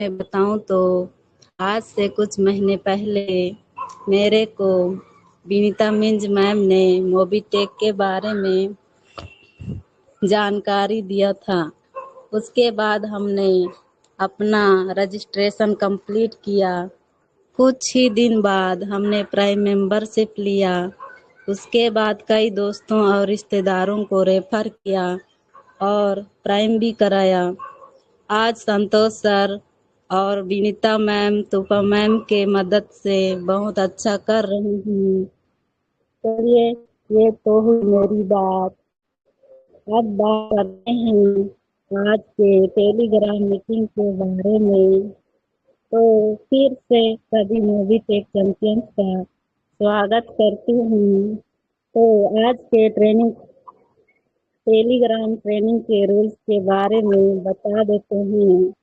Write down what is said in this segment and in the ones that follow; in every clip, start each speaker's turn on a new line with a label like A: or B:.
A: मैं बताऊं तो आज से कुछ महीने पहले मेरे को विनीता मिंज मैम ने मोबीटेक के बारे में जानकारी दिया था। उसके बाद हमने अपना रजिस्ट्रेशन कंप्लीट किया। कुछ ही दिन बाद हमने प्राइम मेंबरशिप लिया। उसके बाद कई दोस्तों और रिश्तेदारों को रेफर किया और प्राइम भी कराया। आज संतोष सर और विनीता मैम, तूपा मैम के मदद से बहुत अच्छा कर रही हूँ। चलिए, ये तो हुई मेरी बात। अब बात करते हैं आज के टेलीग्राम मीटिंग के बारे में। तो फिर से सभी मूवी टेक चैंपियंस का स्वागत करती हूँ। तो आज के टेलीग्राम ट्रेनिंग के रूल्स के बारे में बता देते हैं।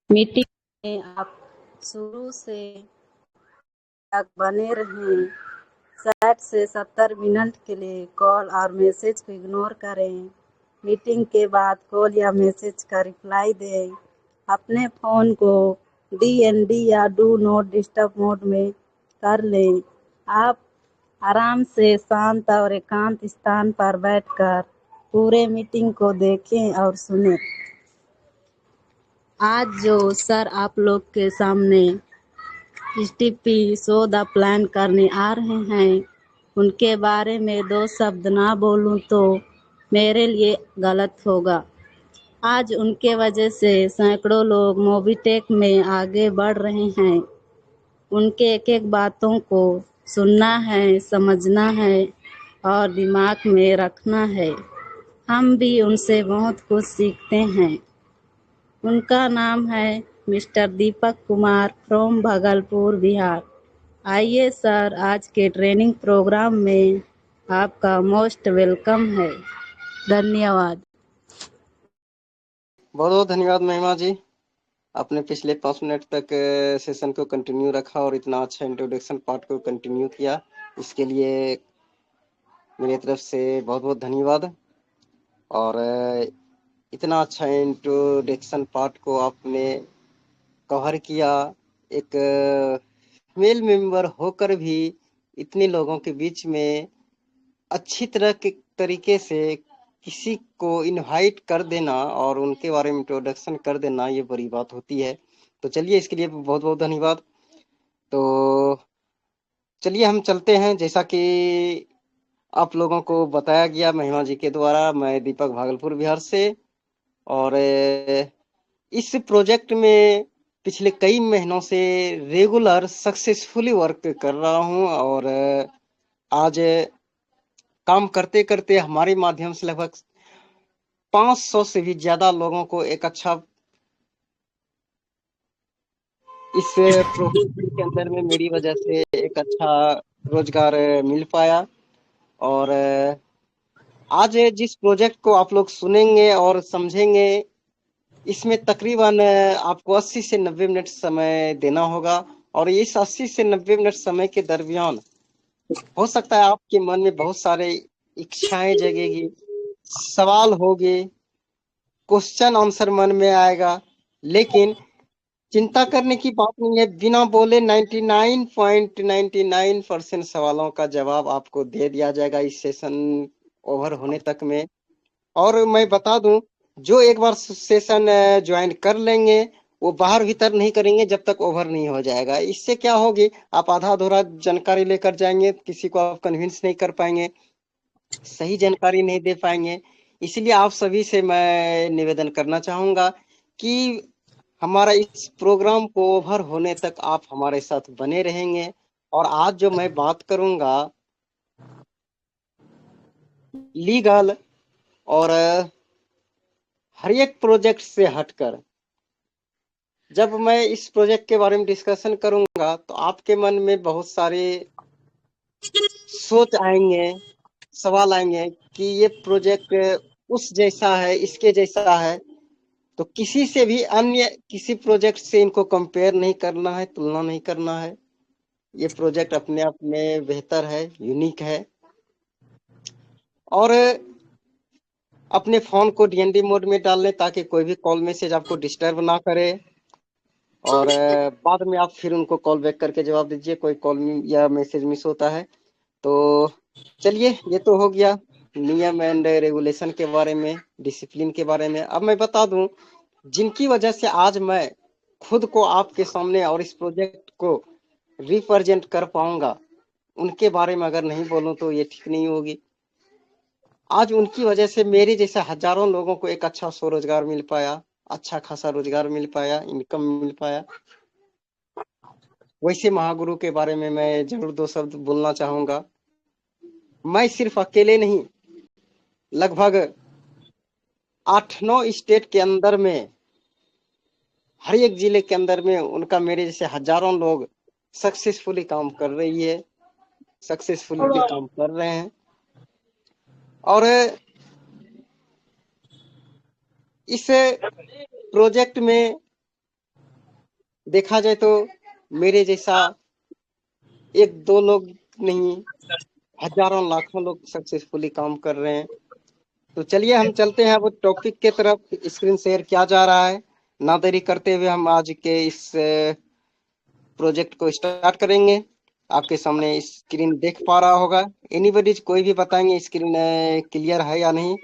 A: मीटिंग में आप शुरू से तक बने रहें। 60 से 70 मिनट के लिए कॉल और मैसेज को इग्नोर करें। मीटिंग के बाद कॉल या मैसेज का रिप्लाई दें। अपने फ़ोन को डीएनडी या डू नॉट डिस्टर्ब मोड में कर लें। आप आराम से शांत और एकांत स्थान पर बैठकर पूरे मीटिंग को देखें और सुनें। आज जो सर आप लोग के सामने स्टीपी शो द प्लान करने आ रहे हैं, उनके बारे में 2 शब्द ना बोलूं तो मेरे लिए गलत होगा। आज उनके वजह से सैकड़ों लोग मोबीटेक में आगे बढ़ रहे हैं। उनके एक-एक बातों को सुनना है, समझना है और दिमाग में रखना है। हम भी उनसे बहुत कुछ सीखते हैं। उनका नाम है मिस्टर दीपक कुमार फ्रॉम भागलपुर, बिहार। आइए सर, आज के ट्रेनिंग प्रोग्राम में आपका मोस्ट वेलकम है। धन्यवाद।
B: बहुत बहुत धन्यवाद महिमा जी। आपने पिछले 5 मिनट तक सेशन को कंटिन्यू रखा और इतना अच्छा इंट्रोडक्शन पार्ट को कंटिन्यू किया, इसके लिए मेरी तरफ से बहुत बहुत धन्यवाद। और इतना अच्छा इंट्रोडक्शन पार्ट को आपने कवर किया। एक मेल मेंबर होकर भी इतने लोगों के बीच में अच्छी तरह के तरीके से किसी को इनवाइट कर देना और उनके बारे में इंट्रोडक्शन कर देना, ये बड़ी बात होती है। तो चलिए, इसके लिए बहुत बहुत धन्यवाद। तो चलिए हम चलते हैं। जैसा कि आप लोगों को बताया गया महिमा जी के द्वारा, मैं दीपक भागलपुर बिहार से, और इस प्रोजेक्ट में पिछले कई महीनों से रेगुलर सक्सेसफुली वर्क कर रहा हूं। और आज काम करते करते हमारे माध्यम से लगभग 500 से भी ज्यादा लोगों को एक अच्छा इस प्रोफेशन के अंदर में मेरी वजह से एक अच्छा रोजगार मिल पाया। और आज जिस प्रोजेक्ट को आप लोग सुनेंगे और समझेंगे, इसमें तकरीबन आपको 80 से 90 मिनट समय देना होगा। और इस 80 से 90 मिनट समय के दरमियान हो सकता है आपके मन में बहुत सारे इच्छाएं जगेगी, सवाल होंगे, क्वेश्चन आंसर मन में आएगा। लेकिन चिंता करने की बात नहीं है, बिना बोले 99.99% सवालों का जवाब आपको दे दिया जाएगा इस सेशन ओवर होने तक में। और मैं बता दूं, जो एक बार सेशन ज्वाइन कर लेंगे वो बाहर भीतर नहीं करेंगे जब तक ओवर नहीं हो जाएगा। इससे क्या होगी, आप आधा अधूरा जानकारी लेकर जाएंगे, किसी को आप कन्विंस नहीं कर पाएंगे, सही जानकारी नहीं दे पाएंगे। इसलिए आप सभी से मैं निवेदन करना चाहूंगा कि हमारा इस प्रोग्राम को ओवर होने तक आप हमारे साथ बने रहेंगे। और आज जो मैं बात करूंगा लीगल और हर एक प्रोजेक्ट से हटकर, जब मैं इस प्रोजेक्ट के बारे में डिस्कशन करूंगा तो आपके मन में बहुत सारे सोच आएंगे, सवाल आएंगे कि ये प्रोजेक्ट उस जैसा है, इसके जैसा है। तो किसी से भी अन्य किसी प्रोजेक्ट से इनको कंपेयर नहीं करना है, तुलना नहीं करना है। ये प्रोजेक्ट अपने आप में बेहतर है, यूनिक है। और अपने फोन को डीएनडी मोड में डाल लें ताकि कोई भी कॉल मैसेज आपको डिस्टर्ब ना करे, और बाद में आप फिर उनको कॉल बैक करके जवाब दीजिए कोई कॉल या मैसेज मिस होता है। तो चलिए, ये तो हो गया नियम एंड रेगुलेशन के बारे में, डिसिप्लिन के बारे में। अब मैं बता दूं, जिनकी वजह से आज मैं खुद को आपके सामने और इस प्रोजेक्ट को रिप्रेजेंट कर पाऊंगा, उनके बारे में अगर नहीं बोलूं तो ये ठीक नहीं होगी। आज उनकी वजह से मेरे जैसे हजारों लोगों को एक अच्छा स्वरोजगार मिल पाया, अच्छा खासा रोजगार मिल पाया, इनकम मिल पाया। वैसे महागुरु के बारे में मैं जरूर दो शब्द बोलना चाहूंगा। मैं सिर्फ अकेले नहीं, लगभग 8-9 स्टेट के अंदर में, हर एक जिले के अंदर में उनका मेरे जैसे हजारों लोग सक्सेसफुली काम कर रही है, सक्सेसफुली भी काम कर रहे हैं। और इस प्रोजेक्ट में देखा जाए तो मेरे जैसा एक दो लोग नहीं, हजारों लाखों लोग सक्सेसफुली काम कर रहे हैं। तो चलिए हम चलते हैं अब टॉपिक के तरफ। स्क्रीन शेयर किया जा रहा है, ना देरी करते हुए हम आज के इस प्रोजेक्ट को स्टार्ट करेंगे। आपके सामने स्क्रीन देख पा रहा होगा, एनीबॉडी कोई भी बताएंगे स्क्रीन क्लियर है या नहीं।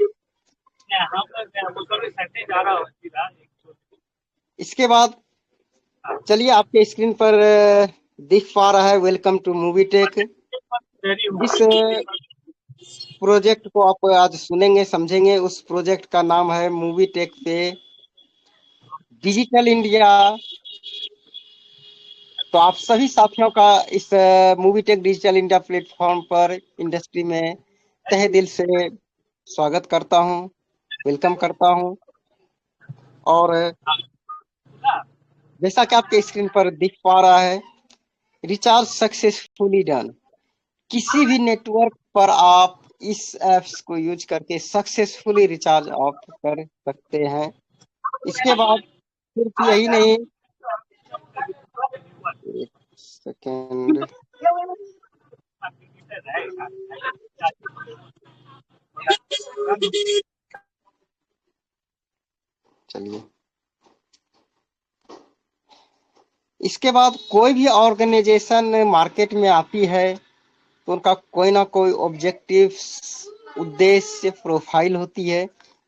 B: इसके बाद चलिए, आपके स्क्रीन पर दिख पा रहा है वेलकम टू मूवी टेक। जिस प्रोजेक्ट को आप आज सुनेंगे समझेंगे, उस प्रोजेक्ट का नाम है Movie Tech Pay digital India. तो आप सभी साथियों का इस movie tech digital India platform पर इंडस्ट्री में तहे दिल से स्वागत करता हूं, वेलकम करता हूं। और जैसा कि आपके स्क्रीन पर दिख पा रहा है, रिचार्ज सक्सेसफुली डन। किसी भी नेटवर्क पर आप इस एप्स को यूज करके सक्सेसफुली रिचार्ज आप कर सकते हैं। इसके बाद सिर्फ यही नहीं, एक सेकेंड, चलिए। इसके बाद कोई भी ऑर्गेनाइजेशन मार्केट में आती है तो उनका कोई ना कोई ऑब्जेक्टिव, उद्देश्य, प्रोफाइल होती है।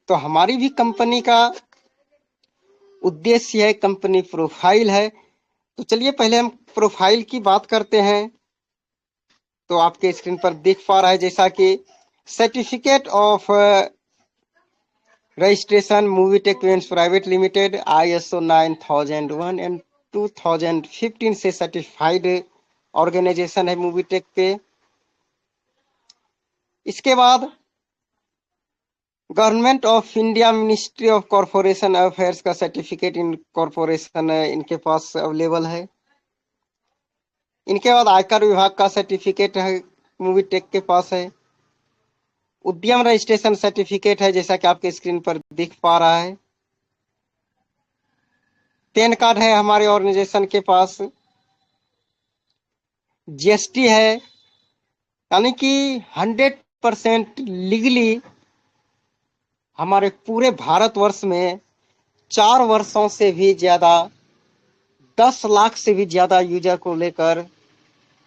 B: तो हमारी भी कंपनी का उद्देश्य है, कंपनी प्रोफाइल है। तो चलिए पहले हम प्रोफाइल की बात करते हैं। तो आपके स्क्रीन पर दिख पा रहा है जैसा कि certificate of registration Movie Tech private limited ISO 9001 and 2015 से सर्टिफाइड ऑर्गेनाइजेशन है मूवी टेक पे। इसके बाद government of India ministry of corporation affairs का सर्टिफिकेट इन कॉरपोरेशन इनके पास अवेलेबल है। इनके बाद आयकर विभाग का सर्टिफिकेट है मूवी टेक के पास है। उद्यम रजिस्ट्रेशन सर्टिफिकेट है जैसा कि आपके स्क्रीन पर दिख पा रहा है। पैन कार्ड है हमारे ऑर्गेनाइजेशन के पास। GST है, यानी कि 100% लीगली हमारे पूरे भारतवर्ष में 4 वर्षों से भी ज्यादा, 10 लाख से भी ज्यादा यूजर को लेकर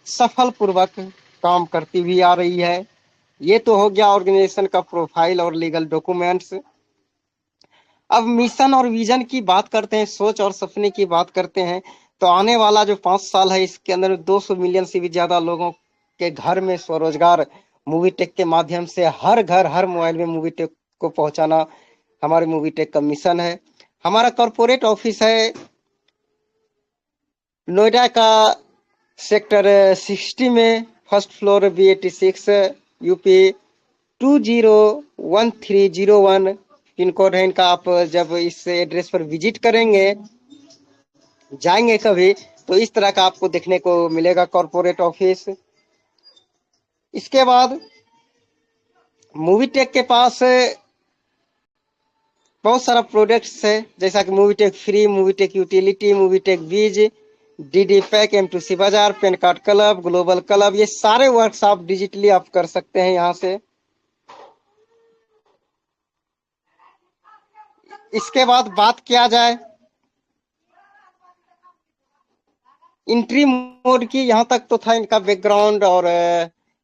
B: सफल पूर्वक काम करती हुई आ रही है। ये तो हो गया ऑर्गेनाइजेशन का प्रोफाइल और लीगल डॉक्यूमेंट्स। अब मिशन और विजन की बात करते हैं, सोच और सपने की बात करते हैं। तो आने वाला जो 5 साल है, इसके अंदर 200 मिलियन से भी ज्यादा लोगों के घर में स्वरोजगार मूवी टेक के माध्यम से, हर घर हर मोबाइल में मूवी टेक को पहुंचाना हमारे मूवी टेक का मिशन है। हमारा कॉर्पोरेट ऑफिस है नोएडा का सेक्टर 60 में, first floor B86 UP 201301 pin code है इनका। आप जब इस एड्रेस पर विजिट करेंगे, जाएंगे कभी, तो इस तरह का आपको देखने को मिलेगा कॉर्पोरेट ऑफिस। इसके बाद मूवी टेक के पास बहुत सारा प्रोडक्ट्स है, जैसा कि Movie Tech free, Movie Tech utility, Movie Tech बीज, DD पैक, M2C बाजार, pen card club, global club. ये सारे वर्क्स आप डिजिटली आप कर सकते हैं यहाँ से। इसके बाद बात किया जाए एंट्री मोड की, यहाँ तक तो था इनका बैकग्राउंड और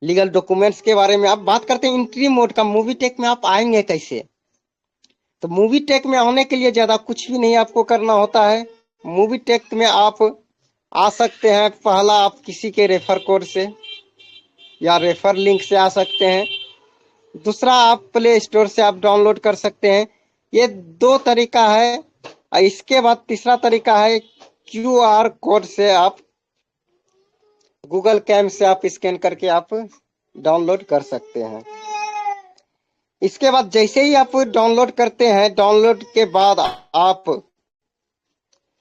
B: लीगल डॉक्यूमेंट्स के बारे में। अब बात करते हैं एंट्री मोड का। मूवी टेक में आप आएंगे कैसे? तो मूवी टेक में आने के लिए ज्यादा कुछ भी नहीं आपको करना होता है। मूवी टेक में आप आ सकते हैं, पहला आप किसी के रेफर कोड से या रेफर लिंक से आ सकते हैं। दूसरा आप प्ले स्टोर से आप डाउनलोड कर सकते हैं। ये दो तरीका है। और इसके बाद तीसरा तरीका है क्यूआर कोड से आप गूगल कैम से आप स्कैन करके आप डाउनलोड कर सकते हैं। इसके बाद जैसे ही आप डाउनलोड करते हैं, डाउनलोड के बाद आप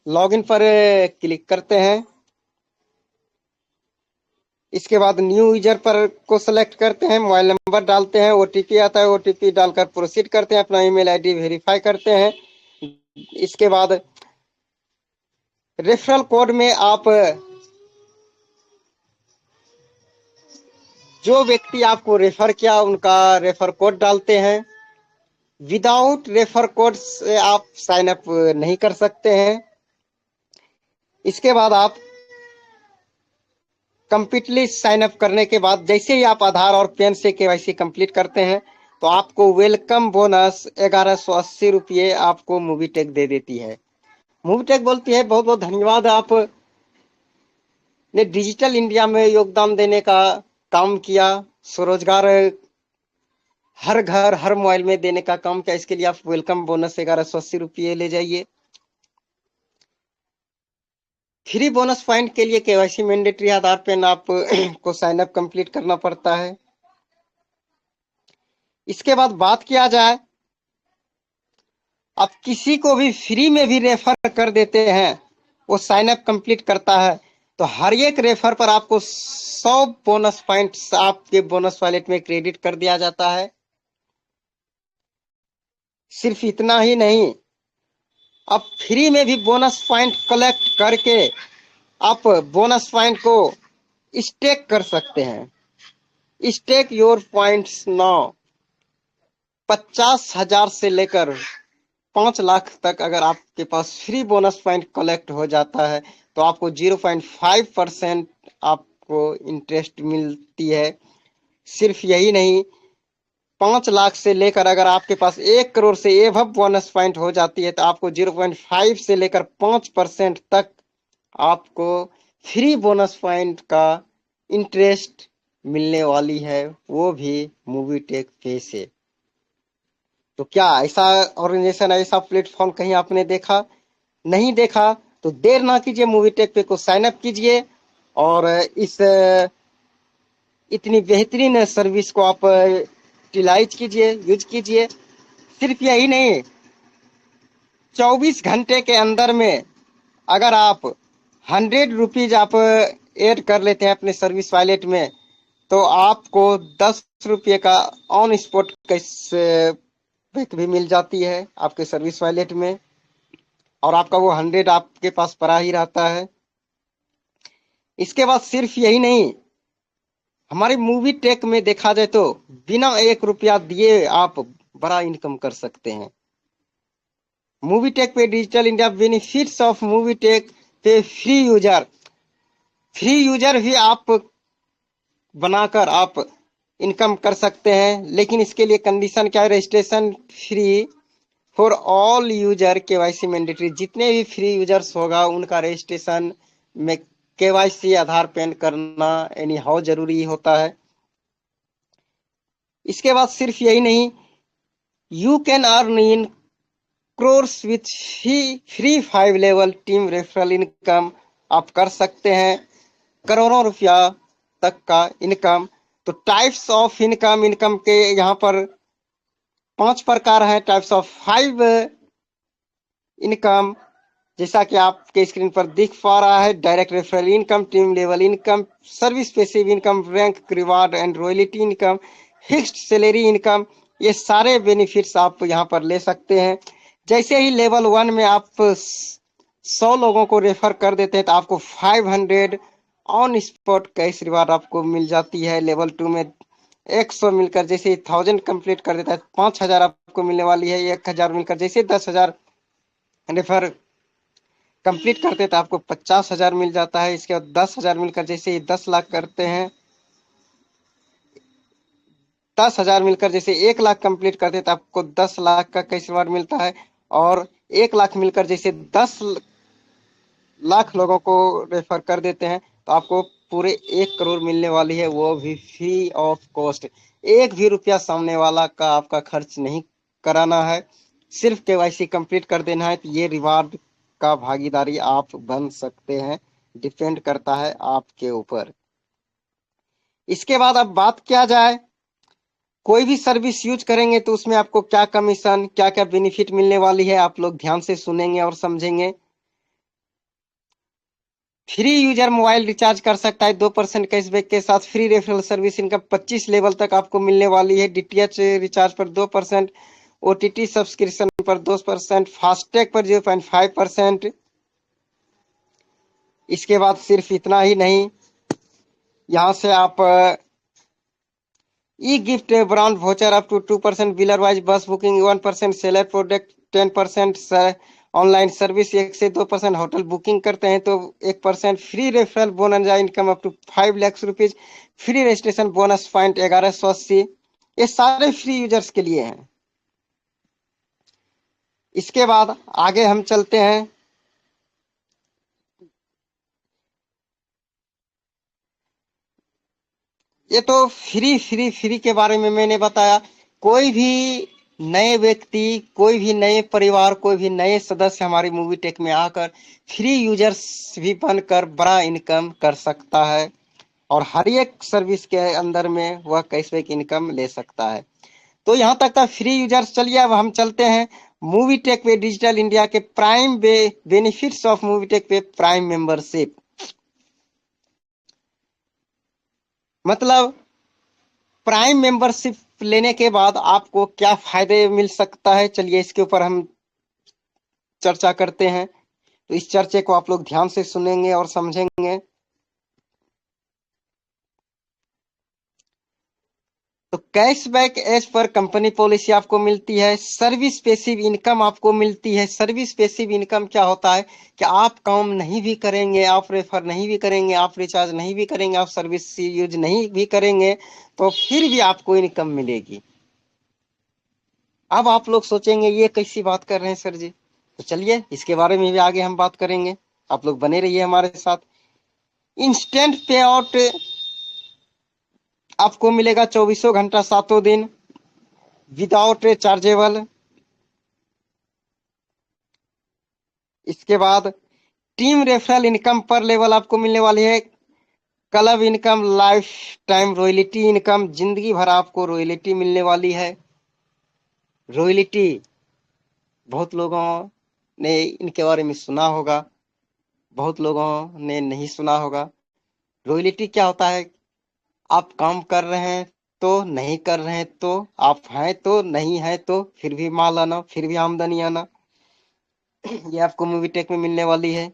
B: लॉगिन पर क्लिक करते हैं। इसके बाद न्यू यूजर पर को सिलेक्ट करते हैं, मोबाइल नंबर डालते हैं, ओटीपी आता है, ओटीपी डालकर प्रोसीड करते हैं, अपना ईमेल आईडी वेरीफाई करते हैं। इसके बाद रेफरल कोड में आप जो व्यक्ति आपको रेफर किया उनका रेफर कोड डालते हैं। विदाउट रेफर कोड से आप साइन अप नहीं कर सकते हैं। इसके बाद आप कंप्लीटली साइन अप करने के बाद जैसे ही आप आधार और पैन से केवाईसी कंप्लीट करते हैं तो आपको वेलकम बोनस 1180 रुपये आपको मूवी टेक दे देती है। मूवी टेक बोलती है बहुत बहुत धन्यवाद, आप ने डिजिटल इंडिया में योगदान देने का काम किया, स्वरोजगार हर घर हर मोबाइल में देने का काम किया। इसके लिए आप वेलकम बोनस 1180 रुपये ले जाइए। फ्री बोनस पॉइंट के लिए केवाईसी मैंडेटरी, आधार पैन आप को साइन अप कंप्लीट करना पड़ता है। इसके बाद बात किया जाए, आप किसी को भी फ्री में भी रेफर कर देते हैं, वो साइन अप कंप्लीट करता है तो हर एक रेफर पर आपको 100 बोनस पॉइंट्स आपके बोनस वॉलेट में क्रेडिट कर दिया जाता है। सिर्फ इतना ही नहीं, आप फ्री में भी बोनस पॉइंट कलेक्ट करके आप बोनस पॉइंट को स्टेक कर सकते हैं। Stake your points now. 50,000 से लेकर 5 लाख तक अगर आपके पास फ्री बोनस पॉइंट कलेक्ट हो जाता है तो आपको 0.5% आपको इंटरेस्ट मिलती है। सिर्फ यही नहीं, 5 लाख से लेकर अगर आपके पास 1 करोड़ से एबव बोनस पॉइंट हो जाती है तो आपको 0.5 से लेकर 5% तक आपको फ्री बोनस पॉइंट का इंटरेस्ट मिलने वाली है, वो भी मूवी टेक पे से। तो क्या ऐसा ऑर्गेनाइजेशन, ऐसा प्लेटफॉर्म कहीं आपने देखा? नहीं देखा तो देर ना कीजिए, मूवी टेक पे को साइन अप कीजिए और इस इतनी बेहतरीन सर्विस को आप यूटिलाइज कीजिए, यूज कीजिए। सिर्फ यही नहीं, 24 घंटे के अंदर में अगर आप 100 रुपीज आप ऐड कर लेते हैं अपने सर्विस वॉलेट में तो आपको 10 रुपये का ऑन स्पॉट कैशबैक भी मिल जाती है आपके सर्विस वॉलेट में, और आपका वो 100 आपके पास पड़ा ही रहता है। इसके बाद सिर्फ यही नहीं, हमारी मूवी टेक में देखा जाए तो बिना 1 रुपया दिए आप बड़ा इनकम कर सकते हैं। Movie Tech Pay digital India benefits of Movie Tech Pay free user भी आप बनाकर आप इनकम कर सकते हैं। लेकिन इसके लिए कंडीशन क्या है? Registration free for all user, KYC mandatory. जितने भी फ्री यूजर्स होगा उनका रजिस्ट्रेशन में केवाईसी आधार पैन करना एनी हाउ जरूरी होता है। इसके बाद सिर्फ यही नहीं, you can earn in crores with free 5 level team referral income आप कर सकते हैं, करोड़ों रुपया तक का इनकम। तो टाइप्स ऑफ इनकम के यहाँ पर 5 प्रकार हैं। टाइप्स ऑफ 5 इनकम, जैसा कि आपके स्क्रीन पर दिख पा रहा है: direct referral income, team level income, service passive income, rank reward and royalty income, fixed salary income. ये सारे बेनिफिट्स आप यहाँ पर ले सकते हैं। जैसे ही लेवल 1 में आप 100 लोगों को रेफर कर देते हैं तो आपको 500 ऑन स्पॉट कैश रिवार्ड आपको मिल जाती है। लेवल 2 में 100 मिलकर जैसे 1000 कंप्लीट कर देता है 5000 आपको मिलने वाली है। 1000 मिलकर जैसे 10,000 रेफर कंप्लीट करते हैं तो आपको 50,000 मिल जाता है। इसके बाद 10,000 मिलकर जैसे 10 लाख करते हैं, 10,000 मिलकर जैसे 1 लाख कंप्लीट करते हैं तो आपको 10 लाख का कैश रिवार्ड मिलता है। और 1 लाख मिलकर जैसे 10 लाख लोगों को रेफर कर देते हैं तो आपको पूरे 1 करोड़ मिलने वाली है, वो भी फ्री ऑफ कॉस्ट। एक भी रुपया सामने वाला का आपका खर्च नहीं कराना है, सिर्फ केवाईसी कंप्लीट कर देना है तो ये रिवार्ड का भागीदारी आप बन सकते हैं। डिपेंड करता है आपके ऊपर। इसके बाद अब बात किया जाए, कोई भी सर्विस यूज करेंगे तो उसमें आपको क्या कमीशन, क्या क्या बेनिफिट मिलने वाली है, आप लोग ध्यान से सुनेंगे और समझेंगे। फ्री यूजर मोबाइल रिचार्ज कर सकता है 2% कैशबैक के साथ। फ्री रेफरल सर्विस इनका 25 लेवल तक आपको मिलने वाली है। डीटीएच रिचार्ज पर 2%, ओटीटी सब्सक्रिप्शन पर 2%, फास्टैग पर 0.5%। इसके बाद सिर्फ इतना ही नहीं, यहाँ से आप e gift brand voucher up to 2%, wheeler wise bus booking 1%, seller product 10%, online service 1 से 2%, होटल बुकिंग करते हैं तो 1%, free referral bonus income up to 5 lakh rupees, free registration bonus point 1180। ये सारे फ्री यूजर्स के लिए हैं। इसके बाद आगे हम चलते हैं। ये तो फ्री फ्री फ्री के बारे में मैंने बताया। कोई भी नए व्यक्ति, कोई भी नए परिवार, कोई भी नए सदस्य हमारी मूवी टेक में आकर फ्री यूजर्स भी बनकर बड़ा इनकम कर सकता है और हर एक सर्विस के अंदर में वह कैशबैक इनकम ले सकता है। तो यहाँ तक था फ्री यूजर्स। चलिए अब हम चलते हैं Movie Tech Pay digital India के prime benefits of Movie Tech Pay prime membership. मतलब प्राइम मेंबरशिप लेने के बाद आपको क्या फायदे मिल सकता है, चलिए इसके ऊपर हम चर्चा करते हैं। तो इस चर्चे को आप लोग ध्यान से सुनेंगे और समझेंगे। तो cashback as per company policy आपको मिलती है। सर्विस पेसिव इनकम आपको मिलती है। सर्विस पेसिव इनकम क्या होता है कि आप काम नहीं भी करेंगे, आप रेफर नहीं भी करेंगे, आप रिचार्ज नहीं भी करेंगे, आप सर्विस यूज नहीं भी करेंगे तो फिर भी आपको इनकम मिलेगी। अब आप लोग सोचेंगे ये कैसी बात कर रहे हैं सर जी, तो चलिए इसके बारे में भी आगे हम बात करेंगे। आप लोग बने रहिए हमारे साथ। इंस्टेंट पे आउट आपको मिलेगा 24 घंटा 7 दिन, विदाउट चार्जेबल। इसके बाद टीम रेफरल इनकम पर लेवल आपको मिलने वाली है। Club income, life time royalty income, जिंदगी भर आपको रॉयल्टी मिलने वाली है। रॉयल्टी बहुत लोगों ने इनके बारे में सुना होगा, बहुत लोगों ने नहीं सुना होगा। रॉयल्टी क्या होता है, आप काम कर रहे हैं तो नहीं कर रहे हैं तो, आप हैं तो नहीं है तो, फिर भी माल आना, फिर भी आमदनी आना, ये आपको मूवी टेक में मिलने वाली है।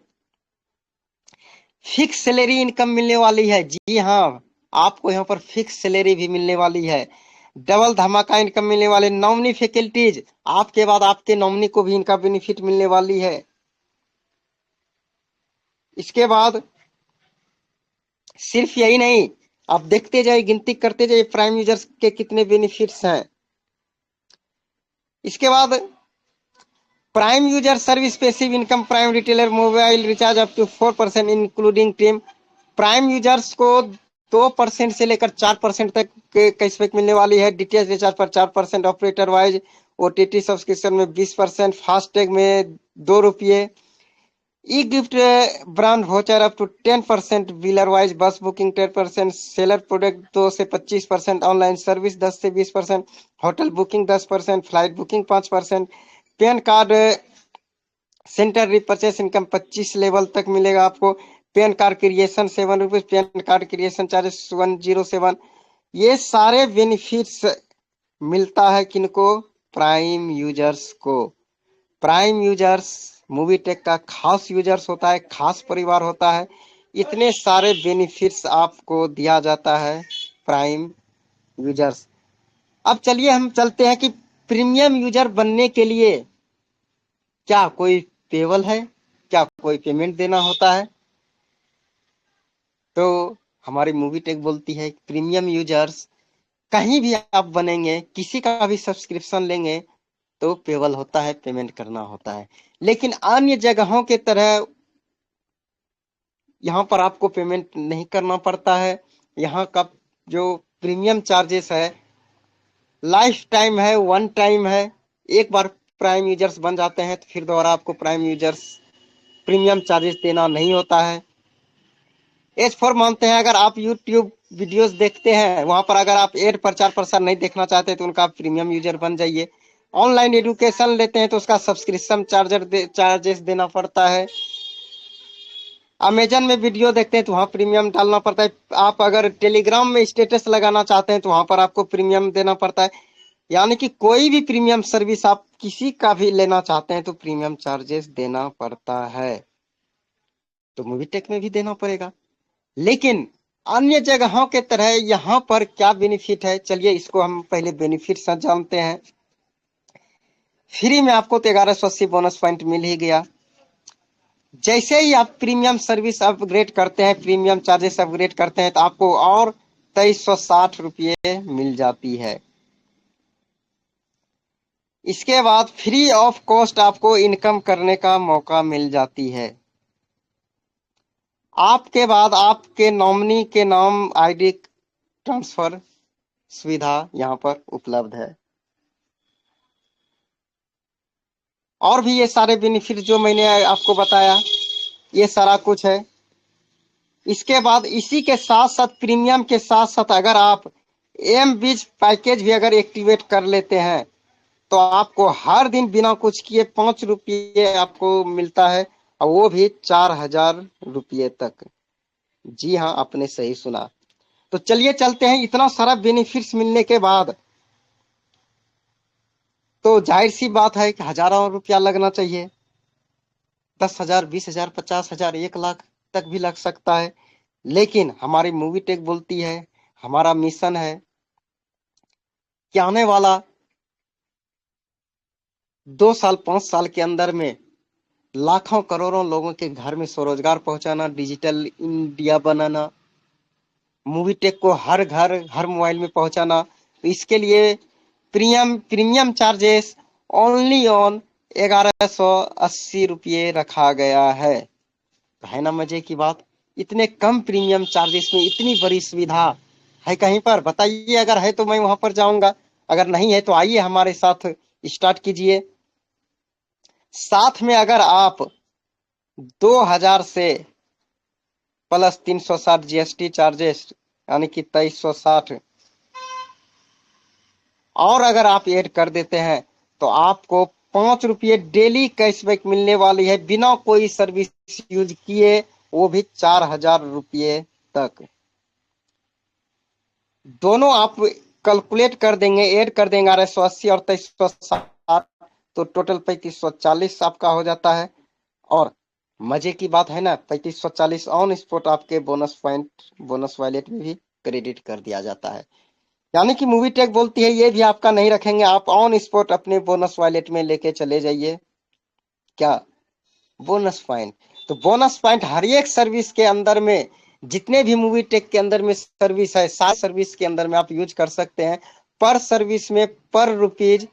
B: फिक्स सैलरी इनकम मिलने वाली है। जी हाँ, आपको यहाँ पर फिक्स सैलरी भी मिलने वाली है। डबल धमाका इनकम मिलने वाले। नॉमिनी फैकल्टीज, आपके बाद आपके नॉमिनी को भी इनका बेनिफिट मिलने वाली है। इसके बाद सिर्फ यही नहीं, आप देखते जाइए, गिनती करते जाइए प्राइम यूजर्स के कितने बेनिफिट्स हैं। इसके बाद prime user service passive income, prime retailer mobile recharge up to 4% including team. Prime users को 2% से लेकर 4% तक कैशबैक मिलने वाली है। डीटीएच रिचार्ज पर 4%, ऑपरेटर वाइज ओटीटी सब्सक्रिप्शन में 20%, फास्टैग में 2 रुपये, e gift brand voucher up to 10%, wheeler wise bus booking 10%, seller product 2 से 25%, ऑनलाइन सर्विस 10 से 20%, hotel booking 10%, flight booking 5%, PAN card centre repurchase income 25 level तक मिलेगा आपको। PAN card creation 7 rupees, PAN card creation charges 107। ये सारे benefits मिलता है किनको, प्राइम यूजर्स को। प्राइम यूजर्स मूवी टेक का खास यूजर्स होता है, खास परिवार होता है। इतने सारे बेनिफिट्स आपको दिया जाता है प्राइम यूजर्स। अब चलिए हम चलते हैं कि प्रीमियम यूजर बनने के लिए क्या कोई पेवल है, क्या कोई पेमेंट देना होता है। तो हमारी मूवी टेक बोलती है प्रीमियम यूजर्स कहीं भी आप बनेंगे, किसी का भी सब्सक्रिप्शन लेंगे तो पेवल होता है, पेमेंट करना होता है। लेकिन अन्य जगहों के तरह यहाँ पर आपको पेमेंट नहीं करना पड़ता है। यहाँ का जो प्रीमियम चार्जेस है लाइफ टाइम है, वन टाइम है। एक बार प्राइम यूजर्स बन जाते हैं तो फिर दोबारा आपको प्राइम यूजर्स प्रीमियम चार्जेस देना नहीं होता है। एज फॉर मानते हैं अगर आप यूट्यूब वीडियोस देखते हैं, वहां पर अगर आप एड प्रचार प्रसार नहीं देखना चाहते तो उनका प्रीमियम यूजर बन जाइए। ऑनलाइन एजुकेशन लेते हैं तो उसका सब्सक्रिप्शन चार्जेस देना पड़ता है। अमेजन में वीडियो देखते हैं तो वहाँ प्रीमियम डालना पड़ता है। आप अगर टेलीग्राम में स्टेटस लगाना चाहते हैं तो वहां पर आपको प्रीमियम देना पड़ता है। यानी कि कोई भी प्रीमियम सर्विस आप किसी का भी लेना चाहते हैं तो प्रीमियम चार्जेस देना पड़ता है। तो मूवी टेक में भी देना पड़ेगा। लेकिन अन्य जगहों के तरह यहाँ पर क्या बेनिफिट है, चलिए इसको हम पहले बेनिफिट जानते हैं। फ्री में आपको तो 1180 बोनस पॉइंट मिल ही गया। जैसे ही आप प्रीमियम सर्विस अपग्रेड करते हैं, प्रीमियम चार्जेस अपग्रेड करते हैं तो आपको और 2360 रुपये मिल जाती है। इसके बाद फ्री ऑफ कॉस्ट आपको इनकम करने का मौका मिल जाती है। आपके बाद आपके नॉमिनी के नाम आईडी ट्रांसफर सुविधा यहाँ पर उपलब्ध है। और भी ये सारे बेनिफिट जो मैंने आपको बताया ये सारा कुछ है। इसके बाद इसी के साथ साथ प्रीमियम के साथ साथ अगर आप एम बीज पैकेज भी अगर एक्टिवेट कर लेते हैं तो आपको हर दिन बिना कुछ किए 5 रुपये आपको मिलता है, और वो भी 4000 रुपये तक। जी हाँ, आपने सही सुना। तो चलिए चलते हैं। इतना सारा बेनिफिट्स मिलने के बाद तो जाहिर सी बात है कि हजारों रुपया लगना चाहिए। 10,000, 20,000, 50,000, 1 लाख तक भी लग सकता है। लेकिन हमारी मूवी टेक बोलती है, हमारा मिशन है कि आने वाला 2 साल 5 साल के अंदर में लाखों करोड़ों लोगों के घर में स्वरोजगार पहुंचाना, डिजिटल इंडिया बनाना, मूवी टेक को हर घर हर मोबाइल में पहुंचाना। तो इसके लिए प्रीमियम चार्जेस ओनली ऑन 1180 रुपये रखा गया है ना मजे की बात। इतने कम प्रीमियम चार्जेस में इतनी बड़ी सुविधा है कहीं पर? बताइए, अगर है तो मैं वहां पर जाऊंगा, अगर नहीं है तो आइए हमारे साथ स्टार्ट कीजिए। साथ में अगर आप 2000 से प्लस 360 जीएसटी चार्जेस यानी कि 2360 और अगर आप ऐड कर देते हैं तो आपको 5 रुपये डेली कैशबैक मिलने वाली है, बिना कोई सर्विस यूज किए, वो भी 4000 रुपये तक। दोनों आप कैलकुलेट कर देंगे, ऐड कर देंगे 1180 और 2360, तो टोटल 3540 आपका हो जाता है। और मजे की बात है ना, 3540 ऑन स्पॉट आपके बोनस पॉइंट बोनस वॉलेट में भी क्रेडिट कर दिया जाता है। यानी कि मूवी टेक बोलती है ये भी आपका नहीं रखेंगे, आप ऑन स्पॉट अपने बोनस वॉलेट में लेके चले जाइए। क्या? Bonus point. तो बोनस पॉइंट हर एक सर्विस के अंदर में, जितने भी मूवी टेक के अंदर में सर्विस है, 7 सर्विस के अंदर में आप यूज कर सकते हैं। पर सर्विस में पर रुपीज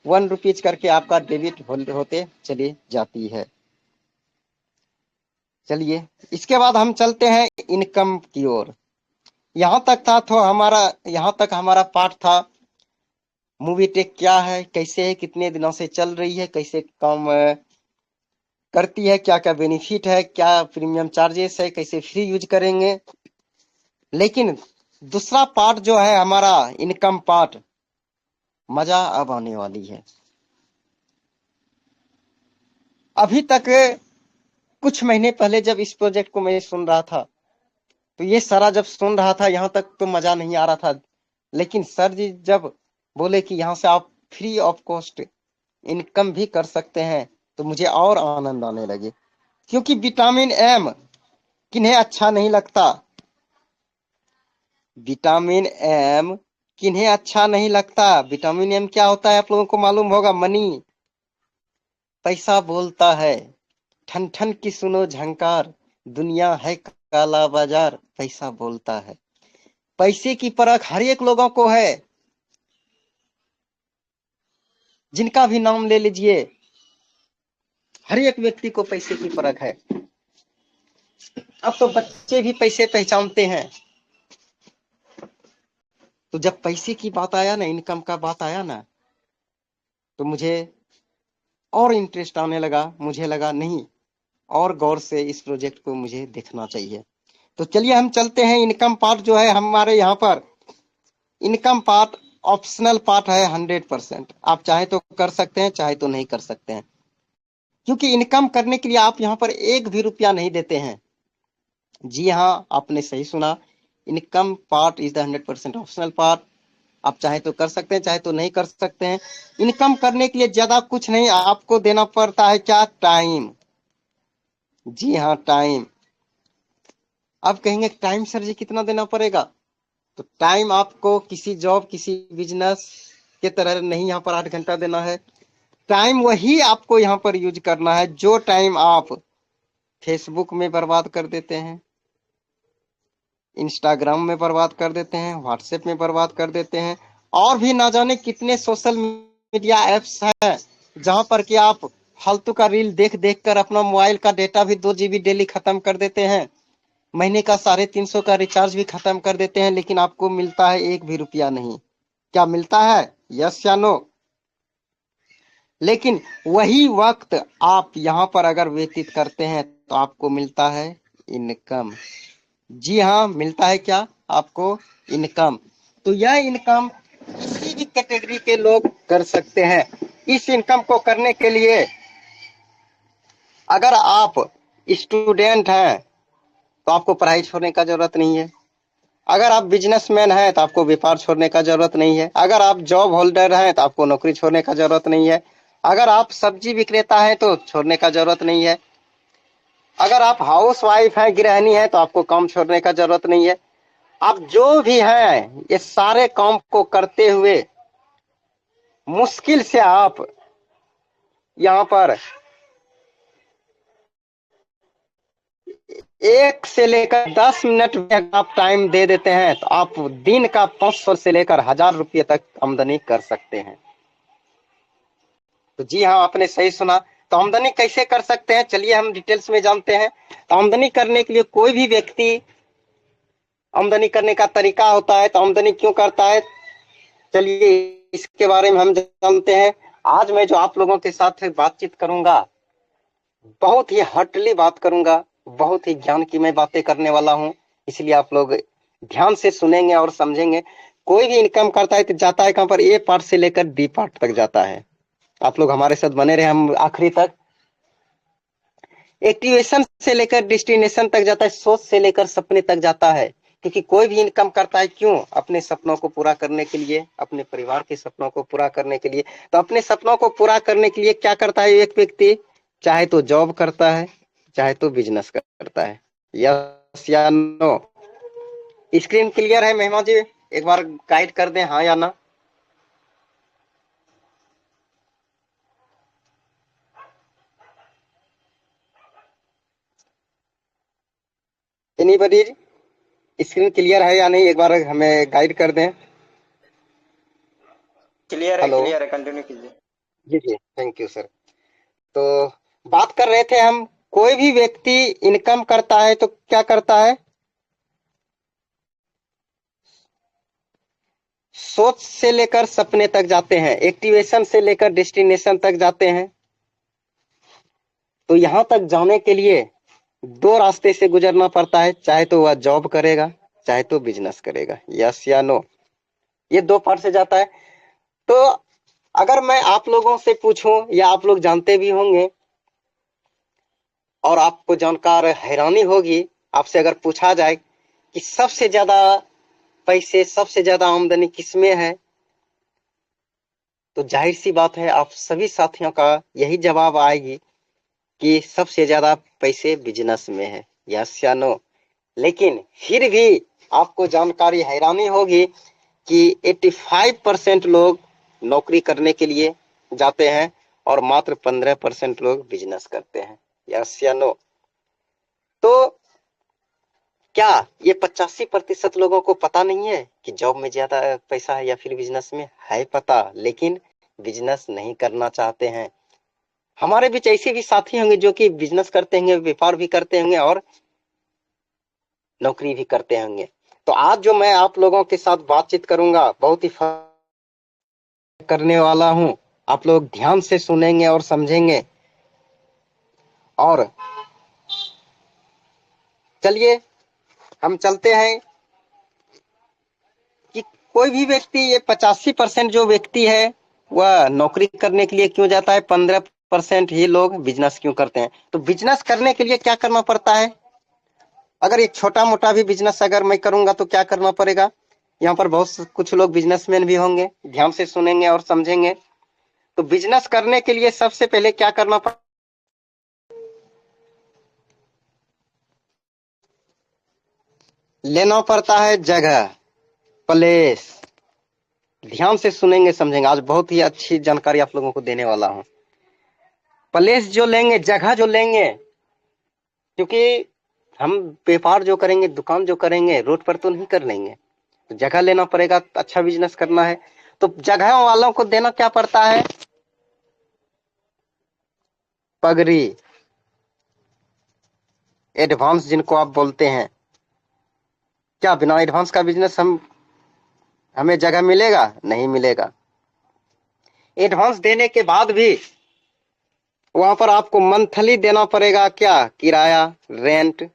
B: 1 रुपीज करके आपका डेबिट होते चली जाती है। चलिए इसके बाद हम चलते हैं इनकम की ओर। यहाँ तक हमारा पार्ट था मूवी टेक क्या है, कैसे है, कितने दिनों से चल रही है, कैसे काम करती है, क्या क्या बेनिफिट है, क्या प्रीमियम चार्जेस है, कैसे फ्री यूज करेंगे। लेकिन दूसरा पार्ट जो है हमारा इनकम पार्ट, मजा अब आने वाली है। अभी तक कुछ महीने पहले जब इस प्रोजेक्ट को मैं सुन रहा था तो ये सारा जब सुन रहा था यहाँ तक तो मजा नहीं आ रहा था। लेकिन सर जी जब बोले कि यहाँ से आप फ्री ऑफ कॉस्ट इनकम भी कर सकते हैं तो मुझे और आनंद आने लगे। क्योंकि विटामिन एम किन्हें अच्छा नहीं लगता? विटामिन एम किन्हें अच्छा नहीं लगता। विटामिन एम क्या होता है आप लोगों को मालूम होगा। मनी, पैसा बोलता है। ठन ठन की सुनो झंकार, दुनिया है काला बाजार, पैसा बोलता है। पैसे की परख हर एक लोगों को है। जिनका भी नाम ले लीजिए, हर एक व्यक्ति को पैसे की परख है। अब तो बच्चे भी पैसे पहचानते हैं। तो जब पैसे की बात आया ना, इनकम का बात आया ना, तो मुझे और इंटरेस्ट आने लगा। मुझे लगा नहीं, और गौर से इस प्रोजेक्ट को मुझे देखना चाहिए। तो चलिए हम चलते हैं। इनकम पार्ट जो है हमारे यहाँ पर, इनकम पार्ट ऑप्शनल पार्ट है 100%। आप चाहे तो कर सकते हैं, चाहे तो नहीं कर सकते हैं, क्योंकि इनकम करने के लिए आप यहाँ पर एक भी रुपया नहीं देते हैं। जी हाँ, आपने सही सुना। Income part is the 100% optional part. आप चाहे तो कर सकते हैं, चाहे तो नहीं कर सकते हैं। इनकम करने के लिए ज्यादा कुछ नहीं आपको देना पड़ता है। क्या? टाइम। जी हाँ, टाइम। अब कहेंगे टाइम सर जी कितना देना पड़ेगा? तो टाइम आपको किसी जॉब, किसी बिजनेस के तरह नहीं यहाँ पर 8 घंटा देना है। टाइम वही आपको यहाँ पर यूज करना है जो टाइम आप फेसबुक में बर्बाद कर देते हैं, इंस्टाग्राम में बर्बाद कर देते हैं, व्हाट्सएप में बर्बाद कर देते हैं, और भी ना जाने कितने सोशल मीडिया एप्स हैं जहां पर कि आप फालतू का रील देख देख कर अपना मोबाइल का डेटा भी 2 GB डेली खत्म कर देते हैं। महीने का 350 का रिचार्ज भी खत्म कर देते हैं, लेकिन आपको मिलता है एक भी रुपया नहीं। क्या मिलता है? यस या नो? लेकिन वही वक्त आप यहाँ पर अगर व्यतीत करते हैं तो आपको मिलता है इनकम। जी हाँ, मिलता है क्या आपको? इनकम। तो यह इनकम किसी भी कैटेगरी के लोग कर सकते हैं। इस इनकम को करने के लिए अगर आप स्टूडेंट हैं तो आपको पढ़ाई छोड़ने का जरूरत नहीं है। अगर आप बिजनेसमैन हैं तो आपको व्यापार छोड़ने का जरूरत नहीं है। अगर आप जॉब होल्डर हैं तो आपको नौकरी छोड़ने का जरूरत नहीं है। अगर आप सब्जी विक्रेता हैं तो छोड़ने का जरूरत नहीं है। अगर आप हाउस वाइफ हैं, गृहिणी हैं, तो आपको काम छोड़ने का जरूरत नहीं है। आप जो भी हैं, ये सारे काम को करते हुए मुश्किल से आप यहाँ पर 1 से लेकर 10 मिनट में आप टाइम दे देते हैं तो आप दिन का 500 से लेकर 1000 रुपये तक आमदनी कर सकते हैं। तो जी हाँ, आपने सही सुना। तो आमदनी कैसे कर सकते हैं, चलिए हम डिटेल्स में जानते हैं। तो आमदनी करने के लिए कोई भी व्यक्ति आमदनी करने का तरीका होता है। तो आमदनी क्यों करता है, चलिए इसके बारे में हम जानते हैं। आज मैं जो आप लोगों के साथ बातचीत करूंगा, बहुत ही हटली बात करूंगा, बहुत ही ज्ञान की मैं बातें करने वाला हूं, इसलिए आप लोग ध्यान से सुनेंगे और समझेंगे। कोई भी इनकम करता है तो जाता है कहां पर? ए पार्ट से लेकर डी पार्ट तक जाता है। आप लोग हमारे साथ बने रहे, हम आखिरी तक। एक्टिवेशन से लेकर डेस्टिनेशन तक जाता है, सोच से लेकर सपने तक जाता है। क्योंकि कोई भी इनकम करता है क्यों? अपने सपनों को पूरा करने के लिए, अपने परिवार के सपनों को पूरा करने के लिए। तो अपने सपनों को पूरा करने के लिए क्या करता है एक व्यक्ति? चाहे तो जॉब करता है, चाहे तो बिजनेस करता है। यस या नो? स्क्रीन क्लियर है महिमा जी? एक बार गाइड कर दें, हाँ या ना। एनीबॉडी? स्क्रीन क्लियर है या नहीं, एक बार हमें गाइड कर दें।
C: क्लियर है,
B: हेलो?
C: क्लियर है, कंटिन्यू कीजिए।
B: जी जी, थैंक यू सर। तो बात कर रहे थे हम, कोई भी व्यक्ति इनकम करता है तो क्या करता है? सोच से लेकर सपने तक जाते हैं, एक्टिवेशन से लेकर डेस्टिनेशन तक जाते हैं। तो यहां तक जाने के लिए 2 रास्ते से गुजरना पड़ता है, चाहे तो वह जॉब करेगा, चाहे तो बिजनेस करेगा। यस या नो? ये 2 पार्ट से जाता है। तो अगर मैं आप लोगों से पूछूं, या आप लोग जानते भी होंगे और आपको जानकर हैरानी होगी, आपसे अगर पूछा जाए कि सबसे ज्यादा पैसे, सबसे ज्यादा आमदनी किसमें है, तो जाहिर सी बात है आप सभी साथियों का यही जवाब आएगी कि सबसे ज्यादा पैसे बिजनेस में है। यस या नो? लेकिन फिर भी आपको जानकारी हैरानी होगी कि 85% लोग नौकरी करने के लिए जाते हैं और मात्र 15% लोग बिजनेस करते हैं। यस या नो? तो क्या ये 85% लोगों को पता नहीं है कि जॉब में ज्यादा पैसा है या फिर बिजनेस में? है पता, लेकिन बिजनेस नहीं करना चाहते हैं। हमारे बीच ऐसे भी साथी होंगे जो कि बिजनेस करते होंगे, व्यापार भी करते होंगे और नौकरी भी करते होंगे। तो आज जो मैं आप लोगों के साथ बातचीत करूंगा बहुत ही करने वाला हूं। आप लोग ध्यान से सुनेंगे और समझेंगे। और चलिए हम चलते हैं कि कोई भी व्यक्ति, ये 85% जो व्यक्ति है वह नौकरी करने के लिए क्यों जाता है, 15% ही लोग बिजनेस क्यों करते हैं। तो बिजनेस करने के लिए क्या करना पड़ता है? अगर एक छोटा मोटा भी बिजनेस अगर मैं करूंगा तो क्या करना पड़ेगा? यहाँ पर बहुत कुछ लोग बिजनेसमैन भी होंगे, ध्यान से सुनेंगे और समझेंगे। तो बिजनेस करने के लिए सबसे पहले क्या करना पड़ता? लेना पड़ता है जगह, प्लेस। ध्यान से सुनेंगे, समझेंगे। आज बहुत ही अच्छी जानकारी आप लोगों को देने वाला हूं। प्लेस जो लेंगे, जगह जो लेंगे, क्योंकि हम व्यापार जो करेंगे, दुकान जो करेंगे, रोड पर तो नहीं कर लेंगे, तो जगह लेना पड़ेगा। अच्छा बिजनेस करना है तो जगह वालों को देना क्या पड़ता है? पगड़ी, एडवांस जिनको आप बोलते हैं। क्या बिना एडवांस का बिजनेस हमें जगह मिलेगा? नहीं मिलेगा। एडवांस देने के बाद भी वहां पर आपको मंथली देना पड़ेगा क्या? किराया, रेंट।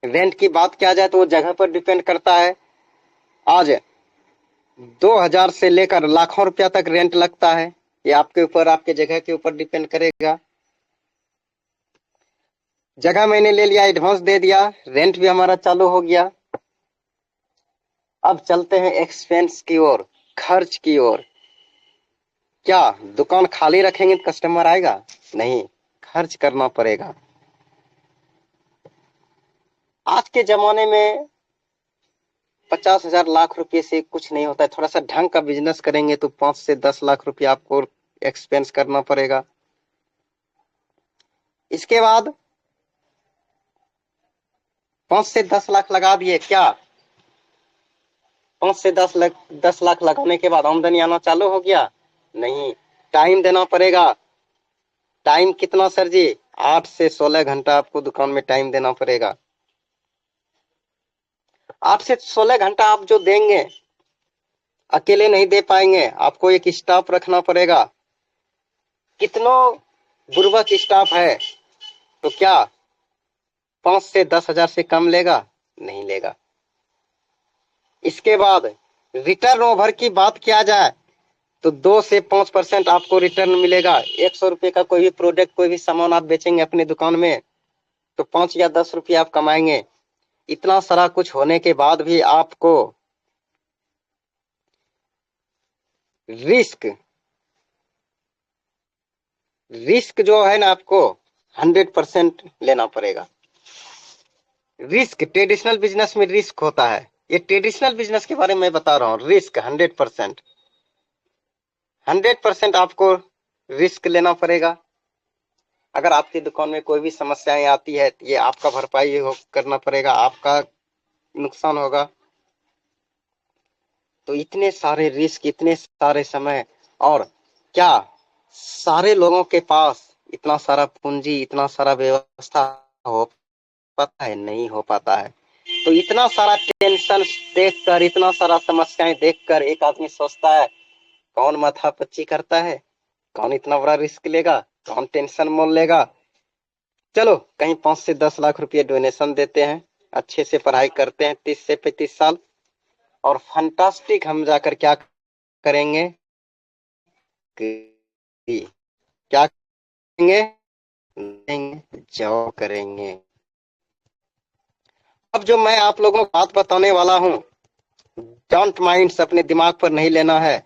B: रेंट की बात किया जाए तो वो जगह पर डिपेंड करता है। आज 2000 से लेकर लाखों रुपया तक रेंट लगता है। ये आपके ऊपर, आपके जगह के ऊपर डिपेंड करेगा। जगह मैंने ले लिया, एडवांस दे दिया, रेंट भी हमारा चालू हो गया। अब चलते हैं एक्सपेंस की ओर, खर्च की ओर। क्या दुकान खाली रखेंगे तो कस्टमर आएगा? नहीं, खर्च करना पड़ेगा। आज के जमाने में 50,000 लाख रुपए से कुछ नहीं होता है। थोड़ा सा ढंग का बिजनेस करेंगे तो 5 से 10 लाख रुपए आपको एक्सपेंस करना पड़ेगा। इसके बाद 5 से 10 लाख लगा दिए, क्या 5 से 10 लाख लगाने के बाद आमदनी आना चालू हो गया? नहीं, टाइम देना पड़ेगा। टाइम कितना सर जी? 8 से 16 घंटा आपको दुकान में टाइम देना पड़ेगा। 8 से 16 घंटा आप जो देंगे, अकेले नहीं दे पाएंगे, आपको एक स्टाफ रखना पड़ेगा। कितनों बुर्बक स्टाफ है, तो क्या 5 से 10,000 से कम लेगा? नहीं लेगा। इसके बाद रिटर्न ओवर की बात किया जाए तो 2 से 5% आपको रिटर्न मिलेगा। 100 रुपए का कोई भी प्रोडक्ट, कोई भी सामान आप बेचेंगे अपनी दुकान में तो 5 या 10 रुपये आप कमाएंगे। इतना सारा कुछ होने के बाद भी आपको रिस्क जो है ना, आपको 100% लेना पड़ेगा। रिस्क, ट्रेडिशनल बिजनेस में रिस्क होता है। ये ट्रेडिशनल बिजनेस के बारे में मैं बता रहा हूँ। रिस्क 100% आपको रिस्क लेना पड़ेगा। अगर आपकी दुकान में कोई भी समस्याएं आती है तो ये आपका भरपाई करना पड़ेगा, आपका नुकसान होगा। तो इतने सारे रिस्क, इतने सारे समय, और क्या सारे लोगों के पास इतना सारा पूंजी, इतना सारा व्यवस्था हो पाता है? नहीं हो पाता है। तो इतना सारा टेंशन देखकर, इतना सारा समस्याएं देखकर एक आदमी सोचता है, कौन माथा पच्ची करता है, कौन इतना बड़ा रिस्क लेगा, कौन टेंशन मोल लेगा। चलो कहीं 5 से 10 लाख रुपए डोनेशन देते हैं, अच्छे से पढ़ाई करते हैं 30 से 35 साल, और फंटास्टिक हम जाकर क्या करेंगे, क्या करेंगे, जॉब करेंगे। अब जो मैं आप लोगों को बात बताने वाला हूं, डोंट माइंड, अपने दिमाग पर नहीं लेना है।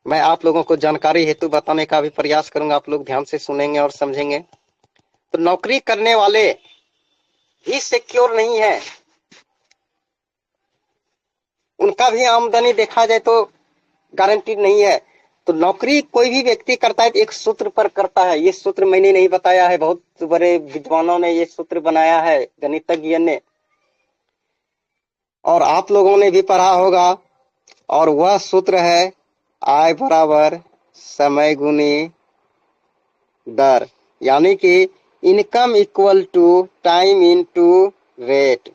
B: मैं आप लोगों को जानकारी हेतु बताने का भी प्रयास करूंगा, आप लोग ध्यान से सुनेंगे और समझेंगे। तो नौकरी करने वाले भी सिक्योर नहीं है। उनका भी आमदनी देखा जाए तो गारंटीड नहीं है। तो नौकरी कोई भी व्यक्ति करता है तो एक सूत्र पर करता है। ये सूत्र मैंने नहीं बताया है, बहुत बड़े विद्वानों ने ये सूत्र बनाया है, गणितज्ञ ने, और आप लोगों ने भी पढ़ा होगा। और वह सूत्र है आय बराबर समय गुनी दर, यानी कि income equal to time into rate.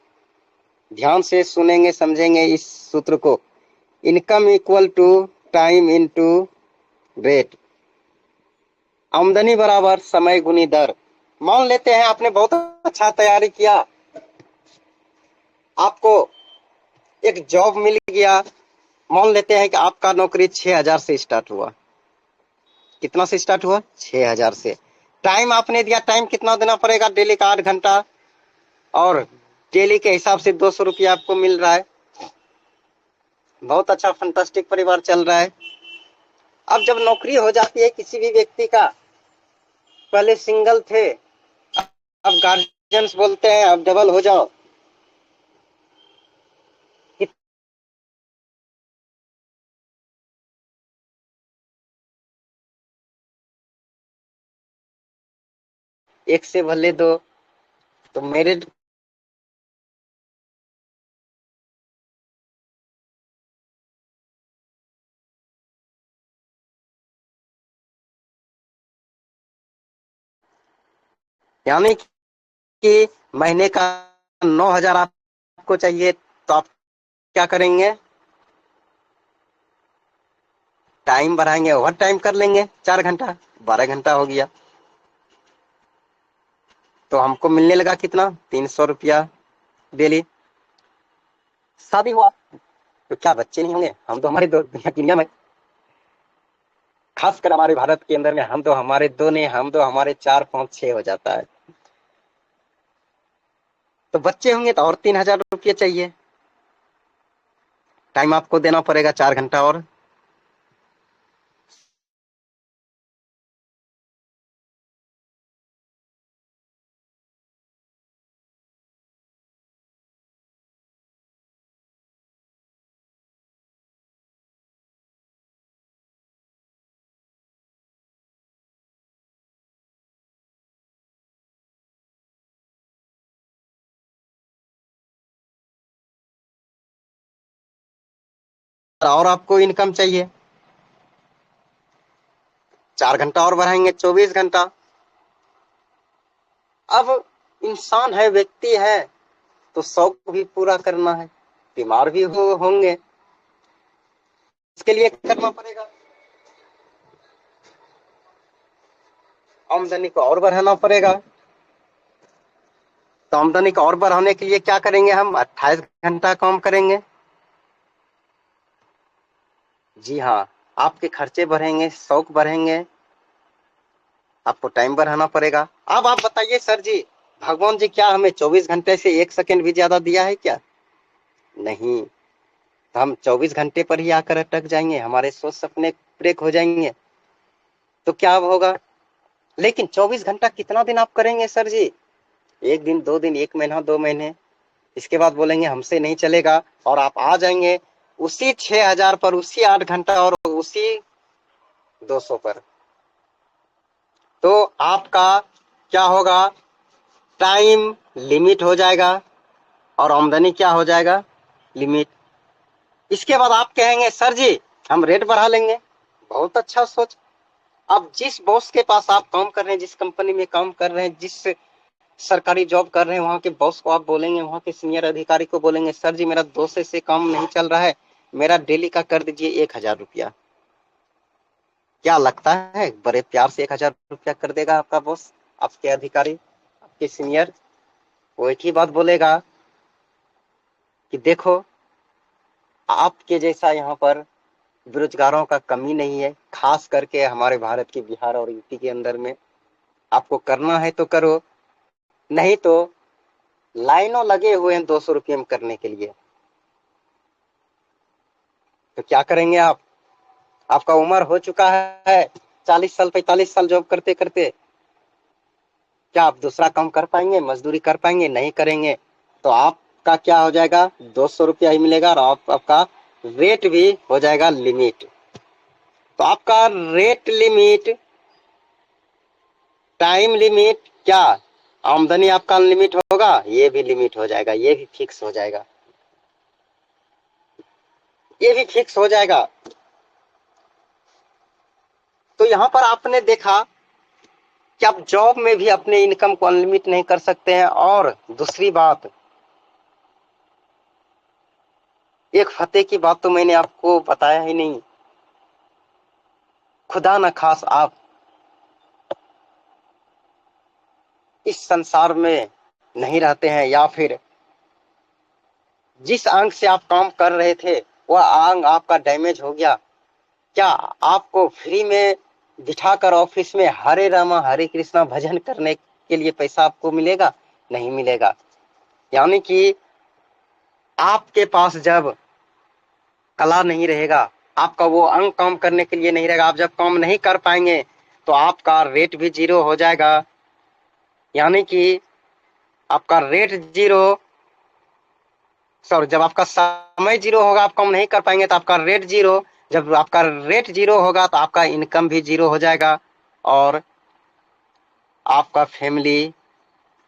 B: ध्यान से सुनेंगे समझेंगे इस सूत्र को। Income equal to time into rate, आमदनी बराबर समय गुनी दर। मान लेते हैं आपने बहुत अच्छा तैयारी किया, आपको एक जॉब मिल गया। मान लेते हैं कि आपका नौकरी 6,000 से स्टार्ट हुआ। कितना से स्टार्ट हुआ? 6,000 से। टाइम आपने दिया, टाइम कितना देना पड़ेगा? डेली का 8 घंटा, और डेली के हिसाब से 200 रुपया आपको मिल रहा है। बहुत अच्छा फंटास्टिक परिवार चल रहा है। अब जब नौकरी हो जाती है किसी भी व्यक्ति का, पहले सिंगल थे, अब गार्जियंस बोलते हैं अब डबल हो जाओ। एक से भले दो, तो मेरे यानी कि महीने का 9,000 आपको चाहिए, तो आप क्या करेंगे? टाइम बढ़ाएंगे, ओवर टाइम कर लेंगे 4 घंटा, 12 घंटा हो गया। तो हमको मिलने लगा कितना? 300 रुपया डेली। शादी हुआ तो क्या बच्चे नहीं होंगे? हम तो हमारे दो दुनिया में, खासकर हमारे भारत के अंदर में, हम तो हमारे दो नहीं, हम तो हमारे 4 5 6 हो जाता है। तो बच्चे होंगे तो और 3,000 रुपये चाहिए। टाइम आपको देना पड़ेगा 4 घंटा और। और आपको इनकम चाहिए, 4 घंटा और बढ़ाएंगे, 24 घंटा। अब इंसान है, व्यक्ति है, तो शौक भी पूरा करना है, बीमार भी होंगे, इसके लिए करना पड़ेगा, आमदनी को और बढ़ाना पड़ेगा। तो आमदनी को और बढ़ाने के लिए क्या करेंगे? हम 28 घंटा काम करेंगे। जी हाँ, आपके खर्चे बढ़ेंगे, शौक बढ़ेंगे, आपको टाइम बढ़ाना पड़ेगा। अब आप बताइए सर जी, भगवान जी क्या हमें 24 घंटे से 1 सेकंड भी ज्यादा दिया है क्या? नहीं। तो हम 24 घंटे पर ही आकर अटक जाएंगे, हमारे सोच सपने ब्रेक हो जाएंगे, तो क्या अब होगा? लेकिन 24 घंटा कितना दिन आप करेंगे सर जी? 1 दिन, 2 दिन, 1 महीना, 2 महीने, इसके बाद बोलेंगे हमसे नहीं चलेगा, और आप आ जाएंगे उसी 6,000 पर, उसी 8 घंटा और उसी 200 पर। तो आपका क्या होगा? टाइम लिमिट हो जाएगा और आमदनी क्या हो जाएगा? लिमिट। इसके बाद आप कहेंगे सर जी हम रेट बढ़ा लेंगे। बहुत अच्छा सोच। अब जिस बॉस के पास आप काम कर रहे हैं, जिस कंपनी में काम कर रहे हैं, जिस सरकारी जॉब कर रहे हैं, वहां के बॉस को आप बोलेंगे, वहां के सीनियर अधिकारी को बोलेंगे सर जी मेरा 200 से काम नहीं चल रहा है, मेरा डेली का कर दीजिए 1,000 रुपया। क्या लगता है बड़े प्यार से 1,000 रुपया कर देगा आपका बॉस, आपके अधिकारी, आपके सीनियर? वो एक ही बात बोलेगा कि देखो आपके जैसा यहाँ पर बेरोजगारों का कमी नहीं है, खास करके हमारे भारत के बिहार और यूपी के अंदर में। आपको करना है तो करो, नहीं तो लाइनों लगे हुए हैं 200 रुपये में करने के लिए। तो क्या करेंगे आप? आपका उम्र हो चुका है 40 साल 45 साल जॉब करते करते, क्या आप दूसरा काम कर पाएंगे, मजदूरी कर पाएंगे? नहीं करेंगे। तो आपका क्या हो जाएगा? 200 रुपया ही मिलेगा, और आपका रेट भी हो जाएगा लिमिट। तो आपका रेट लिमिट, टाइम लिमिट, क्या आमदनी आपका अनलिमिट होगा, ये भी लिमिट हो जाएगा, ये भी फिक्स हो जाएगा, ये भी फिक्स हो जाएगा। तो यहां पर आपने देखा कि आप जॉब में भी अपने इनकम को अनलिमिट नहीं कर सकते हैं। और दूसरी बात, एक फतेह की बात तो मैंने आपको बताया ही नहीं, खुदा न खास आप इस संसार में नहीं रहते हैं, या फिर जिस अंग से आप काम कर रहे थे वह अंग आपका डैमेज हो गया, क्या आपको फ्री में बिठाकर ऑफिस में हरे रामा हरे कृष्णा भजन करने के लिए पैसा आपको मिलेगा? नहीं मिलेगा। यानी कि आपके पास जब कला नहीं रहेगा, आपका वो अंग काम करने के लिए नहीं रहेगा, आप जब काम नहीं कर पाएंगे तो आपका रेट भी जीरो हो जाएगा। यानी कि आपका रेट जीरो, सॉरी, जब आपका समय जीरो होगा, आप काम नहीं कर पाएंगे तो आपका रेट जीरो, जब आपका रेट जीरो होगा तो आपका इनकम भी जीरो हो जाएगा, और आपका फैमिली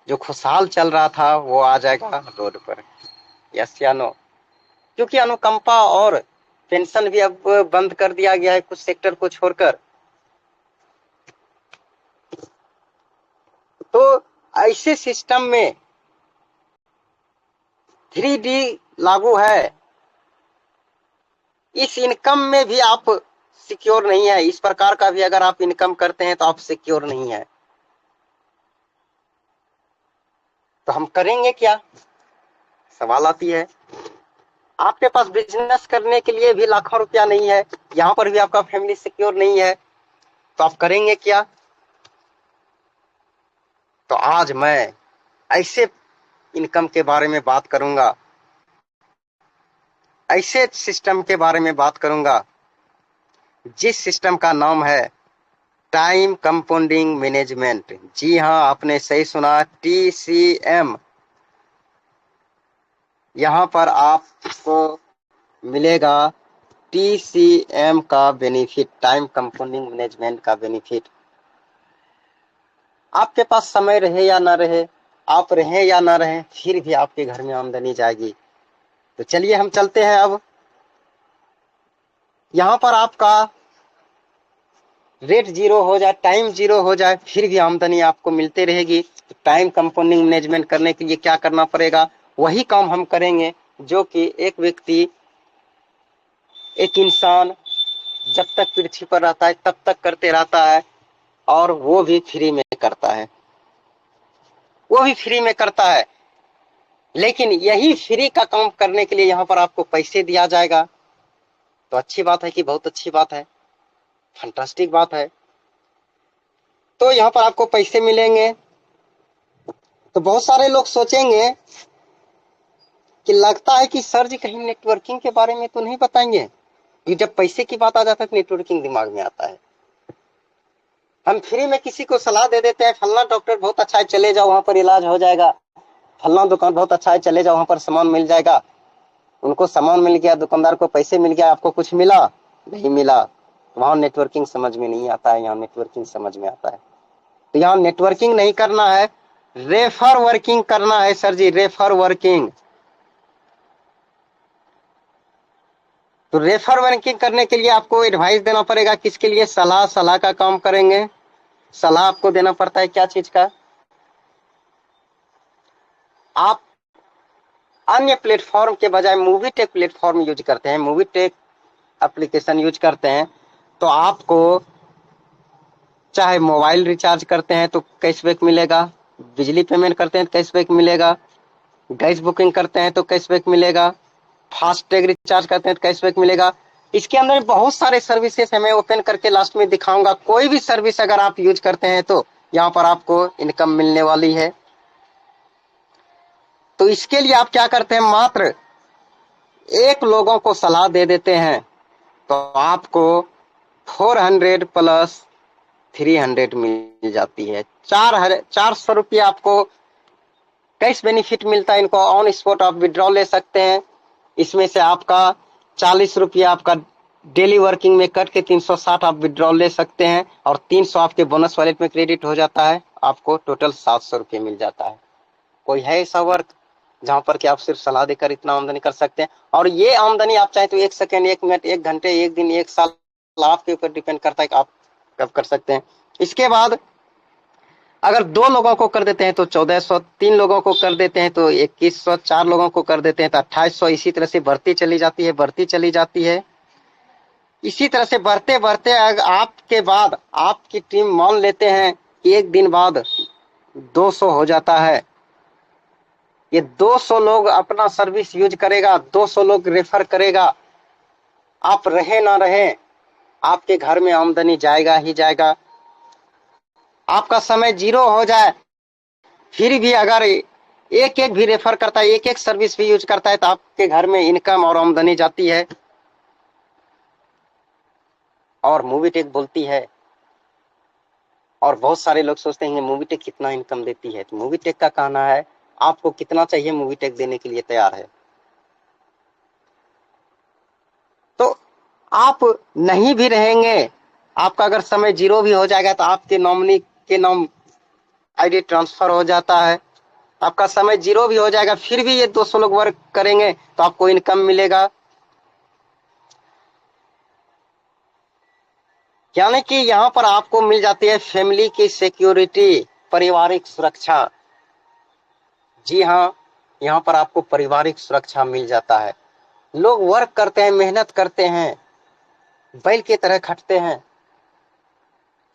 B: जो खुशहाल चल रहा था वो आ जाएगा रोड पर। यस या नो? क्योंकि अनुकंपा और पेंशन भी अब बंद कर दिया गया है कुछ सेक्टर को छोड़कर। तो ऐसे सिस्टम में 3D लागू है। इस इनकम में भी आप सिक्योर नहीं है, इस प्रकार का भी अगर आप इनकम करते हैं तो आप सिक्योर नहीं है। तो हम करेंगे क्या? सवाल आती है। आपके पास बिजनेस करने के लिए भी लाखों रुपया नहीं है, यहां पर भी आपका फैमिली सिक्योर नहीं है, तो आप करेंगे क्या? तो आज मैं ऐसे इनकम के बारे में बात करूंगा, ऐसे सिस्टम के बारे में बात करूंगा जिस सिस्टम का नाम है टाइम कंपाउंडिंग मैनेजमेंट। जी हाँ, आपने सही सुना, TCM। यहां पर आपको मिलेगा TCM का बेनिफिट, टाइम कंपाउंडिंग मैनेजमेंट का बेनिफिट। आपके पास समय रहे या ना रहे, आप रहे या ना रहे, फिर भी आपके घर में आमदनी जाएगी। तो चलिए हम चलते हैं। अब यहां पर आपका रेट जीरो हो जाए, टाइम जीरो हो जाए, फिर भी आमदनी आपको मिलते रहेगी। तो टाइम कंपाउंडिंग मैनेजमेंट करने के लिए क्या करना पड़ेगा? वही काम हम करेंगे जो कि एक व्यक्ति, एक इंसान जब तक पृथ्वी पर रहता है तब तक करते रहता है, और वो भी फ्री में करता है, वो भी फ्री में करता है। लेकिन यही फ्री का काम करने के लिए यहाँ पर आपको पैसे दिया जाएगा। तो अच्छी बात है कि बहुत अच्छी बात है, फैंटास्टिक बात है। तो यहाँ पर आपको पैसे मिलेंगे। तो बहुत सारे लोग सोचेंगे कि लगता है कि सर जी कहीं नेटवर्किंग के बारे में तो नहीं बताएंगे, कि जब पैसे की बात आ जाता है तो नेटवर्किंग दिमाग में आता है। हम फ्री में किसी को सलाह दे देते हैं, फलना डॉक्टर बहुत अच्छा है, चले जाओ वहां पर इलाज हो जाएगा, फलना दुकान बहुत अच्छा है, चले जाओ वहां पर सामान मिल जाएगा। उनको सामान मिल गया, दुकानदार को पैसे मिल गया, आपको कुछ मिला नहीं मिला। वहां नेटवर्किंग समझ में नहीं आता है, यहाँ नेटवर्किंग समझ में आता है। तो यहाँ नेटवर्किंग नहीं करना है, रेफर वर्किंग करना है सर जी, रेफर वर्किंग। तो रेफर वर्किंग करने के लिए आपको एडवाइस देना पड़ेगा, किसके लिए? सलाह, सलाह का काम करेंगे। सलाह आपको देना पड़ता है क्या चीज का? आप अन्य प्लेटफॉर्म के बजाय मूवी टेक प्लेटफॉर्म यूज करते हैं, मूवी टेक एप्लीकेशन यूज करते हैं, तो आपको चाहे मोबाइल रिचार्ज करते हैं तो कैशबैक मिलेगा, बिजली पेमेंट करते हैं तो कैशबैक मिलेगा, गैस बुकिंग करते हैं तो कैशबैक मिलेगा, फास्टैग रिचार्ज करते हैं तो कैशबैक मिलेगा। इसके अंदर बहुत सारे सर्विसेज है, मैं ओपन करके लास्ट में दिखाऊंगा। कोई भी सर्विस अगर आप यूज करते हैं तो यहाँ पर आपको इनकम मिलने वाली है। तो इसके लिए आप क्या करते हैं, मात्र एक लोगों को सलाह दे देते हैं तो आपको 400 प्लस 300 मिल जाती है। 400 रुपया आपको कैश बेनिफिट मिलता है। इनको ऑन स्पॉट आप विड्रॉ ले सकते हैं। इसमें से आपका ₹40 आपका डेली वर्किंग में कट के 360 आप विड्रॉल ले सकते हैं और 300 आपके बोनस वॉलेट में क्रेडिट हो जाता है। आपको टोटल ₹700 मिल जाता है। कोई है ऐसा वर्क जहां पर कि आप सिर्फ सलाह देकर इतना आमदनी कर सकते हैं? और ये आमदनी आप चाहे तो 1 सेकंड, 1 मिनट, 1 घंटे, 1 दिन, 1 साल आपके ऊपर डिपेंड करता है कि आप कब कर सकते हैं। इसके बाद अगर 2 लोगों को कर देते हैं तो 1400, 3 लोगों को कर देते हैं तो 2100, 4 लोगों को कर देते हैं तो 2800, इसी तरह से बढ़ती चली जाती है, बढ़ती चली जाती है। इसी तरह से बढ़ते बढ़ते आपके बाद आपकी टीम मान लेते हैं कि एक दिन बाद 200 हो जाता है। ये 200 लोग अपना सर्विस यूज करेगा, 200 लोग रेफर करेगा। आप रहे ना रहे, आपके घर में आमदनी जाएगा ही जाएगा। आपका समय 0 हो जाए फिर भी अगर एक एक भी रेफर करता है, एक एक सर्विस भी यूज करता है तो आपके घर में इनकम और आमदनी जाती है। और मूवीटेक बोलती है, और बहुत सारे लोग सोचते हैं मूवीटेक कितना इनकम देती है, तो मूवीटेक का कहना है आपको कितना चाहिए मूवीटेक देने के लिए तैयार है। तो आप नहीं भी रहेंगे, आपका अगर समय 0 भी हो जाएगा तो आपके नॉमिनी के नाम आईडी ट्रांसफर हो जाता है। आपका समय 0 भी हो जाएगा फिर भी ये 200 लोग वर्क करेंगे तो आपको इनकम मिलेगा। यानी कि यहाँ पर आपको मिल जाती है फैमिली की सिक्योरिटी, पारिवारिक सुरक्षा। जी हाँ, यहाँ पर आपको पारिवारिक सुरक्षा मिल जाता है। लोग वर्क करते हैं, मेहनत करते हैं, बैल की तरह खटते हैं।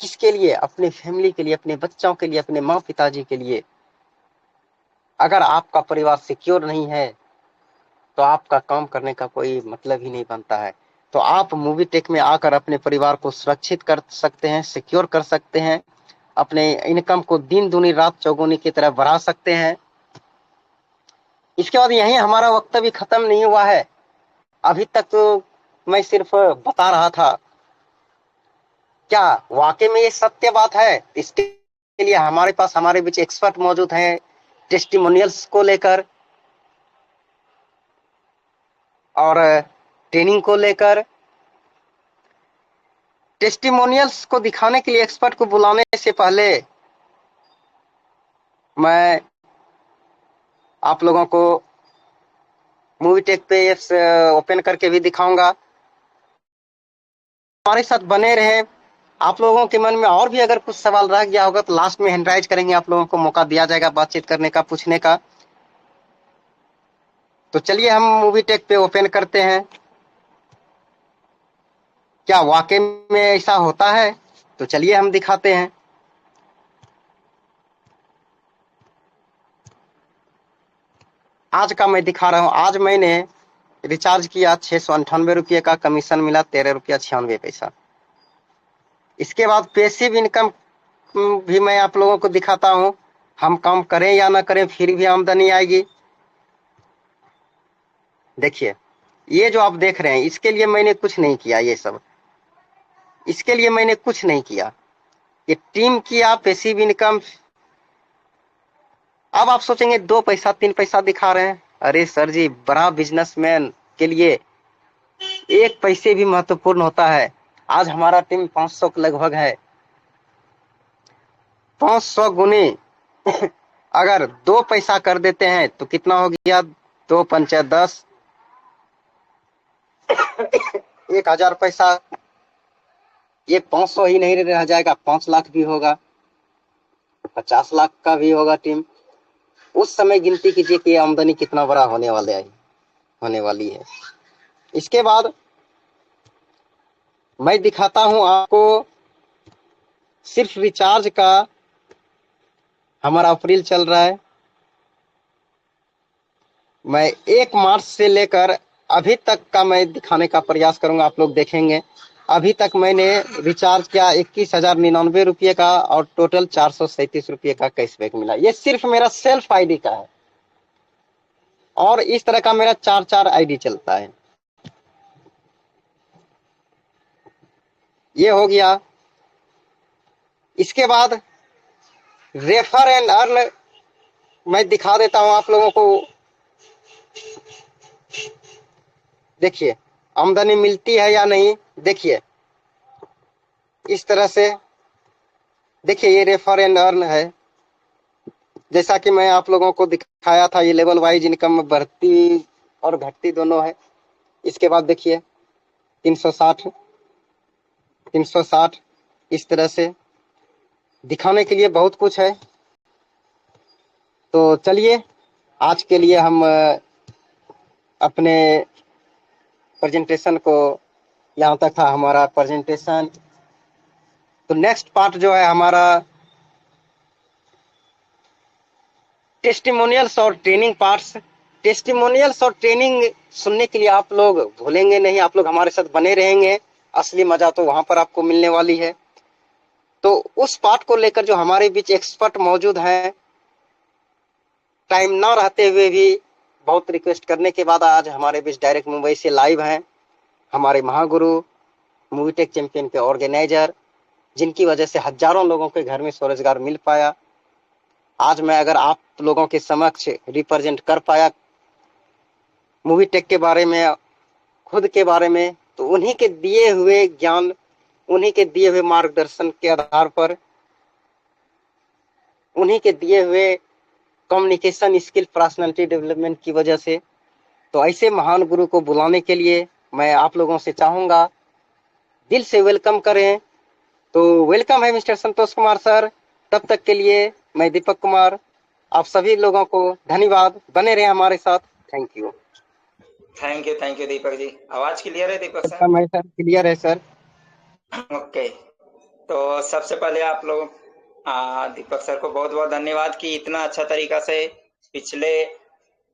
B: किसके लिए? अपने फैमिली के लिए, अपने बच्चों के लिए, अपने माँ पिताजी के लिए। अगर आपका परिवार सिक्योर नहीं है तो आपका काम करने का कोई मतलब ही नहीं बनता है। तो आप मूवीटेक में आकर अपने परिवार को सुरक्षित कर सकते हैं, सिक्योर कर सकते हैं, अपने इनकम को दिन दूनी रात चौगुनी की तरह बढ़ा सकते हैं। इसके बाद यही हमारा वक्तव्य खत्म नहीं हुआ है। अभी तक तो मैं सिर्फ बता रहा था, क्या वाकई में ये सत्य बात है? इसके लिए हमारे पास, हमारे बीच एक्सपर्ट मौजूद हैं टेस्टिमोनियल्स को लेकर और ट्रेनिंग को लेकर। टेस्टिमोनियल्स को दिखाने के लिए एक्सपर्ट को बुलाने से पहले मैं आप लोगों को मूवीटेक पे एप्स ओपन करके भी दिखाऊंगा। हमारे साथ बने रहे। आप लोगों के मन में और भी अगर कुछ सवाल रह गया होगा तो लास्ट में हैंड राइज करेंगे, आप लोगों को मौका दिया जाएगा बातचीत करने का, पूछने का। तो चलिए हम मूवीटेक पे ओपन करते हैं। क्या वाकई में ऐसा होता है? तो चलिए हम दिखाते हैं। आज का मैं दिखा रहा हूं। आज मैंने रिचार्ज किया ₹698 का, कमीशन मिला ₹13.96। इसके बाद पैसिव इनकम भी मैं आप लोगों को दिखाता हूं। हम काम करें या ना करें फिर भी आमदनी आएगी। देखिए, ये जो आप देख रहे हैं इसके लिए मैंने कुछ नहीं किया, ये सब इसके लिए मैंने कुछ नहीं किया। ये टीम किया पैसिव इनकम। अब आप सोचेंगे 2 पैसा 3 पैसा दिखा रहे हैं। अरे सर जी, बड़ा बिजनेसमैन के लिए 1 पैसे भी महत्वपूर्ण होता है। आज हमारा टीम 500 के लगभग है। 500 गुने अगर 2 पैसा कर देते हैं तो कितना हो गया? 2 पंचे 10, 1000 पैसा। ये 500 ही नहीं रह जाएगा, 5 लाख भी होगा, 50 लाख का भी होगा टीम। उस समय गिनती कीजिए कि आमदनी कितना बड़ा होने वाली है। इसके बाद मैं दिखाता हूं आपको सिर्फ रिचार्ज का। हमारा अप्रैल चल रहा है। मैं 1 मार्च से लेकर अभी तक का मैं दिखाने का प्रयास करूंगा, आप लोग देखेंगे। अभी तक मैंने रिचार्ज किया ₹21,099 का और टोटल ₹437 का कैशबैक मिला। ये सिर्फ मेरा सेल्फ आईडी का है और इस तरह का मेरा 4 आईडी चलता है। ये हो गया। इसके बाद रेफर एंड अर्न मैं दिखा देता हूं आप लोगों को। देखिए, आमदनी मिलती है या नहीं, देखिए इस तरह से। देखिए ये रेफर एंड अर्न है, जैसा कि मैं आप लोगों को दिखाया था, ये लेवल वाइज इनकम बढ़ती और घटती दोनों है। इसके बाद देखिए 360 360, इस तरह से दिखाने के लिए बहुत कुछ है। तो चलिए आज के लिए हम अपने प्रेजेंटेशन को, यहाँ तक था हमारा प्रेजेंटेशन। तो नेक्स्ट पार्ट जो है हमारा टेस्टिमोनियल्स और ट्रेनिंग पार्ट्स। टेस्टिमोनियल्स और ट्रेनिंग सुनने के लिए आप लोग भूलेंगे नहीं, आप लोग हमारे साथ बने रहेंगे। असली मजा तो वहां पर आपको मिलने वाली है। तो उस पार्ट को लेकर जो हमारे बीच एक्सपर्ट मौजूद हैं, टाइम ना रहते हुए भी बहुत रिक्वेस्ट करने के बाद आज हमारे बीच डायरेक्ट मुंबई से लाइव हैं हमारे महागुरु, मूवी टेक चैंपियन के ऑर्गेनाइजर, जिनकी वजह से हजारों लोगों के घर में स्वरोजगार मिल पाया। आज मैं अगर आप लोगों के समक्ष रिप्रेजेंट कर पाया मूवी टेक के बारे में, खुद के बारे में, तो उन्हीं के दिए हुए ज्ञान, उन्हीं के दिए हुए मार्गदर्शन के आधार पर, उन्हीं के दिए हुए कम्युनिकेशन स्किल, पर्सनालिटी डेवलपमेंट की वजह से। तो ऐसे महान गुरु को बुलाने के लिए मैं आप लोगों से चाहूंगा दिल से वेलकम करें। तो वेलकम है मिस्टर संतोष कुमार सर। तब तक के लिए मैं दीपक कुमार, आप सभी लोगों को धन्यवाद। बने रहे हमारे साथ। Thank you.
C: Thank you Deepak ji. आवाज क्लियर है दीपक सर?
B: वेलकम है सर, क्लियर है सर।
C: ओके, तो सबसे पहले आप लोग दीपक सर को बहुत बहुत धन्यवाद कि इतना अच्छा तरीका से पिछले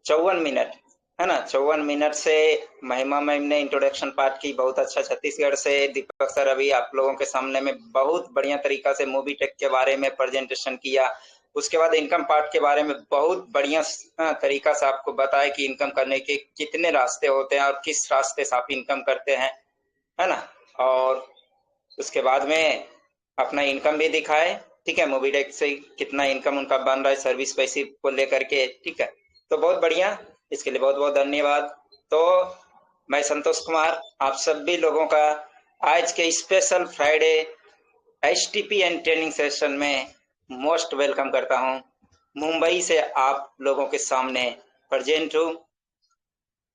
C: 54 मिनट, है ना, 54 मिनट से महिमा मैम ने इंट्रोडक्शन पार्ट की बहुत अच्छा। छत्तीसगढ़ से दीपक सर अभी आप लोगों के सामने में बहुत बढ़िया तरीका से मूवी टेक के बारे में प्रेजेंटेशन किया। उसके बाद इनकम पार्ट के बारे में बहुत बढ़िया तरीका से आपको बताया कि इनकम करने के कितने रास्ते होते हैं और किस रास्ते से आप इनकम करते हैं, है ना। और उसके बाद में अपना इनकम भी दिखाए, ठीक है, मूवी टेक से कितना इनकम उनका बन रहा है सर्विस पैसे को लेकर के, ठीक है। तो बहुत बढ़िया, इसके लिए बहुत बहुत धन्यवाद। तो मैं संतोष कुमार आप सभी लोगों का आज के special Friday HTP and training session में मोस्ट वेलकम करता हूं। मुंबई से आप लोगों के सामने प्रेजेंट हूं।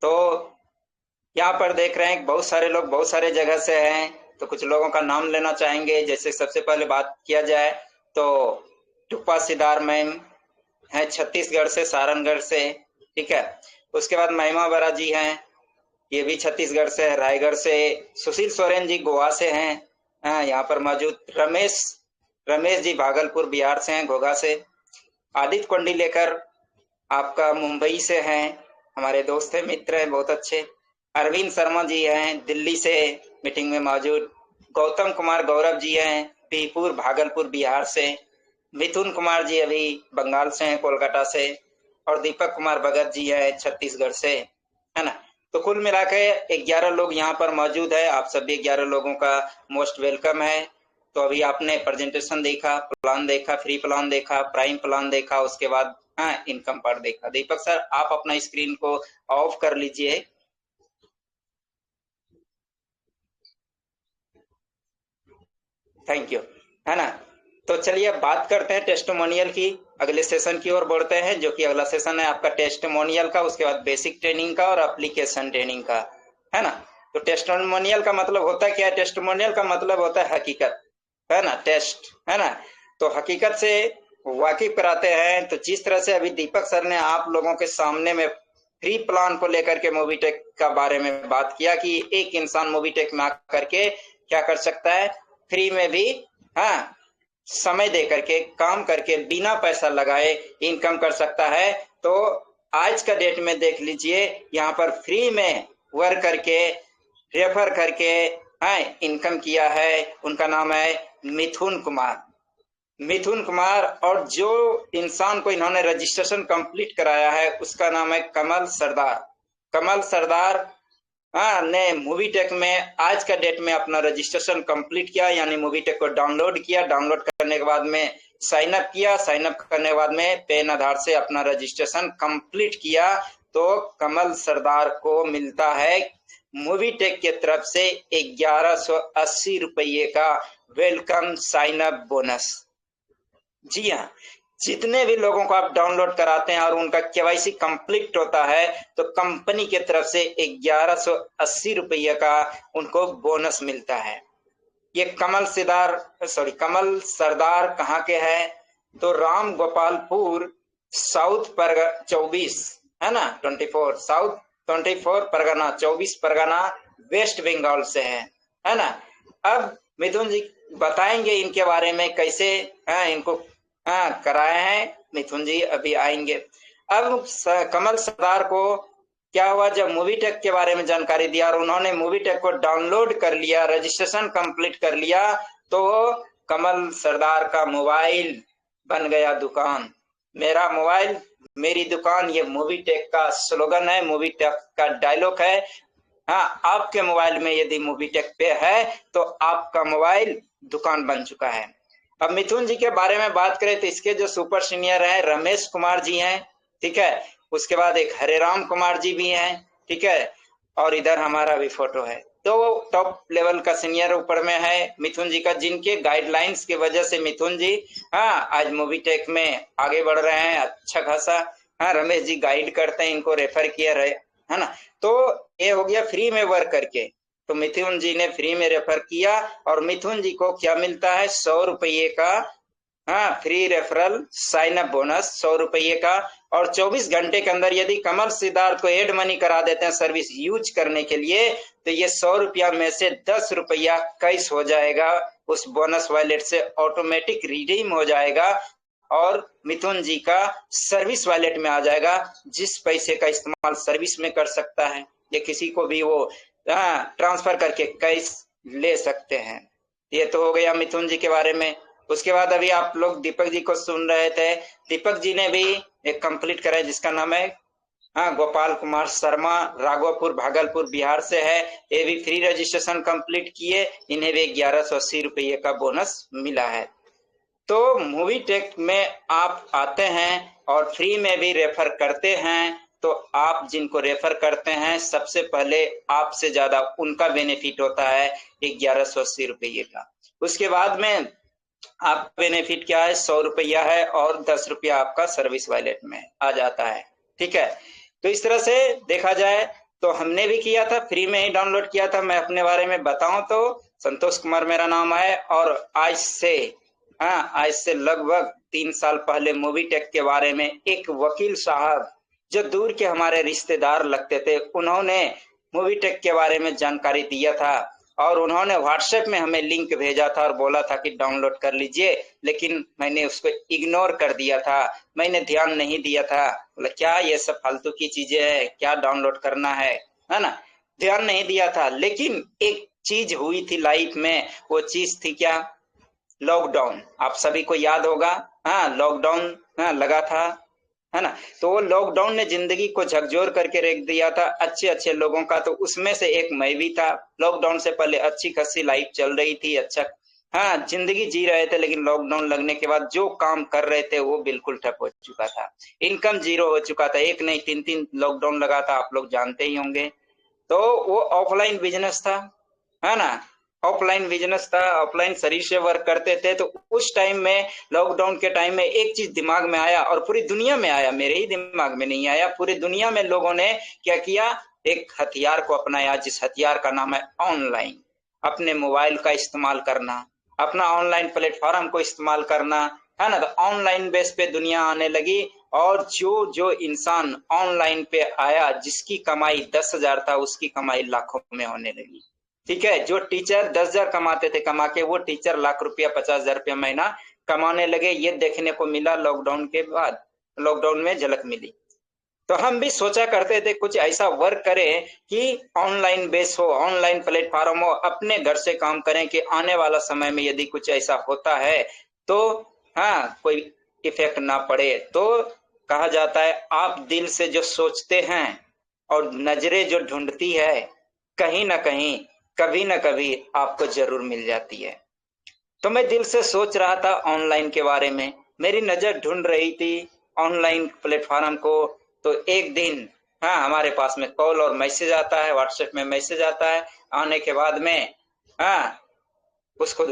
C: तो यहाँ पर देख रहे हैं बहुत सारे लोग बहुत सारे जगह से हैं, तो कुछ लोगों का नाम लेना चाहेंगे। जैसे सबसे पहले बात किया जाए तो टुप्पा सिदार मैम है छत्तीसगढ़ से, सारनगढ़ से, ठीक है। उसके बाद महिमा बरा जी हैं, ये भी छत्तीसगढ़ से, रायगढ़ से। सुशील सोरेन जी गोवा से हैं यहाँ पर मौजूद। रमेश जी भागलपुर बिहार से हैं, घोघा से। आदित्य कोंडी लेकर आपका मुंबई से हैं, हमारे दोस्त हैं, मित्र हैं बहुत अच्छे। अरविंद शर्मा जी हैं दिल्ली से मीटिंग में मौजूद। गौतम कुमार गौरव जी हैं बीहपुर भागलपुर बिहार से। मिथुन कुमार जी अभी बंगाल से हैं, कोलकाता से। और दीपक कुमार भगत जी हैं छत्तीसगढ़ से, है ना। तो कुल मिला के 11 लोग यहाँ पर मौजूद है। आप सभी 11 लोगों का मोस्ट वेलकम है। तो अभी आपने प्रेजेंटेशन देखा, प्लान देखा, फ्री प्लान देखा, प्राइम प्लान देखा, उसके बाद इनकम पार्ट देखा। दीपक सर आप अपना स्क्रीन को ऑफ कर लीजिए। थैंक यू, है ना। तो चलिए अब बात करते हैं टेस्टिमोनियल की, अगले सेशन की ओर बढ़ते हैं, जो कि अगला सेशन है आपका टेस्टिमोनियल का, उसके बाद बेसिक ट्रेनिंग का और एप्लीकेशन ट्रेनिंग का, है ना। तो टेस्टिमोनियल का मतलब होता है क्या है? टेस्टिमोनियल का मतलब होता है हकीकत, है ना, टेस्ट, है ना। तो हकीकत से वाकिफ कराते हैं। तो जिस तरह से अभी दीपक सर ने आप लोगों के सामने में फ्री प्लान को लेकर के मूवी टेक का बारे में बात किया कि एक इंसान मूवी टेक में आकर के क्या कर सकता है, फ्री में भी समय दे करके काम करके बिना पैसा लगाए इनकम कर सकता है। तो आज का डेट में देख लीजिए, यहाँ पर फ्री में वर्क करके रेफर करके इनकम किया है। उनका नाम है मिथुन कुमार। और जो इंसान को इन्होंने रजिस्ट्रेशन कंप्लीट कराया है उसका नाम है कमल सरदार ने मूवी टेक में आज का डेट में अपना रजिस्ट्रेशन कंप्लीट किया, यानी मूवी टेक को डाउनलोड किया। डाउनलोड करने के बाद में साइन अप किया, साइन अप करने के बाद में पेन आधार से अपना रजिस्ट्रेशन कंप्लीट किया। तो कमल सरदार को मिलता है मूवी टेक की तरफ से 1180 रुपये का वेलकम साइन अप बोनस। जी हाँ, जितने भी लोगों को आप डाउनलोड कराते हैं और उनका केवाईसी कंप्लीट होता है तो कंपनी की तरफ से 1180 रुपये का उनको बोनस मिलता है। ये कमल सरदार कहाँ के हैं? तो राम गोपालपुर साउथ पर 24 है ना, 24 साउथ 24 परगना 24 परगना वेस्ट बंगाल से है ना। अब मिथुन जी बताएंगे इनके बारे में कैसे इनको कराए हैं। मिथुन जी अभी आएंगे। अब कमल सरदार को क्या हुआ, जब मूवी टेक के बारे में जानकारी दिया और उन्होंने मूवी टेक को डाउनलोड कर लिया, रजिस्ट्रेशन कंप्लीट कर लिया, तो कमल सरदार का मोबाइल बन गया दुकान। मेरा मोबाइल मेरी दुकान, ये मूवी टेक का स्लोगन है, मूवी टेक का डायलॉग है। हाँ, आपके मोबाइल में यदि मूवी टेक पे है तो आपका मोबाइल दुकान बन चुका है। अब मिथुन जी के बारे में बात करें तो इसके जो सुपर सीनियर हैं रमेश कुमार जी हैं, ठीक है। उसके बाद एक हरेराम कुमार जी भी हैं, ठीक है। और इधर हमारा भी फोटो है। तो टॉप लेवल का सीनियर ऊपर में है मिथुन जी का, जिनके गाइडलाइंस की वजह से मिथुन जी आज मूवी टेक में आगे बढ़ रहे हैं अच्छा खासा। रमेश जी गाइड करते हैं, इनको रेफर किया रहे है ना। तो ये हो गया फ्री में वर्क करके, तो मिथुन जी ने फ्री में रेफर किया और मिथुन जी को क्या मिलता है, 100 रुपये का free referral sign up bonus 100 रुपये का। और 24 घंटे के अंदर यदि कमल सिद्धार्थ को एड मनी करा देते हैं सर्विस यूज करने के लिए, तो ये 100 रुपया में से 10 रुपया कैश हो जाएगा, उस बोनस वॉलेट से ऑटोमेटिक रिडीम हो जाएगा और मिथुन जी का सर्विस वॉलेट में आ जाएगा। जिस पैसे का इस्तेमाल सर्विस में कर सकता है या किसी को भी वो ट्रांसफर करके कैश ले सकते हैं। ये तो हो गया मिथुन जी के बारे में। उसके बाद अभी आप लोग दीपक जी को सुन रहे थे, दीपक जी ने भी एक कंप्लीट करा है जिसका नाम है गोपाल कुमार शर्मा, राघोपुर भागलपुर बिहार से है। ये भी फ्री रजिस्ट्रेशन कंप्लीट किए, इन्हें भी 1180 रुपये का बोनस मिला है। तो मूवी टेक में आप आते हैं और फ्री में भी रेफर करते हैं, तो आप जिनको रेफर करते हैं सबसे पहले आपसे ज्यादा उनका बेनिफिट होता है 1180 रुपये का। उसके बाद में आप बेनिफिट क्या है, 100 रुपया है और 10 रुपया आपका सर्विस वॉलेट में आ जाता है, ठीक है। तो इस तरह से देखा जाए तो हमने भी किया था, फ्री में ही डाउनलोड किया था। मैं अपने बारे में बताऊं तो संतोष कुमार मेरा नाम है और आज से लगभग 3 साल पहले मूवी टेक के बारे में एक वकील साहब जो दूर के हमारे रिश्तेदार लगते थे, उन्होंने मूवी टेक के बारे में जानकारी दिया था और उन्होंने व्हाट्सएप में हमें लिंक भेजा था और बोला था कि डाउनलोड कर लीजिए, लेकिन मैंने उसको इग्नोर कर दिया था, मैंने ध्यान नहीं दिया था। बोला क्या ये सब फालतू की चीजें है, क्या डाउनलोड करना है ना, ध्यान नहीं दिया था। लेकिन एक चीज हुई थी लाइफ में, वो चीज थी क्या, लॉकडाउन। आप सभी को याद होगा, लॉकडाउन लगा था, है ना। तो वो लॉकडाउन ने जिंदगी को झकझोर करके रख दिया था अच्छे अच्छे लोगों का, तो उसमें से एक मैं भी था। लॉकडाउन से पहले अच्छी खासी लाइफ चल रही थी, अच्छा जिंदगी जी रहे थे, लेकिन लॉकडाउन लगने के बाद जो काम कर रहे थे वो बिल्कुल ठप हो चुका था, इनकम जीरो हो चुका था। एक नहीं 3 लॉकडाउन लगा था, आप लोग जानते ही होंगे। तो वो ऑफलाइन बिजनेस था, है ना, ऑफलाइन बिजनेस था, ऑफलाइन शरीर से वर्क करते थे। तो उस टाइम में लॉकडाउन के टाइम में एक चीज दिमाग में आया और पूरी दुनिया में आया, मेरे ही दिमाग में नहीं आया, पूरी दुनिया में लोगों ने क्या किया, एक हथियार को अपनाया, जिस हथियार का नाम है ऑनलाइन। अपने मोबाइल का इस्तेमाल करना, अपना ऑनलाइन प्लेटफॉर्म को इस्तेमाल करना, है ना। तो ऑनलाइन बेस पे दुनिया आने लगी और जो जो इंसान ऑनलाइन पे आया, जिसकी कमाई 10,000 था उसकी कमाई लाखों में होने लगी, ठीक है। जो टीचर 10,000 कमाते थे, कमा के वो टीचर लाख रुपया 50,000 रुपया महीना कमाने लगे। ये देखने को मिला लॉकडाउन के बाद, लॉकडाउन में झलक मिली। तो हम भी सोचा करते थे कुछ ऐसा वर्क करें कि ऑनलाइन बेस हो, ऑनलाइन प्लेटफॉर्म हो, अपने घर से काम करें कि आने वाला समय में यदि कुछ ऐसा होता है तो कोई इफेक्ट ना पड़े। तो कहा जाता है आप दिल से जो सोचते हैं और नजरें जो ढूंढती है, कहीं ना कहीं कभी ना कभी आपको जरूर मिल जाती है। तो मैं दिल से सोच रहा था ऑनलाइन के बारे में, मेरी नजर ढूंढ रही थी ऑनलाइन प्लेटफॉर्म को। तो एक दिन हाँ हमारे पास में कॉल और मैसेज आता है, व्हाट्सएप में मैसेज आता है, आने के बाद में हाँ उसको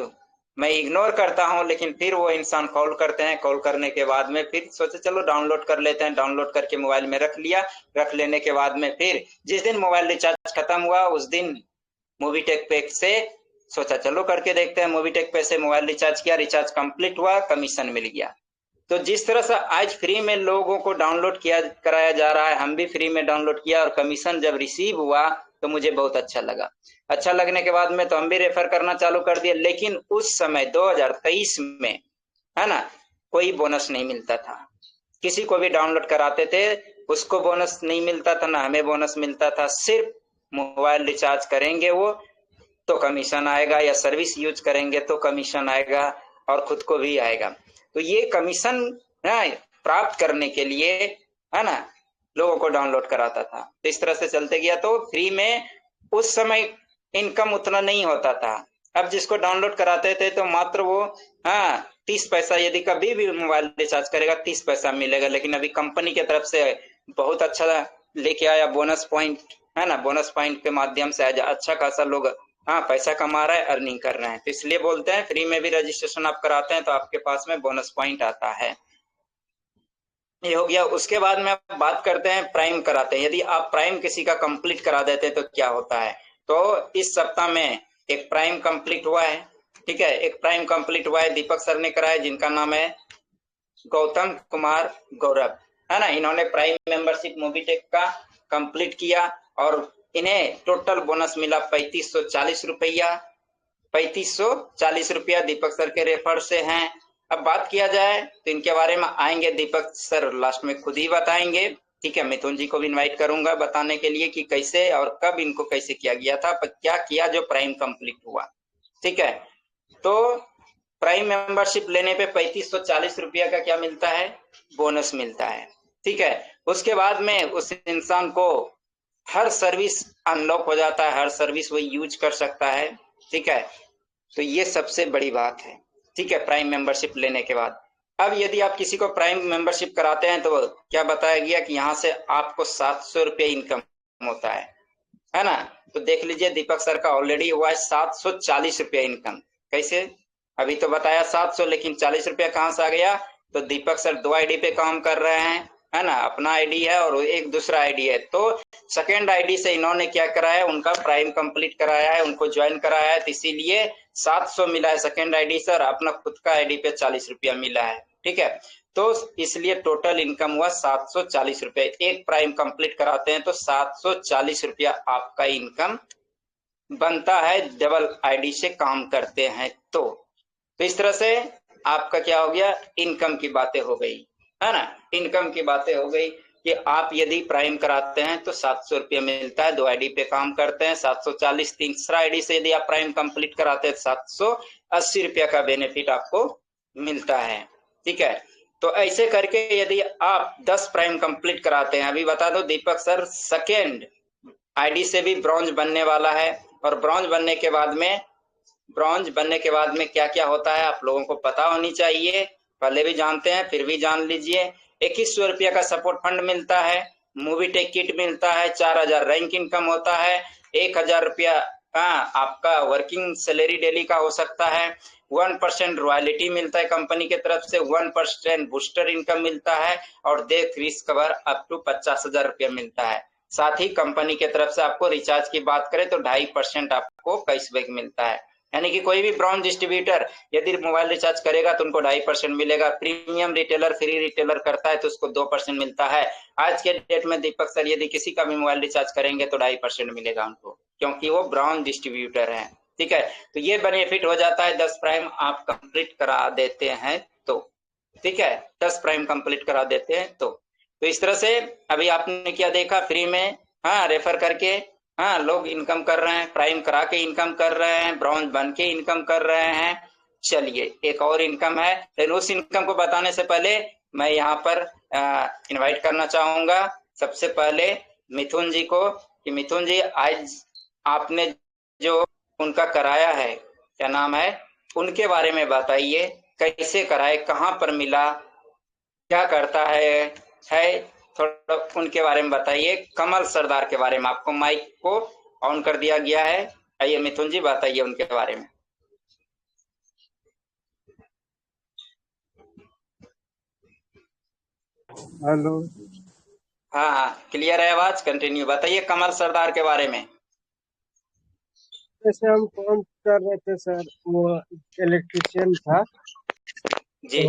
C: मैं इग्नोर करता हूँ, लेकिन फिर वो इंसान कॉल करते हैं, कॉल करने के बाद में फिर सोचे चलो डाउनलोड कर लेते हैं, डाउनलोड करके मोबाइल में रख लिया, रख लेने के बाद में फिर जिस दिन मोबाइल रिचार्ज खत्म हुआ उस दिन मूवीटेक पे से सोचा चलो करके देखते हैं, मूवीटेक पे से मोबाइल रिचार्ज किया, रिचार्ज कंप्लीट हुआ, कमीशन मिल गया। तो जिस तरह से आज फ्री में लोगों को डाउनलोड किया कराया जा रहा है, हम भी फ्री में डाउनलोड किया और कमीशन जब रिसीव हुआ तो मुझे बहुत अच्छा लगा। अच्छा लगने के बाद में तो हम भी रेफर करना चालू कर दिया, लेकिन उस समय 2023 में है ना कोई बोनस नहीं मिलता था, किसी को भी डाउनलोड कराते थे उसको बोनस नहीं मिलता था, ना हमें बोनस मिलता था। सिर्फ मोबाइल रिचार्ज करेंगे वो तो कमीशन आएगा, या सर्विस यूज करेंगे तो कमीशन आएगा और खुद को भी आएगा। तो ये कमीशन प्राप्त करने के लिए है ना लोगों को डाउनलोड कराता था। तो इस तरह से चलते गया, तो फ्री में उस समय इनकम उतना नहीं होता था। अब जिसको डाउनलोड कराते थे तो मात्र वो 30 पैसा, यदि कभी भी मोबाइल रिचार्ज करेगा 30 पैसा मिलेगा। लेकिन अभी कंपनी की तरफ से बहुत अच्छा लेके आया बोनस पॉइंट, है ना, बोनस पॉइंट के माध्यम से आज अच्छा खासा लोग पैसा कमा रहा है, अर्निंग कर रहे हैं। तो इसलिए बोलते हैं फ्री में भी रजिस्ट्रेशन आप कराते हैं तो आपके पास में बोनस पॉइंट आता है। ये हो गया। उसके बाद में आप बात करते हैं प्राइम कराते हैं। यदि आप प्राइम किसी का कंप्लीट करा देते हैं तो क्या होता है। तो इस सप्ताह में एक प्राइम कंप्लीट हुआ है, ठीक है, एक प्राइम कंप्लीट हुआ है, दीपक सर ने कराया, जिनका नाम है गौतम कुमार गौरव, है ना। इन्होंने प्राइम मेंबरशिप मूवीटेक का कंप्लीट किया और इन्हें टोटल बोनस मिला 3540 रुपया, 3540 रुपया दीपक सर के रेफर से हैं। अब बात किया जाए तो इनके बारे में आएंगे दीपक सर लास्ट में खुद ही बताएंगे, ठीक है। मिथुन जी को भी इनवाइट करूंगा बताने के लिए कि कैसे और कब इनको कैसे किया गया था, पर क्या किया जो प्राइम कंप्लीट हुआ, ठीक है। तो प्राइम मेंबरशिप लेने पे 3540 रुपया का क्या मिलता है, बोनस मिलता है, ठीक है। उसके बाद में उस इंसान को हर सर्विस अनलॉक हो जाता है, हर सर्विस वो यूज कर सकता है, ठीक है। तो ये सबसे बड़ी बात है, ठीक है, प्राइम मेंबरशिप लेने के बाद। अब यदि आप किसी को प्राइम मेंबरशिप कराते हैं तो क्या बताया गया कि यहाँ से आपको 700 रुपये इनकम होता है ना। तो देख लीजिए दीपक सर का ऑलरेडी हुआ है 740 रुपया इनकम। कैसे, अभी तो बताया 700, लेकिन 40 रुपया कहाँ से आ गया। तो दीपक सर 2 आईडी पे काम कर रहे हैं, है ना, अपना आईडी है और एक दूसरा आईडी है। तो सेकेंड आईडी से इन्होंने क्या कराया, उनका प्राइम कंप्लीट कराया है, उनको ज्वाइन कराया है, तो इसीलिए 700 मिला है सेकेंड आईडी से, और अपना खुद का आईडी पे 40 रुपया मिला है, ठीक है। तो इसलिए टोटल इनकम हुआ 740 रुपये। एक प्राइम कंप्लीट कराते हैं तो 740 रुपया आपका इनकम बनता है, डबल आईडी से काम करते हैं तो इस तरह से आपका क्या हो गया, इनकम की बातें हो गई, है ना। इनकम की बातें हो गई कि आप यदि प्राइम कराते हैं तो 700 रुपया मिलता है, 2 आईडी पे काम करते हैं 740, तीसरा आईडी से यदि आप प्राइम कंप्लीट कराते हैं 780 रुपया का बेनिफिट आपको मिलता है, ठीक है। तो ऐसे करके यदि आप 10 प्राइम कंप्लीट कराते हैं, अभी बता दो दीपक सर सेकेंड आईडी से भी ब्रॉन्ज बनने वाला है, और ब्रॉन्ज बनने के बाद में क्या क्या होता है आप लोगों को पता होनी चाहिए, पहले भी जानते हैं फिर भी जान लीजिए। 2100 रुपया का सपोर्ट फंड मिलता है, मूवीटेक किट मिलता है, 4000 रैंक इनकम होता है, 1000 रुपया आपका वर्किंग सैलरी डेली का हो सकता है, 1% रॉयल्टी मिलता है कंपनी की तरफ से, 1% बूस्टर इनकम मिलता है, और death risk cover up to 50,000 रुपया मिलता है। साथ ही कंपनी की तरफ से आपको रिचार्ज की बात करें तो 2.5% आपको कैशबैक मिलता है। यानी कि कोई भी ब्राउन डिस्ट्रीब्यूटर यदि मोबाइल रिचार्ज करेगा तो उनको 2.5% मिलेगा। प्रीमियम रिटेलर फ्री रिटेलर करता है तो उसको 2% मिलता है। आज के डेट में दीपक सर यदि किसी का भी मोबाइल रिचार्ज करेंगे तो 2.5% मिलेगा उनको, क्योंकि वो ब्राउन डिस्ट्रीब्यूटर है, ठीक है। तो ये बेनिफिट हो जाता है 10 प्राइम आप कंप्लीट करा देते हैं तो, ठीक है, 10 प्राइम कंप्लीट करा देते हैं तो इस तरह से अभी आपने क्या देखा, फ्री में रेफर करके लोग इनकम कर रहे हैं, प्राइम करा के इनकम कर रहे हैं, ब्रॉन्ज बन के इनकम कर रहे हैं। चलिए एक और इनकम है, लेकिन उस इनकम को बताने से पहले मैं यहाँ पर इनवाइट करना चाहूंगा सबसे पहले मिथुन जी को, कि मिथुन जी आज आपने जो उनका कराया है, क्या नाम है, उनके बारे में बताइए, कैसे कराए, कहाँ पर मिला, क्या करता है थोड़ा उनके बारे में बताइए। कमल सरदार के बारे में, आपको माइक को ऑन कर दिया गया है। आइए मिथुन जी बताइए उनके बारे में।
D: हेलो।
C: हाँ हाँ, क्लियर है आवाज, कंटिन्यू बताइए कमल सरदार के बारे में।
D: जैसे हम काम कर रहे थे सर, वो इलेक्ट्रिशियन था।
C: जी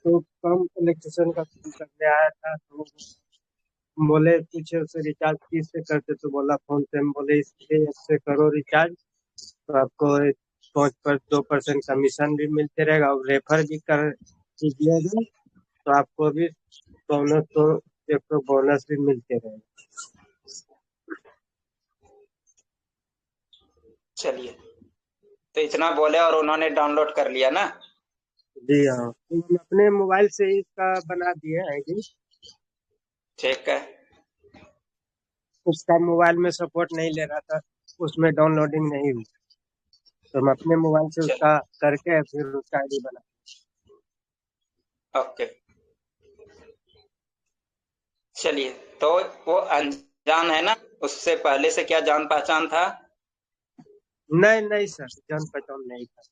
D: तो कम इलेक्ट्रिशियन का काम करने आया था, तो बोले पूछे उसे रिचार्ज किससे करते, तो बोला फोन पे। हम बोले इसके से करो रिचार्ज, तो आपको 2% कमीशन भी मिलते रहेगा, और रेफर भी कर कीजिएगा तो आपको भी बोनस, तो एक तो बोनस भी मिलते रहेगा।
C: चलिए, तो इतना बोले और उन्होंने डाउनलोड कर लिया ना।
D: जी हाँ, तो हम अपने मोबाइल से ही इसका बना दिए हैं जी।
C: ठीक है,
D: उसका मोबाइल में सपोर्ट नहीं ले रहा था, उसमें डाउनलोडिंग नहीं हुई, तो हम अपने मोबाइल से
C: चल
D: उसका करके फिर उसका आईडी बना।
C: ओके। चलिए, तो वो अनजान है ना, उससे पहले से क्या जान पहचान था?
D: नहीं नहीं सर, जान पहचान नहीं था।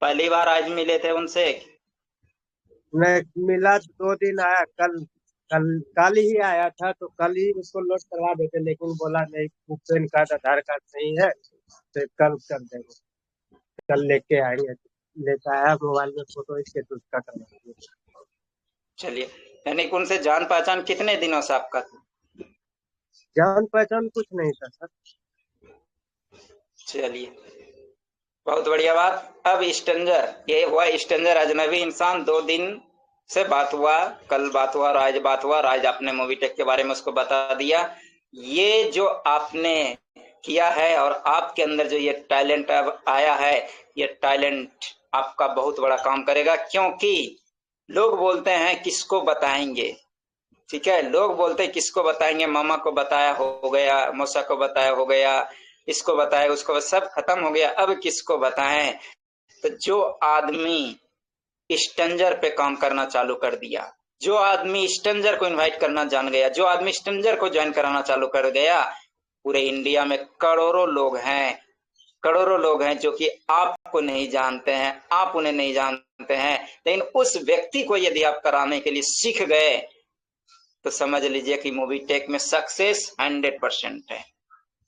C: पहली बार आज मिले थे उनसे?
D: नहीं मिला, 2 दिन आया, कल कल कल ही आया था, तो कल ही उसको लोड करवा देते, लेकिन बोला नहीं, पैन कार्ड आधार कार्ड नहीं है, तो कल कर देंगे। कल लेके आएंगे, लेके आया, मोबाइल में फोटो इसके तो उसका करवा दिए।
C: चलिए, यानी कि उनसे जान पहचान कितने दिनों से आपका था?
D: जान पहचान कुछ नहीं था सर।
C: चलिए, बहुत बढ़िया बात। अब स्ट्रेंजर, ये हुआ स्ट्रेंजर, अजनबी इंसान। 2 दिन से बात हुआ, कल बात हुआ और आज बात हुआ, और आज आपने मूवी टेक के बारे में उसको बता दिया। ये जो आपने किया है और आपके अंदर जो ये टैलेंट अब आया है, ये टैलेंट आपका बहुत बड़ा काम करेगा। क्योंकि लोग बोलते हैं किसको बताएंगे, ठीक है, लोग बोलते हैं किसको बताएंगे, मामा को बताया हो गया, मौसा को बताया हो गया, इसको बताया, उसको, सब खत्म हो गया, अब किसको बताएं। तो जो आदमी स्ट्रेंजर पे काम करना चालू कर दिया, जो आदमी स्ट्रेंजर को इनवाइट करना जान गया, जो आदमी स्ट्रेंजर को ज्वाइन कराना चालू कर गया, पूरे इंडिया में करोड़ों लोग हैं, करोड़ों लोग हैं जो कि आपको नहीं जानते हैं, आप उन्हें नहीं जानते हैं, लेकिन उस व्यक्ति को यदि आप कराने के लिए सीख गए तो समझ लीजिए कि मूवी टेक में सक्सेस 100% है।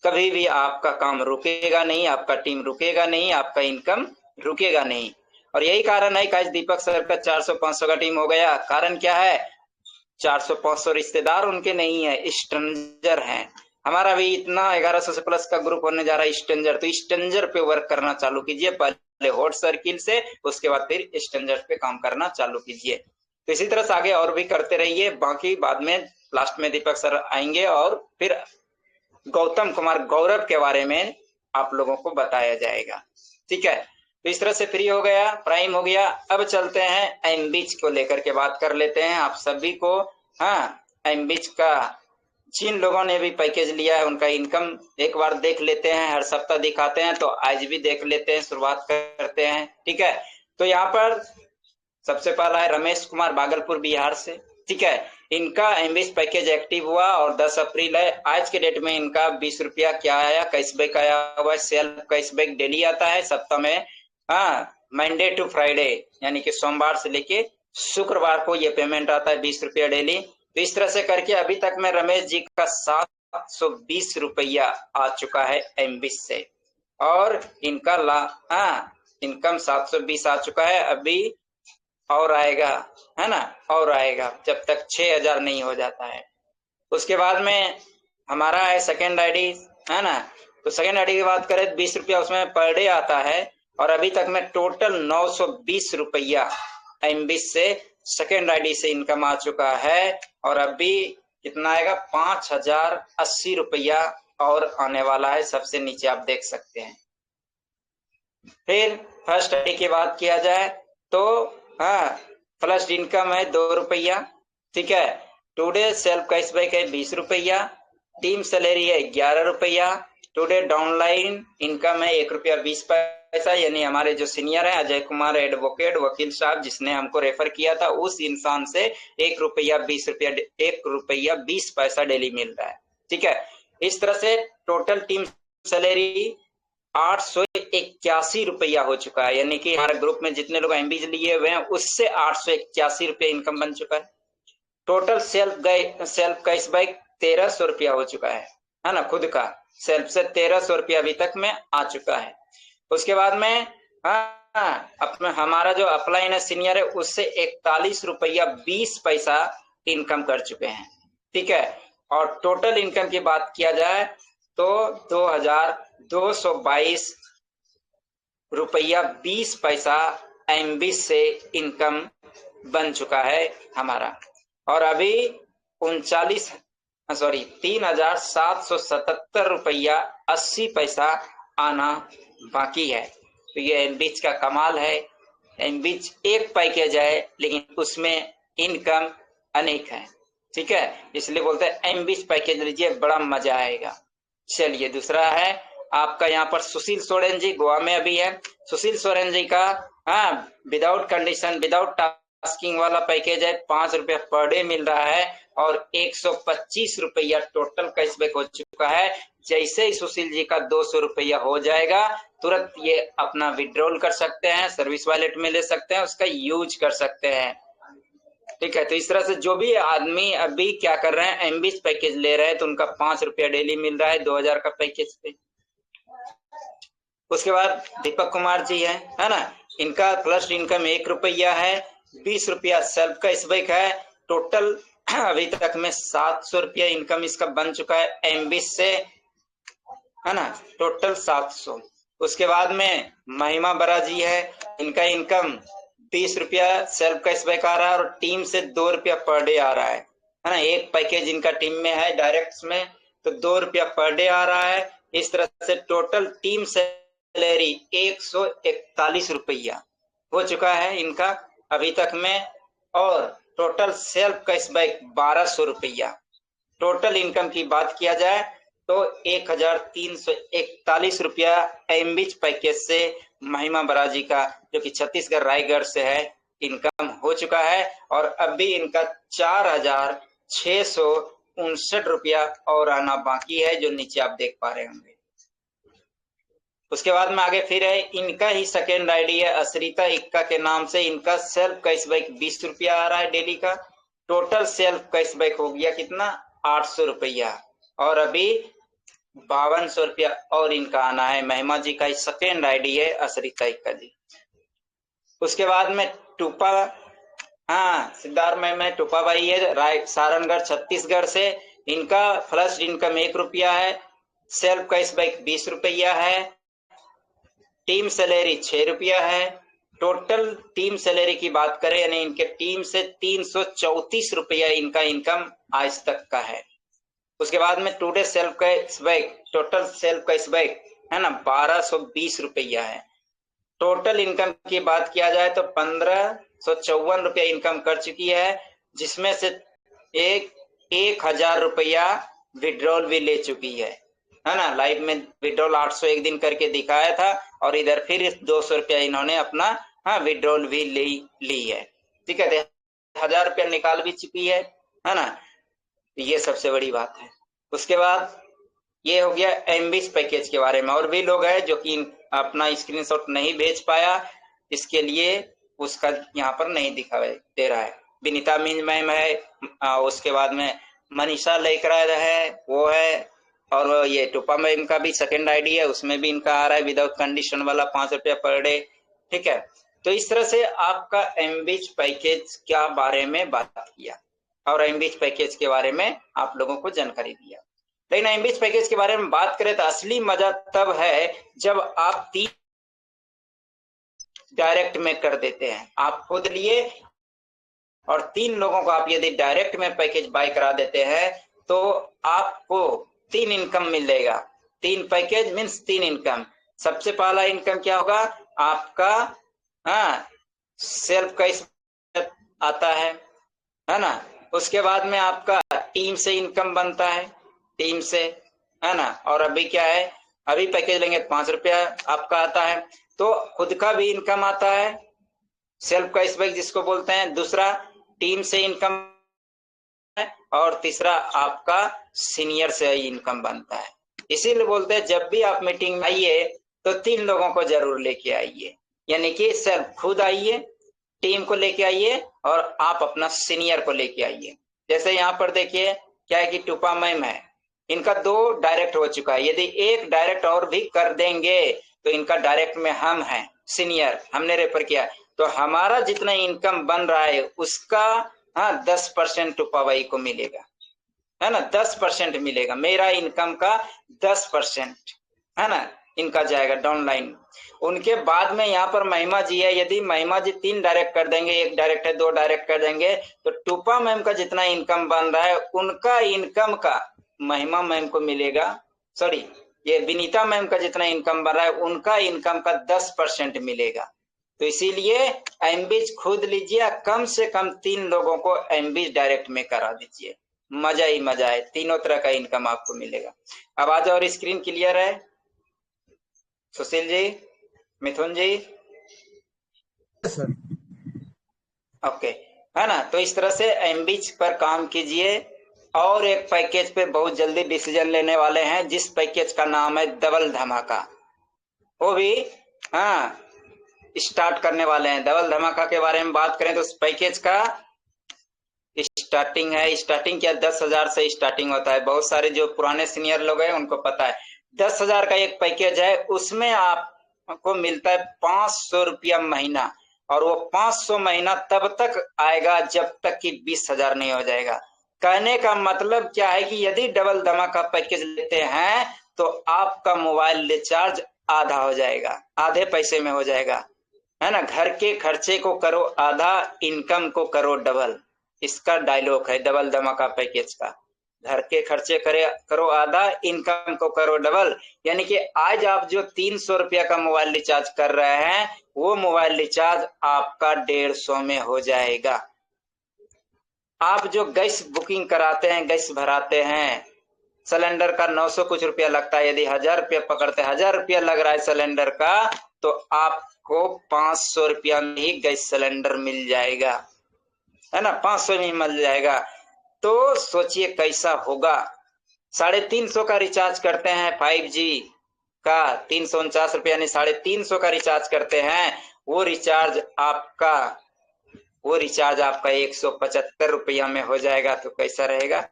C: कभी भी आपका काम रुकेगा नहीं, आपका टीम रुकेगा नहीं, आपका इनकम रुकेगा नहीं। और यही कारण है कि आज दीपक सर का 400-500 का टीम हो गया। कारण क्या है? 400-500 रिश्तेदार उनके नहीं है, स्ट्रेंजर हैं। हमारा भी इतना 1100 से प्लस का ग्रुप होने जा रहा है स्ट्रेंजर। तो स्ट्रेंजर पे वर्क करना चालू कीजिए, पहले हॉट सर्किल से, उसके बाद फिर स्ट्रेंजर पे काम करना चालू कीजिए। तो इसी तरह से आगे और भी करते रहिए। बाकी बाद में लास्ट में दीपक सर आएंगे और फिर गौतम कुमार गौरव के बारे में आप लोगों को बताया जाएगा, ठीक है। तो इस तरह से फ्री हो गया, प्राइम हो गया। अब चलते हैं एमबीच को लेकर के बात कर लेते हैं आप सभी को। हाँ, एमबीच का जिन लोगों ने भी पैकेज लिया है उनका इनकम एक बार देख लेते हैं। हर सप्ताह दिखाते हैं, तो आज भी देख लेते हैं, शुरुआत करते हैं, ठीक है। तो यहाँ पर सबसे पहला है रमेश कुमार, भागलपुर बिहार से, ठीक है। इनका एमबीच पैकेज एक्टिव हुआ और 10 अप्रैल है। आज के डेट में इनका 20 रुपया क्या आया, कैशबैक आया हुआ है। सेल्फ कैशबैक डेली आता है सप्ताह में, हाँ, मंडे टू फ्राइडे, यानी कि सोमवार से लेके शुक्रवार को ये पेमेंट आता है 20 रुपया डेली। तो इस तरह से करके अभी तक में रमेश जी का 720 रुपया आ चुका है एमबीच से, और इनका इनकम 720 आ चुका है। अभी और आएगा, है ना, और आएगा जब तक 6000 नहीं हो जाता है। उसके बाद में हमारा है सेकेंड आईडी, है ना। तो सेकेंड आईडी की बात करें, 20 रुपया उसमें पर डे आता है, और अभी तक में टोटल 920 रुपया एमबीच से सेकेंड आईडी से इनकम आ चुका है। और अभी कितना आएगा, 5080 रुपया और आने वाला है, सबसे नीचे आप देख सकते हैं। फिर फर्स्ट आईडी की बात किया जाए तो हाँ, फर्स्ट इनकम है 2 रुपया, ठीक है। टुडे सेल्फ कैशबैक है 20 रुपया, टीम सैलरी है 11 रुपया, टुडे डाउनलाइन इनकम है 1 रुपया 20 पैसे, पैसा, यानी हमारे जो सीनियर है अजय कुमार एडवोकेट वकील साहब जिसने हमको रेफर किया था, उस इंसान से 1 रुपया 20 डेली मिल रहा है। ठीक है, इस तरह से टोटल टीम सैलरी 881 रुपया हो चुका है, यानी कि हमारे ग्रुप में जितने लोग एमबीज लिए हुए हैं उससे 881 रुपया इनकम बन चुका है। टोटल सेल्फ कैशबैक 1300 रुपया हो चुका है ना, खुद का सेल्फ से 1300 रुपया अभी तक में आ चुका है। उसके बाद में अपना हमारा जो अपलाइन है सीनियर है उससे 41 रुपया 20 पैसा इनकम कर चुके हैं। ठीक है, और टोटल इनकम की बात किया जाए तो 2222 रुपया 20 पैसा एमबी से इनकम बन चुका है हमारा, और अभी 3,777 रुपया 80 पैसा आना बाकी है। तो ये एमबीच का कमाल है। एमबीच एक पैकेज है लेकिन उसमें इनकम अनेक है। ठीक है, इसलिए बोलते हैं एमबीच पैकेज लीजिए, बड़ा मजा आएगा। चलिए दूसरा है आपका यहाँ पर सुशील सोरेन जी, गोवा में अभी है। सुशील सोरेन जी का विदाउट कंडीशन विदाउट टास्किंग वाला पैकेज है, 5 रुपया पर डे मिल रहा है और 125 रुपया टोटल कैशबैक हो चुका है। जैसे ही सुशील जी का 200 रुपया हो जाएगा तुरंत ये अपना विड्रॉल कर सकते हैं, सर्विस वॉलेट में ले सकते हैं, उसका यूज कर सकते हैं। ठीक है, तो इस तरह से जो भी आदमी अभी क्या कर रहे हैं एमबीच पैकेज ले रहे हैं तो उनका 5 रुपया डेली मिल रहा है 2000 का पैकेज पे। उसके बाद दीपक कुमार जी है ना, इनका प्लस इनकम 1 रुपया है, 20 रुपया सेल्फ कैशबैक है। टोटल अभी तक में 700 रुपया इनकम इसका बन चुका है एमबीच से, है ना, टोटल 700। उसके बाद में महिमा बरा जी है, इनका इनकम 20 रुपया सेल्फ कैशबैक आ रहा है और टीम से 2 रुपया पर डे आ रहा है ना। एक पैकेज इनका टीम में है डायरेक्ट में, तो 2 रुपया पर डे आ रहा है। इस तरह से टोटल टीम सैलरी 141 रुपया हो चुका है इनका अभी तक में, और टोटल सेल्फ कैशबैक 1200 रुपया। टोटल इनकम की बात किया जाए तो 1341 रुपया एमबीच पैकेज से महिमा बराजी का, जो कि छत्तीसगढ़ रायगढ़ से है, इनकम हो चुका है। और अभी इनका 4659 रुपया और आना बाकी है, जो नीचे आप देख पा रहे होंगे। उसके बाद में आगे फिर है इनका ही सेकेंड आईडी है असरिता इक्का के नाम से, इनका सेल्फ कैशबैक 20 रुपया आ रहा है डेली का। टोटल सेल्फ कैशबैक हो गया कितना 800 रुपया, और अभी 5200 रुपया और इनका आना है। महिमा जी का सेकेंड आईडी है असरिता इक्का जी। उसके बाद में टूपा, सिद्धार्थ में टूपा भाई है सारनगढ़ छत्तीसगढ़ से, इनका फर्स्ट इनकम 1 रुपया है, सेल्फ कैशबैक 20 रुपया है, टीम सैलरी 6 रुपया है। टोटल टीम सैलरी की बात करें यानी इनके टीम से 334 रुपया इनका इनकम आज तक का है। उसके बाद में today self cashback, total self cashback है ना 1220 रुपया है। टोटल इनकम की बात किया जाए तो 1554 रुपया इनकम कर चुकी है, जिसमें से 1000 रुपया विड्रॉल भी ले चुकी है ना। लाइव में विड्रॉल 801 दिन करके दिखाया था, और इधर फिर 200 रुपया इन्होंने अपना विड्रॉल भी ली है। ठीक है, 1000 रुपया निकाल भी चुकी है ना, ये सबसे बड़ी बात है। उसके बाद ये हो गया एमबीच पैकेज के बारे में। और भी लोग हैं जो कि अपना स्क्रीनशॉट नहीं भेज पाया, इसके लिए उसका यहाँ पर नहीं दिखा दे रहा है। विनीता मिंज मैम है, उसके बाद में मनीषा लेकरा है वो है, और ये टूपा मैम का भी सेकेंड आईडी है, उसमें भी इनका आ रहा है विदाउट कंडीशन वाला 5 रुपया पर डे। ठीक है, तो इस तरह से आपका एमबीच पैकेज के बारे में बात किया और एमबीच पैकेज के बारे में आप लोगों को जानकारी दिया। लेकिन एमबीच पैकेज के बारे में बात करें तो असली मजा तब है जब आप 3 डायरेक्ट में कर देते हैं। आप खुद लिए और 3 लोगों को आप यदि डायरेक्ट में पैकेज बाय करा देते हैं तो आपको 3 इनकम मिलेगा। 3 पैकेज मीन्स 3 इनकम। सबसे पहला इनकम क्या होगा आपका, सेल्फ कैश आता है ना। उसके बाद में आपका टीम से इनकम बनता है, टीम से, है ना। और अभी क्या है, अभी पैकेज लेंगे 5 रुपया आपका आता है। तो खुद का भी इनकम आता है, सेल्फ कैशबैक जिसको बोलते हैं, दूसरा टीम से इनकम है, और तीसरा आपका सीनियर से इनकम बनता है। इसीलिए बोलते हैं जब भी आप मीटिंग में आइए तो 3 लोगों को जरूर लेके आइए, यानी कि सेल्फ खुद आइए, टीम को लेके आइए और आप अपना सीनियर को लेके आइए। जैसे यहाँ पर देखिए क्या है कि टूपा मैम है, इनका 2 डायरेक्ट हो चुका है, यदि 1 डायरेक्ट और भी कर देंगे तो इनका डायरेक्ट में हम हैं सीनियर, हमने रेफर किया, तो हमारा जितना इनकम बन रहा है उसका 10% टूपा भाई को मिलेगा, है ना, 10% मिलेगा, मेरा इनकम का 10%, है ना, इनका जाएगा डाउनलाइन। उनके बाद में यहाँ पर महिमा जी है, यदि महिमा जी 3 डायरेक्ट कर देंगे, 1 डायरेक्ट है, 2 डायरेक्ट कर देंगे, तो टूपा मैम का जितना इनकम बन रहा है उनका इनकम का महिमा मैम को मिलेगा, सॉरी ये विनीता मैम का जितना इनकम बन रहा है उनका इनकम का 10% मिलेगा। तो इसीलिए एमबीज खुद लीजिए, कम से कम 3 लोगों को एमबीज डायरेक्ट में करा दीजिए, मजा ही मजा है, तीनों तरह का इनकम आपको मिलेगा। अब आज और स्क्रीन क्लियर है सुशील जी, मिथुन जी?
D: सर
C: ओके, है ना, तो इस तरह से एमबीज पर काम कीजिए। और एक पैकेज पे बहुत जल्दी डिसीजन लेने वाले हैं, जिस पैकेज का नाम है डबल धमाका, वो भी स्टार्ट करने वाले हैं। डबल धमाका के बारे में बात करें तो उस पैकेज का स्टार्टिंग है, स्टार्टिंग क्या 10,000 से स्टार्टिंग होता है। बहुत सारे जो पुराने सीनियर लोग हैं उनको पता है, 10,000 का एक पैकेज है, उसमें आपको मिलता है 500 रुपया महीना, और वो 500 महीना तब तक आएगा जब तक कि 20,000 नहीं हो जाएगा। कहने का मतलब क्या है कि यदि डबल धमाका पैकेज लेते हैं तो आपका मोबाइल रिचार्ज आधा हो जाएगा, आधे पैसे में हो जाएगा, है ना। घर के खर्चे को करो आधा, इनकम को करो डबल, इसका डायलॉग है डबल धमाका पैकेज का। घर के खर्चे करो आधा, इनकम को करो डबल, यानी कि आज आप जो 300 रुपया का मोबाइल रिचार्ज कर रहे हैं वो मोबाइल रिचार्ज आपका 150 में हो जाएगा। आप जो गैस बुकिंग कराते हैं, गैस भराते हैं, सिलेंडर का 900 कुछ रुपया लगता है, यदि 1000 रुपया पकड़ते हैं, 1000 रुपया लग रहा है सिलेंडर का, तो आपको 500 रुपया में ही गैस सिलेंडर मिल जाएगा, है ना, 500 में मिल जाएगा। तो सोचिए कैसा होगा। 350 का रिचार्ज करते हैं 5G का, 349 रुपया यानी 350 का रिचार्ज करते हैं, वो रिचार्ज आपका 175 रुपया में हो जाएगा। तो कैसा रहेगा,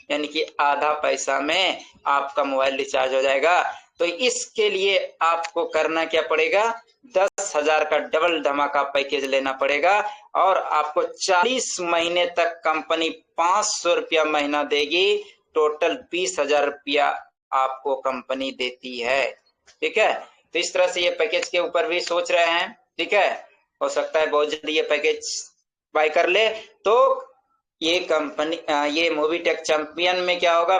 C: यानी कि आधा पैसा में आपका मोबाइल रिचार्ज हो जाएगा। तो इसके लिए आपको करना क्या पड़ेगा, 10,000 का डबल धमाका पैकेज लेना पड़ेगा, और आपको 40 महीने तक कंपनी 500 रुपया महीना देगी, टोटल 20,000 रुपया आपको कंपनी देती है। ठीक है, तो इस तरह से ये पैकेज के ऊपर भी सोच रहे हैं। ठीक है, हो सकता है बहुत जल्दी ये पैकेज बाय कर ले। तो ये कंपनी, ये मोबीटेक चैंपियन में क्या होगा,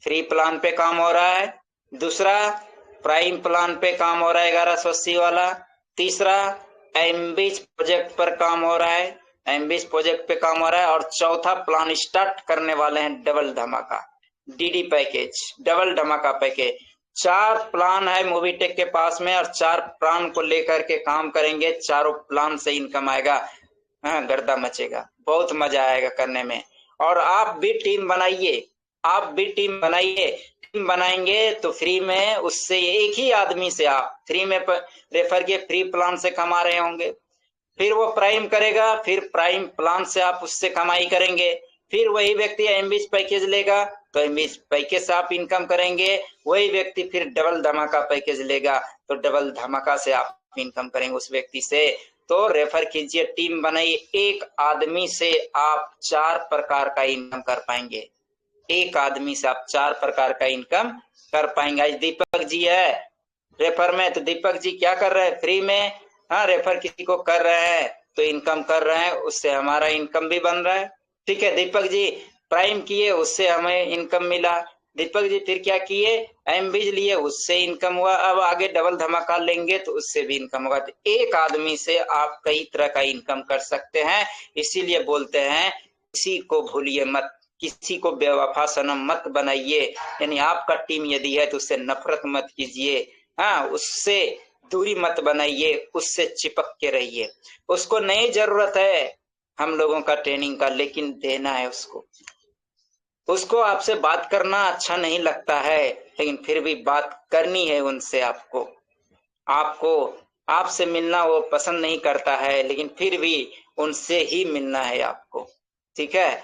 C: फ्री प्लान पे काम हो रहा है, दूसरा प्राइम प्लान पे काम हो रहा है 1180 वाला, तीसरा एमबीज प्रोजेक्ट पर काम हो रहा है, एमबीज प्रोजेक्ट पे काम हो रहा है, और चौथा प्लान स्टार्ट करने वाले हैं डबल धमाका डीडी पैकेज, डबल धमाका पैकेज। 4 प्लान है मोबीटेक के पास में, और 4 प्लान को लेकर के काम करेंगे, चारों प्लान से इनकम आएगा, गर्दा मचेगा, बहुत मजा आएगा करने में। और आप भी टीम बनाइए, टीम बनाएंगे तो फ्री में उससे एक ही आदमी से आप फ्री में रेफर किए, फ्री प्लान से कमा रहे होंगे, फिर वो प्राइम करेगा, फिर प्राइम प्लान से आप उससे कमाई करेंगे, फिर वही व्यक्ति एमबीज पैकेज लेगा तो एमबीज पैकेज से आप इनकम करेंगे, वही व्यक्ति फिर डबल धमाका पैकेज लेगा तो डबल धमाका से आप इनकम करेंगे उस व्यक्ति से। तो रेफर कीजिए, टीम बनाइए, एक आदमी से आप 4 प्रकार का इनकम कर पाएंगे, एक आदमी से आप 4 प्रकार का इनकम कर पाएंगे। आज दीपक जी है रेफर में, तो दीपक जी क्या कर रहे हैं, फ्री में रेफर किसी को कर रहे हैं तो इनकम कर रहे हैं, उससे हमारा इनकम भी बन रहा है। ठीक है, दीपक जी प्राइम किए, उससे हमें इनकम मिला, दीपक जी फिर क्या किए, एमबीज लिए, उससे इनकम हुआ, अब आगे डबल धमाका लेंगे तो उससे भी इनकम होगा। तो एक आदमी से आप कई तरह का इनकम कर सकते हैं। इसीलिए बोलते हैं किसी को भूलिए मत, किसी को बेवफा सनम मत बनाइए, यानी आपका टीम यदि है तो उससे नफरत मत कीजिए, हाँ, उससे दूरी मत बनाइए, उससे चिपक के रहिए। उसको नहीं जरूरत है हम लोगों का ट्रेनिंग का, लेकिन देना है उसको। उसको आपसे बात करना अच्छा नहीं लगता है, लेकिन फिर भी बात करनी है उनसे। आपको आपको आपसे मिलना वो पसंद नहीं करता है, लेकिन फिर भी उनसे ही मिलना है आपको। ठीक है,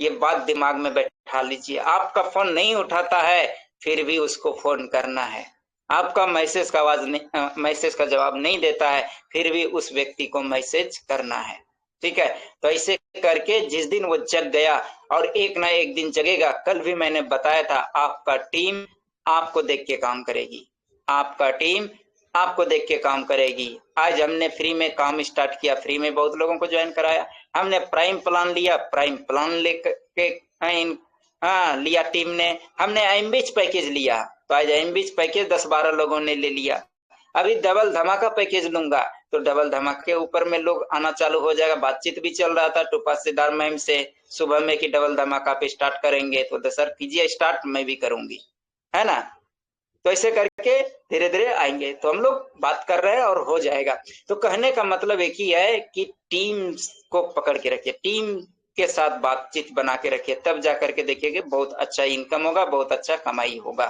C: ये बात दिमाग में बैठा लीजिए। आपका फोन नहीं उठाता है, फिर भी उसको फोन करना है। आपका मैसेज का जवाब नहीं देता है, फिर भी उस व्यक्ति को मैसेज करना है। ठीक है, तो ऐसे करके जिस दिन वो जग गया, और एक ना एक दिन जगेगा। कल भी मैंने बताया था, आपका टीम आपको देख के काम करेगी। आपका टीम आपको देख के काम करेगी। आज हमने फ्री में काम स्टार्ट किया, फ्री में बहुत लोगों को ज्वाइन कराया। हमने प्राइम प्लान लिया, प्राइम प्लान लेके लिया टीम ने। हमने एमबीच पैकेज लिया, तो आज एमबीच पैकेज 10-12 लोगों ने ले लिया। अभी डबल धमाका पैकेज लूंगा, तो डबल धमाके के ऊपर में लोग आना चालू हो जाएगा। बातचीत भी चल रहा था टुपासीदार मैम से सुबह में कि डबल धमाका पे स्टार्ट करेंगे, तो सर कीजिए स्टार्ट, मैं भी करूंगी, है ना। तो ऐसे करके धीरे धीरे आएंगे। तो हम लोग बात कर रहे हैं और हो जाएगा। तो कहने का मतलब एक ही है कि टीम को पकड़ के रखिए, टीम के साथ बातचीत बना के रखिए, तब जा करके देखिएगा बहुत अच्छा इनकम होगा, बहुत अच्छा कमाई होगा।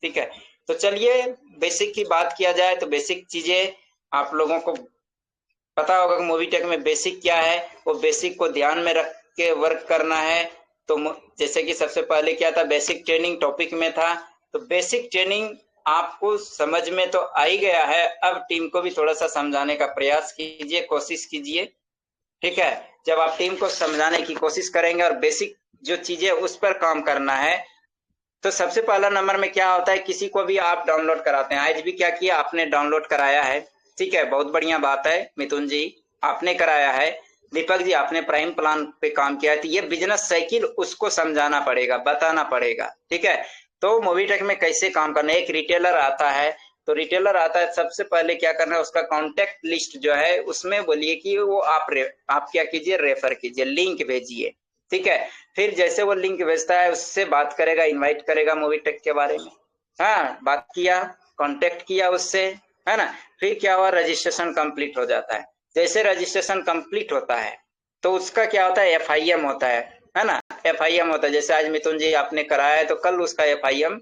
C: ठीक है, तो चलिए बेसिक की बात किया जाए तो बेसिक चीजें आप लोगों को पता होगा कि मोवीटेक में बेसिक क्या है। वो बेसिक को ध्यान में रख के वर्क करना है। तो जैसे कि सबसे पहले क्या था, बेसिक ट्रेनिंग टॉपिक में था। तो बेसिक ट्रेनिंग आपको समझ में तो आ ही गया है। अब टीम को भी थोड़ा सा समझाने का प्रयास कीजिए, कोशिश कीजिए। ठीक है, जब आप टीम को समझाने की कोशिश करेंगे और बेसिक जो चीजें उस पर काम करना है, तो सबसे पहला नंबर में क्या होता है, किसी को भी आप डाउनलोड कराते हैं। आज भी क्या किया, आपने डाउनलोड कराया है। ठीक है, बहुत बढ़िया बात है। मिथुन जी आपने कराया है, दीपक जी आपने प्राइम प्लान पे काम किया है। तो ये बिजनेस साइकिल उसको समझाना पड़ेगा, बताना पड़ेगा। ठीक है, तो मोवीटेक में कैसे काम करना है। एक रिटेलर आता है, तो रिटेलर आता है, सबसे पहले क्या करना है, उसका कॉन्टेक्ट लिस्ट जो है उसमें बोलिए कि वो आप क्या कीजिए, रेफर कीजिए, लिंक भेजिए। ठीक है, फिर जैसे वो लिंक भेजता है उससे बात करेगा, इनवाइट करेगा मोवीटेक के बारे में। हाँ, बात किया, कांटेक्ट किया उससे, है ना। फिर क्या हुआ, रजिस्ट्रेशन कंप्लीट हो जाता है। जैसे रजिस्ट्रेशन कंप्लीट होता है तो उसका क्या होता है, एफआईएम होता है ना। एफआईएम होता है, जैसे आज मिथुन जी आपने कराया है तो कल उसका एफआईएम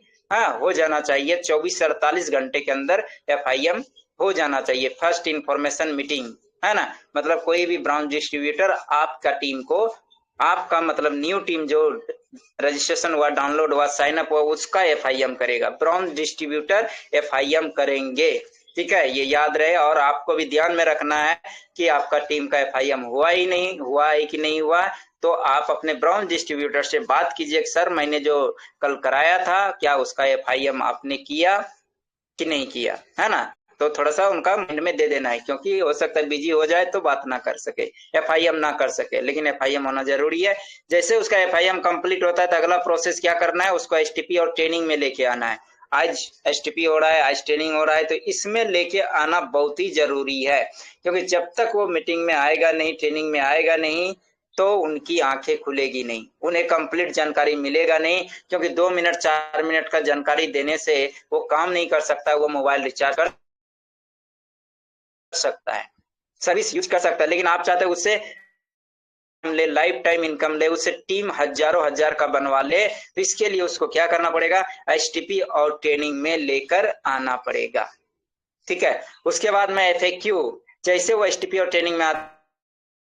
C: हो जाना चाहिए। 24 से 48 घंटे के अंदर एफआईएम हो जाना चाहिए। फर्स्ट इंफॉर्मेशन मीटिंग, है ना। मतलब कोई भी ब्रांच डिस्ट्रीब्यूटर आपका टीम को, आपका मतलब न्यू टीम जो रजिस्ट्रेशन हुआ, डाउनलोड हुआ, साइन अप हुआ, उसका एफआईएम करेगा। ब्रांच डिस्ट्रीब्यूटर एफआईएम करेंगे। ठीक है, ये याद रहे। और आपको भी ध्यान में रखना है कि आपका टीम का एफआईएम हुआ ही नहीं हुआ है कि नहीं हुआ। तो आप अपने ब्रांच डिस्ट्रीब्यूटर से बात कीजिए, सर मैंने जो कल कराया था, क्या उसका एफआईएम आपने किया कि नहीं किया, है ना। तो थोड़ा सा उनका माइंड में दे देना है, क्योंकि हो सकता है बिजी हो जाए तो बात ना कर सके, एफआईएम ना कर सके, लेकिन एफआईएम होना जरूरी है। जैसे उसका एफआईएम कंप्लीट होता है तो अगला प्रोसेस क्या करना है, उसको एसटीपी और ट्रेनिंग में लेके आना है। आज एसटीपी हो रहा है, आज ट्रेनिंग हो रहा है, तो इसमें लेके आना बहुत ही जरूरी है। क्योंकि जब तक वो मीटिंग में आएगा नहीं, ट्रेनिंग में आएगा नहीं, तो उनकी आंखें खुलेगी नहीं, उन्हें कंप्लीट जानकारी मिलेगा नहीं। क्योंकि 2 मिनट 4 मिनट का जानकारी देने से वो काम नहीं कर सकता। वो मोबाइल रिचार्ज कर सकता है, सर्विस यूज कर सकता है, लेकिन आप चाहते हैं उससे ले, लाइफ टाइम इनकम ले, उससे टीम हजारों हजार का बनवा ले। तो इसके लिए उसको क्या करना पड़ेगा, एसटीपी और ट्रेनिंग में लेकर आना पड़ेगा। ठीक है, उसके बाद में एफएक्यू, जैसे वो एसटीपी और ट्रेनिंग में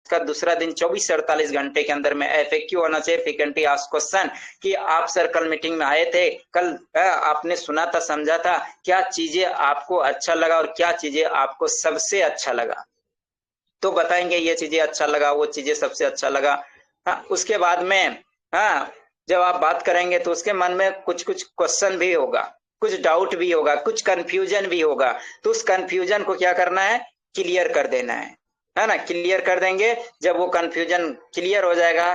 C: का दूसरा दिन 24 से 48 घंटे के अंदर में एफएक्यू होना चाहिए, फ्रीक्वेंटली आस्क्ड क्वेश्चन, कि आप सर कल मीटिंग में आए थे, कल आपने सुना था, समझा था, क्या चीजें आपको अच्छा लगा और क्या चीजें आपको सबसे अच्छा लगा। तो बताएंगे ये चीजें अच्छा लगा, वो चीजें सबसे अच्छा लगा। हाँ, उसके बाद में हाँ, जब आप बात करेंगे तो उसके मन में कुछ कुछ क्वेश्चन भी होगा, कुछ डाउट भी होगा, कुछ कंफ्यूजन भी होगा। तो उस कंफ्यूजन को क्या करना है, क्लियर कर देना है ना। क्लियर कर देंगे, जब वो कंफ्यूजन क्लियर हो जाएगा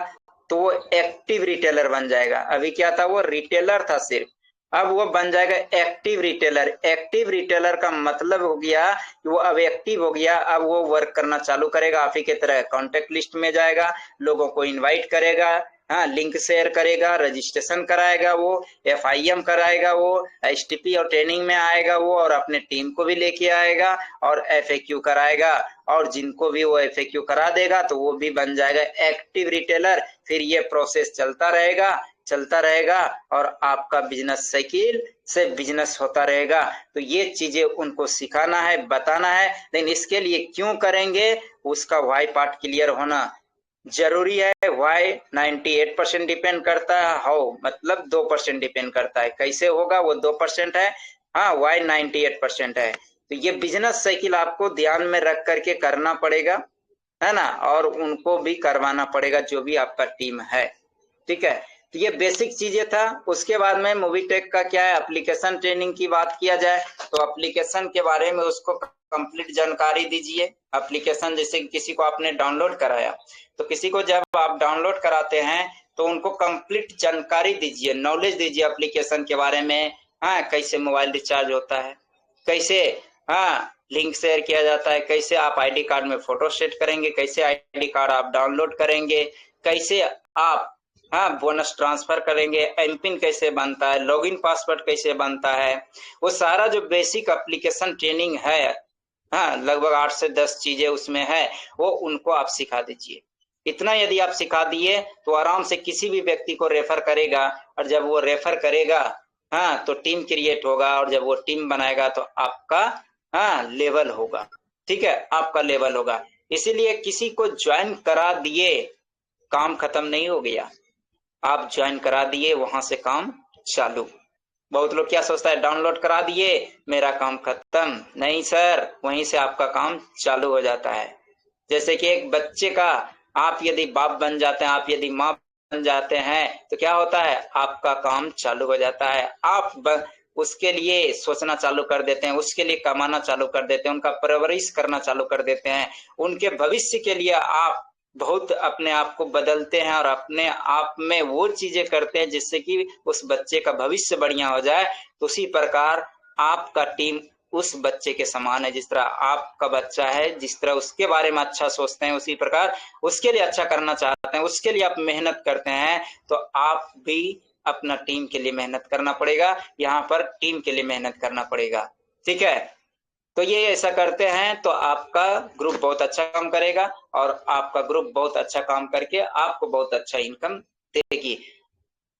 C: तो वो एक्टिव रिटेलर बन जाएगा। अभी क्या था, वो रिटेलर था सिर्फ, अब वो बन जाएगा एक्टिव रिटेलर। एक्टिव रिटेलर का मतलब हो गया कि वो अब एक्टिव हो गया, अब वो वर्क करना चालू करेगा। आप ही की तरह कॉन्टेक्ट लिस्ट में जाएगा, लोगों को इनवाइट करेगा, हाँ लिंक शेयर करेगा, रजिस्ट्रेशन कराएगा, वो FIM कराएगा, वो STP और ट्रेनिंग में आएगा वो, और अपने टीम को भी लेके आएगा और FAQ कराएगा, और जिनको भी वो FAQ करा देगा तो वो भी बन जाएगा एक्टिव रिटेलर। फिर ये प्रोसेस चलता रहेगा और आपका बिजनेस साइकिल से बिजनेस होता रहेगा। तो ये चीजें उनको सिखाना है, बताना है, लेकिन इसके लिए क्यों करेंगे उसका वाई पार्ट क्लियर होना जरूरी है। वाई 98% डिपेंड करता है, हाउ मतलब 2% डिपेंड करता है। कैसे होगा वो 2% है, हाँ वाई 98% है। तो ये बिजनेस साइकिल आपको ध्यान में रख करके करना पड़ेगा, है ना, और उनको भी करवाना पड़ेगा जो भी आपका टीम है, ठीक है। तो ये बेसिक चीजें था। उसके बाद में मूवीटेक का क्या है, एप्लीकेशन ट्रेनिंग की बात किया जाए तो एप्लीकेशन के बारे में उसको कंप्लीट जानकारी दीजिए। एप्लीकेशन जैसे किसी को आपने डाउनलोड कराया, तो किसी को जब आप डाउनलोड कराते हैं तो उनको कंप्लीट जानकारी दीजिए, नॉलेज दीजिए एप्लीकेशन के बारे में। हाँ कैसे मोबाइल रिचार्ज होता है, कैसे हाँ लिंक शेयर किया जाता है, कैसे आप आईडी कार्ड में फोटो सेट करेंगे, कैसे आईडी कार्ड आप डाउनलोड करेंगे, कैसे आप हाँ बोनस ट्रांसफर करेंगे, एमपिन कैसे बनता है, लॉगिन पासवर्ड कैसे बनता है, वो सारा जो बेसिक एप्लीकेशन ट्रेनिंग है, हाँ लगभग 8 से 10 चीजें उसमें है, वो उनको आप सिखा दीजिए। इतना यदि आप सिखा दिए तो आराम से किसी भी व्यक्ति को रेफर करेगा, और जब वो रेफर करेगा हाँ तो टीम क्रिएट होगा, और जब वो टीम बनाएगा तो आपका हाँ लेवल होगा, ठीक है, आपका लेवल होगा। इसीलिए किसी को ज्वाइन करा दिए काम खत्म नहीं हो गया, आप ज्वाइन करा दिए वहां से काम चालू। बहुत लोग क्या सोचता है, डाउनलोड करा दिए मेरा काम खत्म, नहीं सर, वहीं से आपका काम चालू हो जाता है। जैसे कि एक बच्चे का आप यदि बाप बन जाते हैं, आप यदि माँ बन जाते हैं तो क्या होता है, आपका काम चालू हो जाता है। आप उसके लिए सोचना चालू कर देते हैं, उसके लिए कमाना चालू कर देते हैं, उनका परवरिश करना चालू कर देते हैं, उनके भविष्य के लिए आप बहुत अपने आप को बदलते हैं और अपने आप में वो चीजें करते हैं जिससे कि उस बच्चे का भविष्य बढ़िया हो जाए। तो उसी प्रकार आपका टीम उस बच्चे के समान है, जिस तरह आपका बच्चा है, जिस तरह उसके बारे में अच्छा सोचते हैं, उसी प्रकार उसके लिए अच्छा करना चाहते हैं, उसके लिए आप मेहनत करते हैं, तो आप भी अपना टीम के लिए मेहनत करना पड़ेगा, यहाँ पर टीम के लिए मेहनत करना पड़ेगा, ठीक है। तो ये ऐसा करते हैं तो आपका ग्रुप बहुत अच्छा काम करेगा, और आपका ग्रुप बहुत अच्छा काम करके आपको बहुत अच्छा इनकम देगी।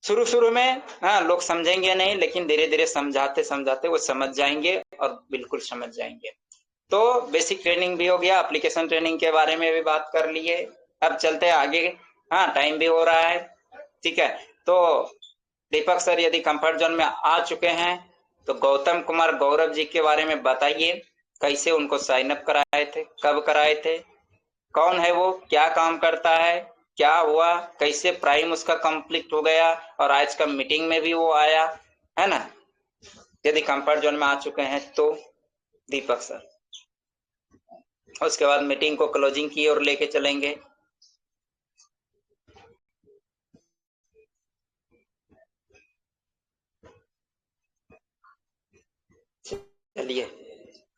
C: शुरू में हाँ लोग समझेंगे नहीं, लेकिन धीरे धीरे समझाते समझाते वो समझ जाएंगे और बिल्कुल समझ जाएंगे। तो बेसिक ट्रेनिंग भी हो गया, एप्लीकेशन ट्रेनिंग के बारे में भी बात कर लिए। अब चलते हैं आगे, हाँ टाइम भी हो रहा है, ठीक है। तो दीपक सर यदि कंफर्ट जोन में आ चुके हैं तो गौतम कुमार गौरव जी के बारे में बताइए, कैसे उनको साइन अप कराए थे, कब कराए थे, कौन है वो, क्या काम करता है, क्या हुआ, कैसे प्राइम उसका कंप्लीट हो गया, और आज का मीटिंग में भी वो आया, है ना। यदि कंफर्ट जोन में आ चुके हैं तो दीपक सर, उसके बाद मीटिंग को क्लोजिंग की ओर लेके चलेंगे। चलिए,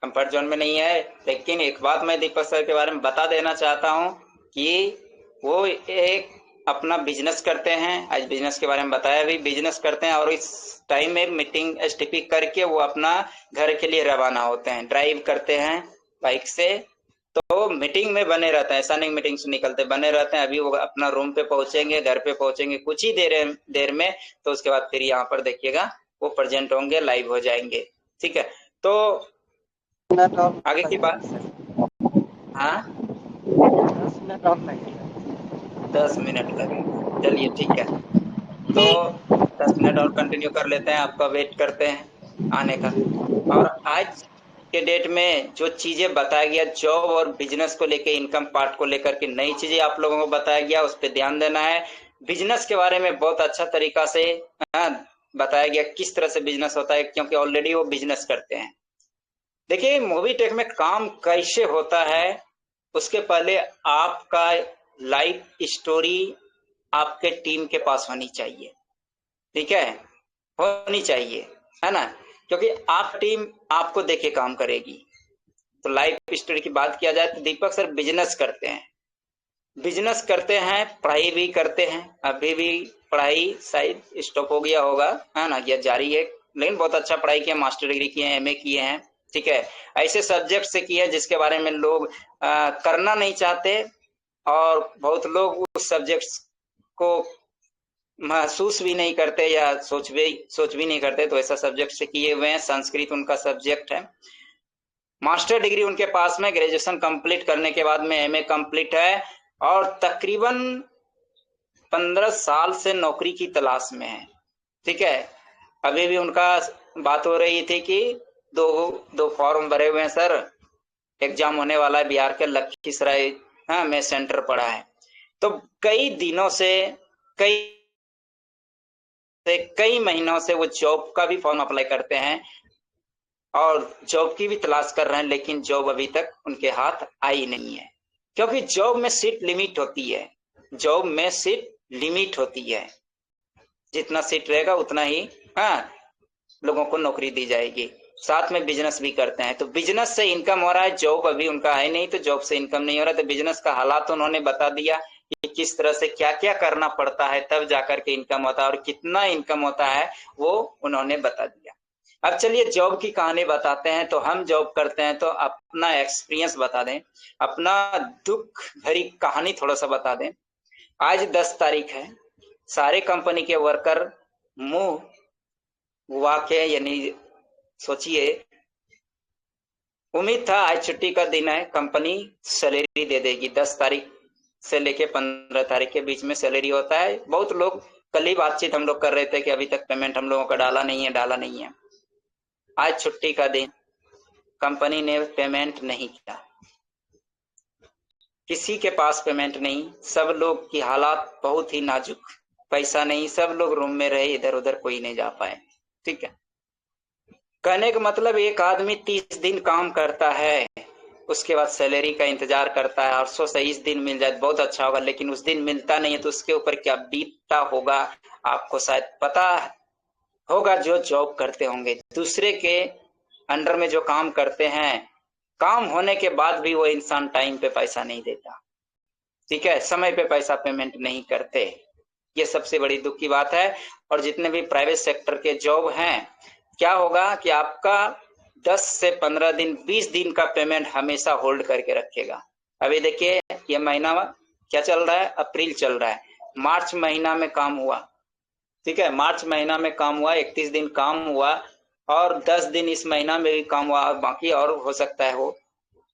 C: कंफर्ट जोन में नहीं है, लेकिन एक बात मैं दीपक सर के बारे में बता देना चाहता हूँ कि वो एक अपना बिजनेस करते हैं, आज बिजनेस के बारे में बताया भी, बिजनेस करते हैं, और इस टाइम में मीटिंग STP करके वो अपना घर के लिए रवाना होते हैं, ड्राइव करते हैं बाइक से। तो मीटिंग में बने रहते हैं, ऐसा नहीं मीटिंग से निकलते, बने रहते हैं। अभी वो अपना रूम पे पहुंचेंगे, घर पे पहुंचेंगे कुछ ही देर में, तो उसके बाद फिर यहाँ पर देखिएगा वो प्रेजेंट होंगे, लाइव हो जाएंगे, ठीक है। तो आगे की बात, हाँ 10 मिनट लगेगा, चलिए ठीक है। तो 10 मिनट और कंटिन्यू कर लेते हैं, आपका वेट करते हैं आने का। और आज के डेट में जो चीजें बताया गया जॉब और बिजनेस को लेकर, इनकम पार्ट को लेकर के नई चीजें आप लोगों को बताया गया, उस पर ध्यान देना है। बिजनेस के बारे में बहुत अच्छा तरीका से बताया गया किस तरह से बिजनेस होता है, क्योंकि ऑलरेडी वो बिजनेस करते हैं। देखिए मूवीटेक में काम कैसे होता है, उसके पहले आपका लाइफ स्टोरी आपके टीम के पास होनी चाहिए, ठीक है, होनी चाहिए, है ना, क्योंकि आप टीम आपको देखे काम करेगी। तो लाइफ स्टोरी की बात किया जाए तो दीपक सर बिजनेस करते हैं, बिजनेस करते हैं, पढ़ाई भी करते हैं। अभी भी पढ़ाई शायद स्टॉप हो गया होगा, है ना, या जारी है, लेकिन बहुत अच्छा पढ़ाई किया, मास्टर डिग्री किए हैं, एमए किए हैं। ठीक है, ऐसे सब्जेक्ट से किए हैं जिसके बारे में लोग करना नहीं चाहते, और बहुत लोग उस सब्जेक्ट्स को महसूस भी नहीं करते या सोच भी नहीं करते, तो ऐसा सब्जेक्ट से किए हुए हैं। संस्कृत उनका सब्जेक्ट है। मास्टर डिग्री उनके पास में, ग्रेजुएशन कंप्लीट करने के बाद में एमए कंप्लीट है, और तकरीबन 15 साल से नौकरी की तलाश में है। ठीक है, अभी भी उनका बात हो रही थी कि दो फॉर्म भरे हुए हैं सर, एग्जाम होने वाला है, बिहार के लखीसराय में सेंटर पड़ा है। तो कई दिनों से, कई महीनों से वो जॉब का भी फॉर्म अप्लाई करते हैं और जॉब की भी तलाश कर रहे हैं, लेकिन जॉब अभी तक उनके हाथ आई नहीं है, क्योंकि जॉब में सीट लिमिट होती है। जॉब में सीट लिमिट होती है, जितना सीट रहेगा उतना ही लोगों को नौकरी दी जाएगी। साथ में बिजनेस भी करते हैं, तो बिजनेस से इनकम हो रहा है, जॉब अभी उनका है नहीं, तो जॉब से इनकम नहीं हो रहा। तो बिजनेस का हालात उन्होंने बता दिया कि किस तरह से क्या क्या करना पड़ता है, तब जाकर के इनकम होता है, और कितना इनकम होता है वो उन्होंने बता दिया। अब चलिए जॉब की कहानी बताते हैं। तो हम जॉब करते हैं तो अपना एक्सपीरियंस बता दें, अपना दुख भरी कहानी थोड़ा सा बता दें। आज 10 तारीख है, सारे कंपनी के वर्कर मुंह वाके, यानी सोचिए, उम्मीद था आज छुट्टी का दिन है, कंपनी सैलरी दे देगी। 10 तारीख से लेके 15 तारीख के बीच में सैलरी होता है। बहुत लोग, कल ही बातचीत हम लोग कर रहे थे कि अभी तक पेमेंट हम लोगों का डाला नहीं है। आज छुट्टी का दिन, कंपनी ने पेमेंट नहीं किया, किसी के पास पेमेंट नहीं, सब लोग की हालात बहुत ही नाजुक, पैसा नहीं, सब लोग रूम में रहे, इधर उधर कोई नहीं जा पाए। ठीक है, कहने का मतलब एक आदमी 30 दिन काम करता है, उसके बाद सैलरी का इंतजार करता है, और सोचता है इस दिन मिल जाए बहुत अच्छा होगा, लेकिन उस दिन मिलता नहीं है, तो उसके ऊपर क्या बीतता होगा आपको शायद पता होगा। जो जॉब करते होंगे, दूसरे के अंडर में जो काम करते हैं, काम होने के बाद भी वो इंसान टाइम पे पैसा नहीं देता। ठीक है, समय पे पैसा पेमेंट नहीं करते, ये सबसे बड़ी दुख की बात है। और जितने भी प्राइवेट सेक्टर के जॉब हैं, क्या होगा कि आपका 10 से 15 दिन, 20 दिन का पेमेंट हमेशा होल्ड करके रखेगा। अभी देखिए, ये महीना क्या चल रहा है, अप्रैल चल रहा है, मार्च महीना में काम हुआ। ठीक है, मार्च महीना में काम हुआ, 31 दिन काम हुआ, और 10 दिन इस महीना में भी काम हुआ, बाकी और हो सकता है हो।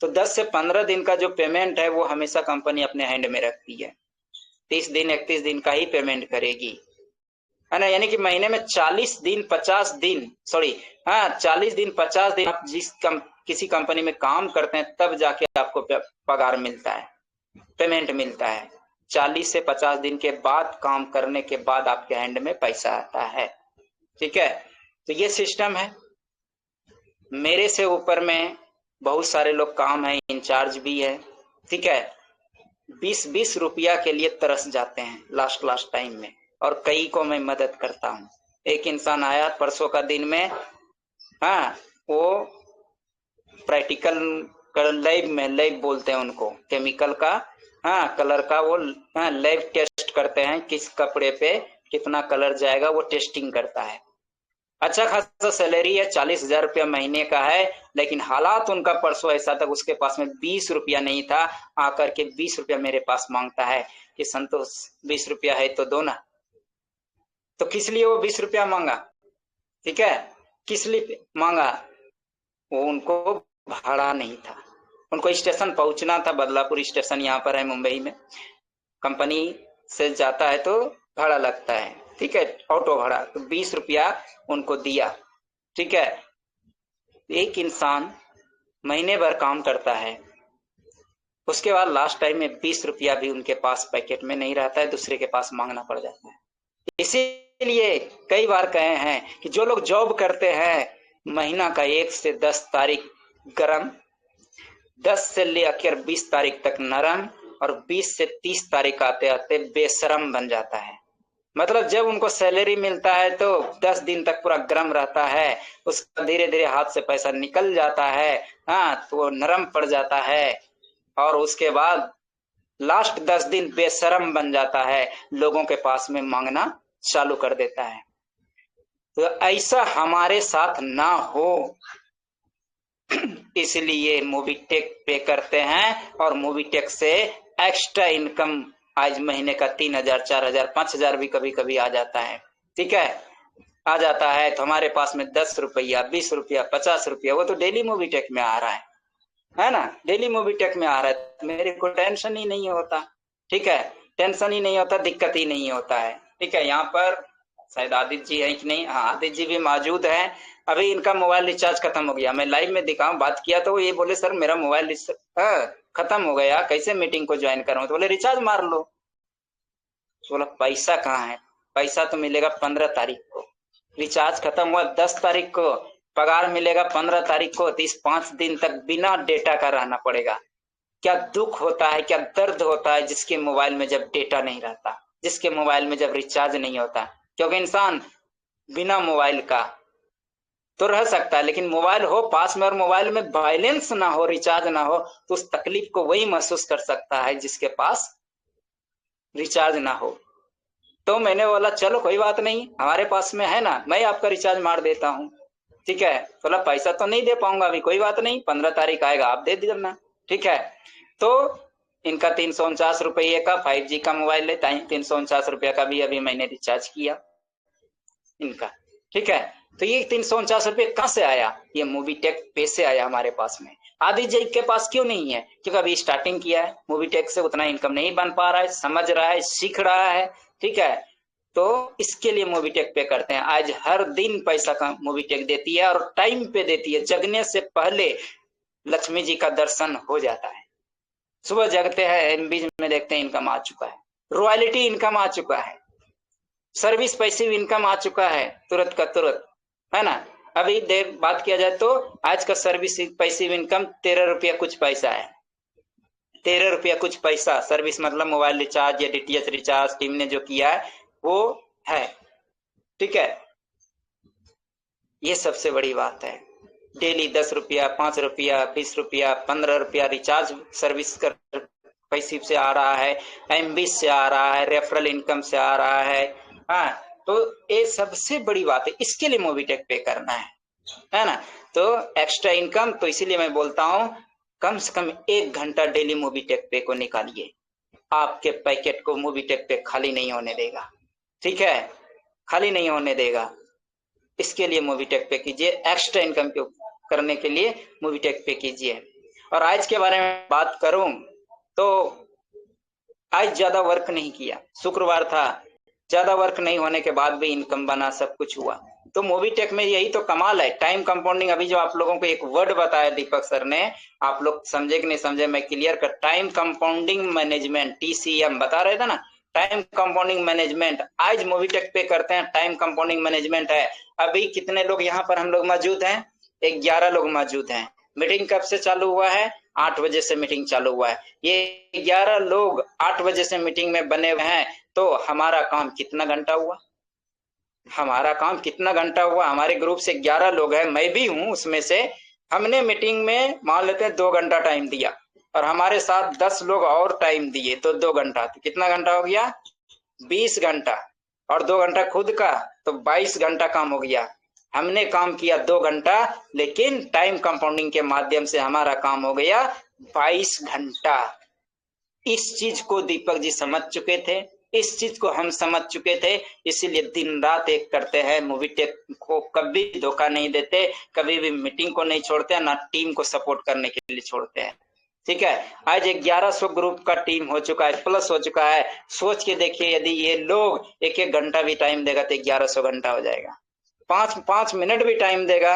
C: तो 10 से 15 दिन का जो पेमेंट है वो हमेशा कंपनी अपने हैंड में रखती है। 30 दिन 31 दिन का ही पेमेंट करेगी, है ना। यानी कि महीने में 40 दिन 50 दिन, 40 दिन 50 दिन आप किसी कंपनी में काम करते हैं, तब जाके आपको पगार मिलता है, पेमेंट मिलता है। 40 से 50 दिन के बाद, काम करने के बाद आपके हैंड में पैसा आता है। ठीक है, तो ये सिस्टम है। मेरे से ऊपर में बहुत सारे लोग काम है, इंचार्ज भी है। ठीक है, 20-20 रुपया के लिए तरस जाते हैं लास्ट टाइम में, और कई को मैं मदद करता हूँ। एक इंसान आया परसों का दिन में, वो प्रैक्टिकल लैब बोलते हैं उनको, केमिकल का, कलर का, वो लैब टेस्ट करते हैं, किस कपड़े पे कितना कलर जाएगा, वो टेस्टिंग करता है। अच्छा खासा सैलरी है, 40,000 रुपया महीने का है, लेकिन हालात उनका परसों ऐसा था, उसके पास में 20 रुपया नहीं था, आकर के 20 रुपया मेरे पास मांगता है कि संतोष 20 रुपया है तो दो ना। तो किस लिए वो 20 रुपया मांगा? ठीक है, किस लिए मांगा? वो उनको भाड़ा नहीं था, उनको स्टेशन पहुंचना था, बदलापुर स्टेशन यहाँ पर है मुंबई में, कंपनी से जाता है तो भाड़ा लगता है। ठीक है, ऑटो भाड़ा, तो 20 रुपया उनको दिया। ठीक है, एक इंसान महीने भर काम करता है, उसके बाद लास्ट टाइम में 20 रुपया भी उनके पास पैकेट में नहीं रहता है, दूसरे के पास मांगना पड़ जाता है। इसीलिए कई बार कहे हैं कि जो लोग जॉब करते हैं, महीना का 1 से 10 तारीख गरम, 10 से लेकर 20 तारीख तक नरम, और 20 से 30 तारीख आते आते बेशरम बन जाता है। मतलब जब उनको सैलरी मिलता है तो 10 दिन तक पूरा गर्म रहता है, उसका धीरे धीरे हाथ से पैसा निकल जाता है, तो वो नरम पड़ जाता है, और उसके बाद लास्ट 10 दिन बेशरम बन जाता है, लोगों के पास में मांगना चालू कर देता है। तो ऐसा हमारे साथ ना हो, इसलिए मोबीटेक पे करते हैं, और मोबीटेक से एक्स्ट्रा इनकम आज महीने का 3,000, 4,000, 5,000 भी कभी कभी आ जाता है। ठीक है, आ जाता है तो हमारे पास में 10 रुपया, 20 रुपया, 50 रुपया, वो तो डेली मोबीटेक में आ रहा है ना, डेली मोबीटेक में आ रहा है, मेरे को टेंशन ही नहीं होता। ठीक है, टेंशन ही नहीं होता, दिक्कत ही नहीं होता है। ठीक है, यहाँ पर शायद आदित्य जी है कि नहीं, हाँ आदित्य जी भी मौजूद है। अभी इनका मोबाइल रिचार्ज खत्म हो गया, मैं लाइव में दिखाऊं, बात किया तो ये बोले सर मेरा मोबाइल खत्म हो गया, कैसे मीटिंग को ज्वाइन करूं, तो बोले रिचार्ज मार लो। बोला पैसा कहाँ है, पैसा तो मिलेगा 15 तारीख को, रिचार्ज खत्म हुआ 10 तारीख को, पगार मिलेगा 15 तारीख को, तो इस 5 दिन तक बिना डेटा का रहना पड़ेगा। क्या दुख होता है, क्या दर्द होता है जिसके मोबाइल में जब डेटा नहीं रहता, जिसके मोबाइल में जब रिचार्ज नहीं होता। क्योंकि इंसान बिना मोबाइल का तो रह सकता है, लेकिन मोबाइल हो पास में और मोबाइल में बैलेंस ना हो, रिचार्ज ना हो, तो उस तकलीफ को वही महसूस कर सकता है जिसके पास रिचार्ज ना हो। तो मैंने बोला चलो कोई बात नहीं, हमारे पास में है ना, मैं आपका रिचार्ज मार देता हूँ। ठीक है, बोला पैसा तो नहीं दे पाऊंगा अभी, कोई बात नहीं, 15 तारीख आएगा आप दे देना। ठीक है, तो इनका 349 रुपये का 5G का मोबाइल है, 349 रुपया का भी अभी मैंने रिचार्ज किया इनका। ठीक है, तो ये 349 रुपये कहाँ से आया, ये मोबीटेक पे से आया हमारे पास में। आदित्य जी के पास क्यों नहीं है, क्योंकि अभी स्टार्टिंग किया है, मोबीटेक से उतना इनकम नहीं बन पा रहा है, समझ रहा है, सीख रहा है। ठीक है, तो इसके लिए मोबीटेक पे करते हैं। आज हर दिन पैसा का मोबीटेक देती है और टाइम पे देती है, जगने से पहले लक्ष्मी जी का दर्शन हो जाता है। सुबह जगते हैं, बीच में देखते हैं इनकम आ चुका है, रॉयल्टी इनकम आ चुका है, सर्विस पैसिव इनकम आ चुका है, तुरंत का तुरंत, है ना। अभी देर बात किया जाए तो आज का सर्विस पैसिव इनकम 13 रुपया कुछ पैसा है, 13 रुपया कुछ पैसा सर्विस, मतलब मोबाइल रिचार्ज या डीटीएच रिचार्ज टीम ने जो किया है वो है। ठीक है, ये सबसे बड़ी बात है। डेली 10 रुपया, 5 रुपया, 20 रुपया, 15 रुपया रिचार्ज सर्विस कर पैसिव से आ रहा है, एमबी से आ रहा है, रेफरल इनकम से आ रहा है। हाँ, तो ये सबसे बड़ी बात है, इसके लिए मोबीटेक पे करना है ना। तो एक्स्ट्रा इनकम, तो इसीलिए मैं बोलता हूं कम से कम 1 घंटा डेली मोबीटेक पे को निकालिए, आपके पैकेट को मोबीटेक पे खाली नहीं होने देगा। ठीक है, खाली नहीं होने देगा, इसके लिए मोबीटेक पे कीजिए, एक्स्ट्रा इनकम करने के लिए मोबीटेक पे कीजिए। और आज के बारे में बात करूं तो आज ज्यादा वर्क नहीं किया, शुक्रवार था, ज्यादा वर्क नहीं होने के बाद भी इनकम बना, सब कुछ हुआ। तो मोबीटेक में यही तो कमाल है, टाइम कंपाउंडिंग। अभी जो आप लोगों को एक वर्ड बताया दीपक सर ने, आप लोग समझे कि नहीं समझे मैं क्लियर कर, टाइम कंपाउंडिंग मैनेजमेंट, TCM बता रहे थे ना, टाइम कंपाउंडिंग मैनेजमेंट आज मोबीटेक पे करते हैं, टाइम कंपाउंडिंग मैनेजमेंट है। अभी कितने लोग यहाँ पर हम लोग मौजूद हैं, 11 लोग मौजूद हैं। मीटिंग कब से चालू हुआ है, 8 बजे से मीटिंग चालू हुआ है। ये 11 लोग 8 बजे से मीटिंग में बने हुए हैं, तो हमारा काम कितना घंटा हुआ, हमारा काम कितना घंटा हुआ। हमारे ग्रुप से 11 लोग हैं, मैं भी हूं उसमें से। हमने मीटिंग में मान लेते हैं 2 घंटा टाइम दिया, और हमारे साथ 10 लोग और टाइम दिए, तो 2 घंटा, तो कितना घंटा हो गया, 20 घंटा, और 2 घंटा खुद का, तो 22 घंटा काम हो गया। हमने काम किया 2 घंटा, लेकिन टाइम कंपाउंडिंग के माध्यम से हमारा काम हो गया 22 घंटा। इस चीज को दीपक जी समझ चुके थे, इस चीज को हम समझ चुके थे, इसीलिए दिन रात एक करते हैं, मोबीटेक को कभी धोखा नहीं देते, कभी भी मीटिंग को नहीं छोड़ते, ना टीम को सपोर्ट करने के लिए छोड़ते हैं। ठीक है, आज 1100 ग्रुप का टीम हो चुका है, प्लस हो चुका है। सोच के देखिए, यदि ये लोग 1-1 घंटा भी टाइम देगा तो 1100 घंटा हो जाएगा। 5 मिनट भी टाइम देगा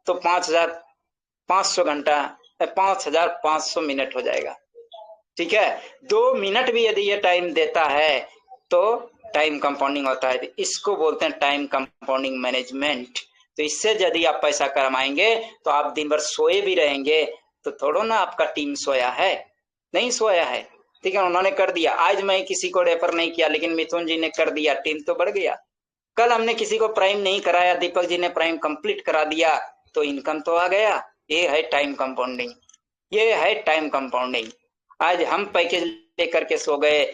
C: तो 5500 घंटा, 5500 मिनट हो जाएगा। ठीक है, 2 मिनट भी यदि ये टाइम देता है तो टाइम कंपाउंडिंग होता है, इसको बोलते हैं टाइम कंपाउंडिंग मैनेजमेंट। तो इससे यदि आप पैसा कमाएंगे तो आप दिन भर सोए भी रहेंगे, तो थोड़ा ना आपका टीम सोया है, नहीं सोया है। ठीक है, उन्होंने कर दिया, आज मैं किसी को रेफर नहीं किया, लेकिन मिथुन जी ने कर दिया, टीम तो बढ़ गया। कल हमने किसी को प्राइम नहीं कराया, दीपक जी ने प्राइम कंप्लीट करा दिया, तो इनकम तो आ गया। ये है टाइम कंपाउंडिंग, ये है टाइम कंपाउंडिंग। आज हम पैकेज लेकर के सो गए,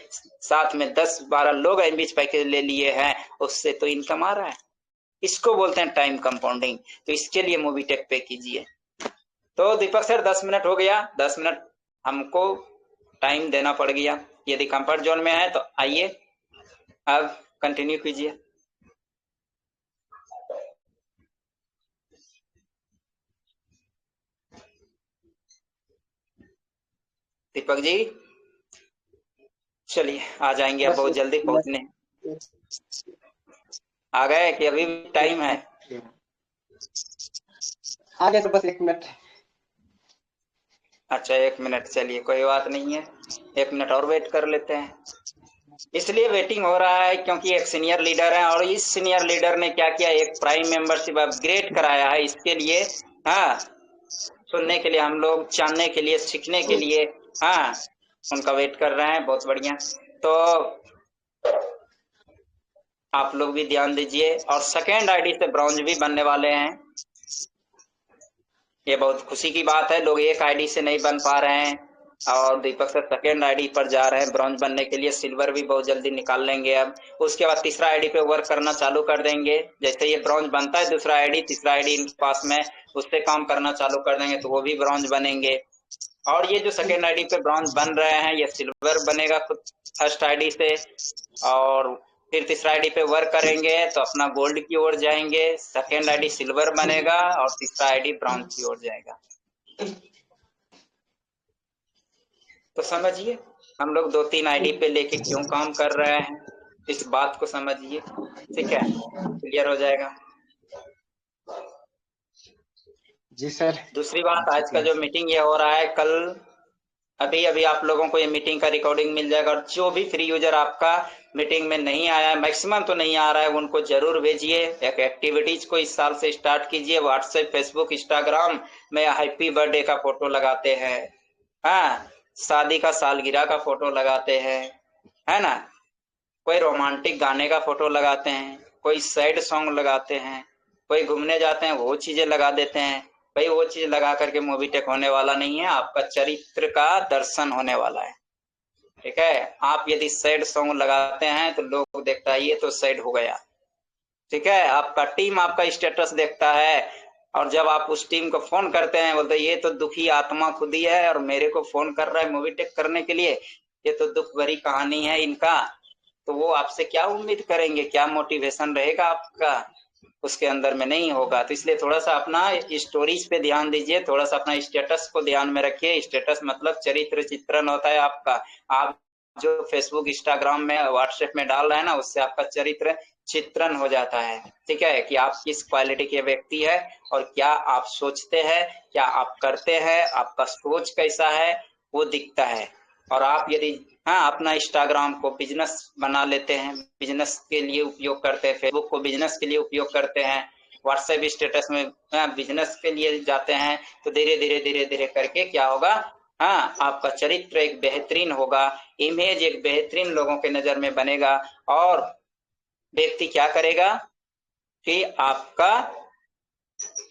C: साथ में 10-12 लोग एमबी पैकेज ले लिए हैं, उससे तो इनकम आ रहा है। इसको बोलते हैं टाइम कंपाउंडिंग। तो इसके लिए मोबीटेक पे कीजिए। तो दीपक सर 10 मिनट हो गया, 10 मिनट हमको टाइम देना पड़ गया। यदि कंफर्ट जोन में है तो आइए अब कंटिन्यू कीजिए। दीपक जी चलिए आ जाएंगे, अब बहुत जल्दी पहुंचने आ गए कि अभी टाइम है?
B: आ गए तो बस 1 मिनट।
C: अच्छा 1 मिनट, चलिए कोई बात नहीं है, 1 मिनट और वेट कर लेते हैं। इसलिए वेटिंग हो रहा है क्योंकि एक सीनियर लीडर है और इस सीनियर लीडर ने क्या किया, एक प्राइम मेंबरशिप अपग्रेड कराया है। इसके लिए हाँ सुनने के लिए, हम लोग जानने के लिए, सीखने के लिए हाँ उनका वेट कर रहे हैं। बहुत बढ़िया। तो आप लोग भी ध्यान दीजिए। और सेकेंड आईडी से ब्रॉन्ज भी बनने वाले हैं, ये बहुत खुशी की बात है। लोग एक आईडी से नहीं बन पा रहे हैं और दीपक सर सेकेंड आईडी पर जा रहे हैं ब्रॉन्ज बनने के लिए। सिल्वर भी बहुत जल्दी निकाल लेंगे अब। उसके बाद तीसरा आईडी पे वर्क करना चालू कर देंगे। जैसे ये ब्रॉन्ज बनता है दूसरा आईडी, तीसरा आईडी इनके पास में, उससे काम करना चालू कर देंगे तो वो भी ब्रॉन्ज बनेंगे। और ये जो सेकेंड आईडी पे ब्रॉन्ज बन रहे हैं ये सिल्वर बनेगा खुद फर्स्ट आईडी से, और फिर तीसरा आईडी पे वर्क करेंगे तो अपना गोल्ड की ओर जाएंगे, सेकेंड आईडी सिल्वर बनेगा और तीसरा आईडी ब्रॉन्ज की ओर जाएगा। तो समझिए हम लोग 2-3 आईडी पे लेके क्यों काम कर रहे हैं, इस बात को समझिए। ठीक है, क्लियर हो जाएगा।
B: जी सर।
C: दूसरी बात, आज का जो मीटिंग ये हो रहा है, कल अभी अभी आप लोगों को ये मीटिंग का रिकॉर्डिंग मिल जाएगा। और जो भी फ्री यूजर आपका मीटिंग में नहीं आया है, मैक्सिमम तो नहीं आ रहा है, उनको जरूर भेजिए। एक एक्टिविटीज को इस साल से स्टार्ट कीजिए। व्हाट्सएप, फेसबुक, इंस्टाग्राम में हैप्पी बर्थडे का फोटो लगाते हैं, हाँ शादी का सालगिरह का फोटो लगाते हैं, है ना, कोई रोमांटिक गाने का फोटो लगाते हैं, कोई सैड सॉन्ग लगाते हैं, कोई घूमने जाते हैं वो चीजें लगा देते हैं। भाई वो चीज लगा करके मोबीटेक होने वाला नहीं है, आपका चरित्र का दर्शन होने वाला है। ठीक है, आप यदि सैड सॉन्ग लगाते हैं तो लोग देखता है ये तो सैड हो गया। ठीक है, आपका टीम आपका स्टेटस देखता है और जब आप उस टीम को फोन करते हैं बोलते ये तो दुखी आत्मा खुद ही है और मेरे को फोन कर रहा है मोबीटेक करने के लिए, ये तो दुख भरी कहानी है इनका। तो वो आपसे क्या उम्मीद करेंगे, क्या मोटिवेशन रहेगा आपका, उसके अंदर में नहीं होगा। तो इसलिए थोड़ा सा अपना स्टोरीज पे ध्यान दीजिए, थोड़ा सा अपना स्टेटस को ध्यान में रखिए। स्टेटस मतलब चरित्र चित्रण होता है आपका। आप जो फेसबुक, इंस्टाग्राम में, व्हाट्सएप में डाल रहे हैं ना, उससे आपका चरित्र चित्रण हो जाता है। ठीक है, कि आप किस क्वालिटी के व्यक्ति है और क्या आप सोचते हैं, क्या आप करते हैं, आपका सोच कैसा है वो दिखता है। और आप यदि हाँ अपना इंस्टाग्राम को बिजनेस बना लेते हैं, बिजनेस के लिए उपयोग करते हैं, फेसबुक को बिजनेस के लिए उपयोग करते हैं, व्हाट्सएप स्टेटस में बिजनेस के लिए जाते हैं, तो धीरे धीरे धीरे धीरे करके क्या होगा, हाँ आपका चरित्र एक बेहतरीन होगा, इमेज एक बेहतरीन लोगों के नजर में बनेगा। और व्यक्ति क्या करेगा कि आपका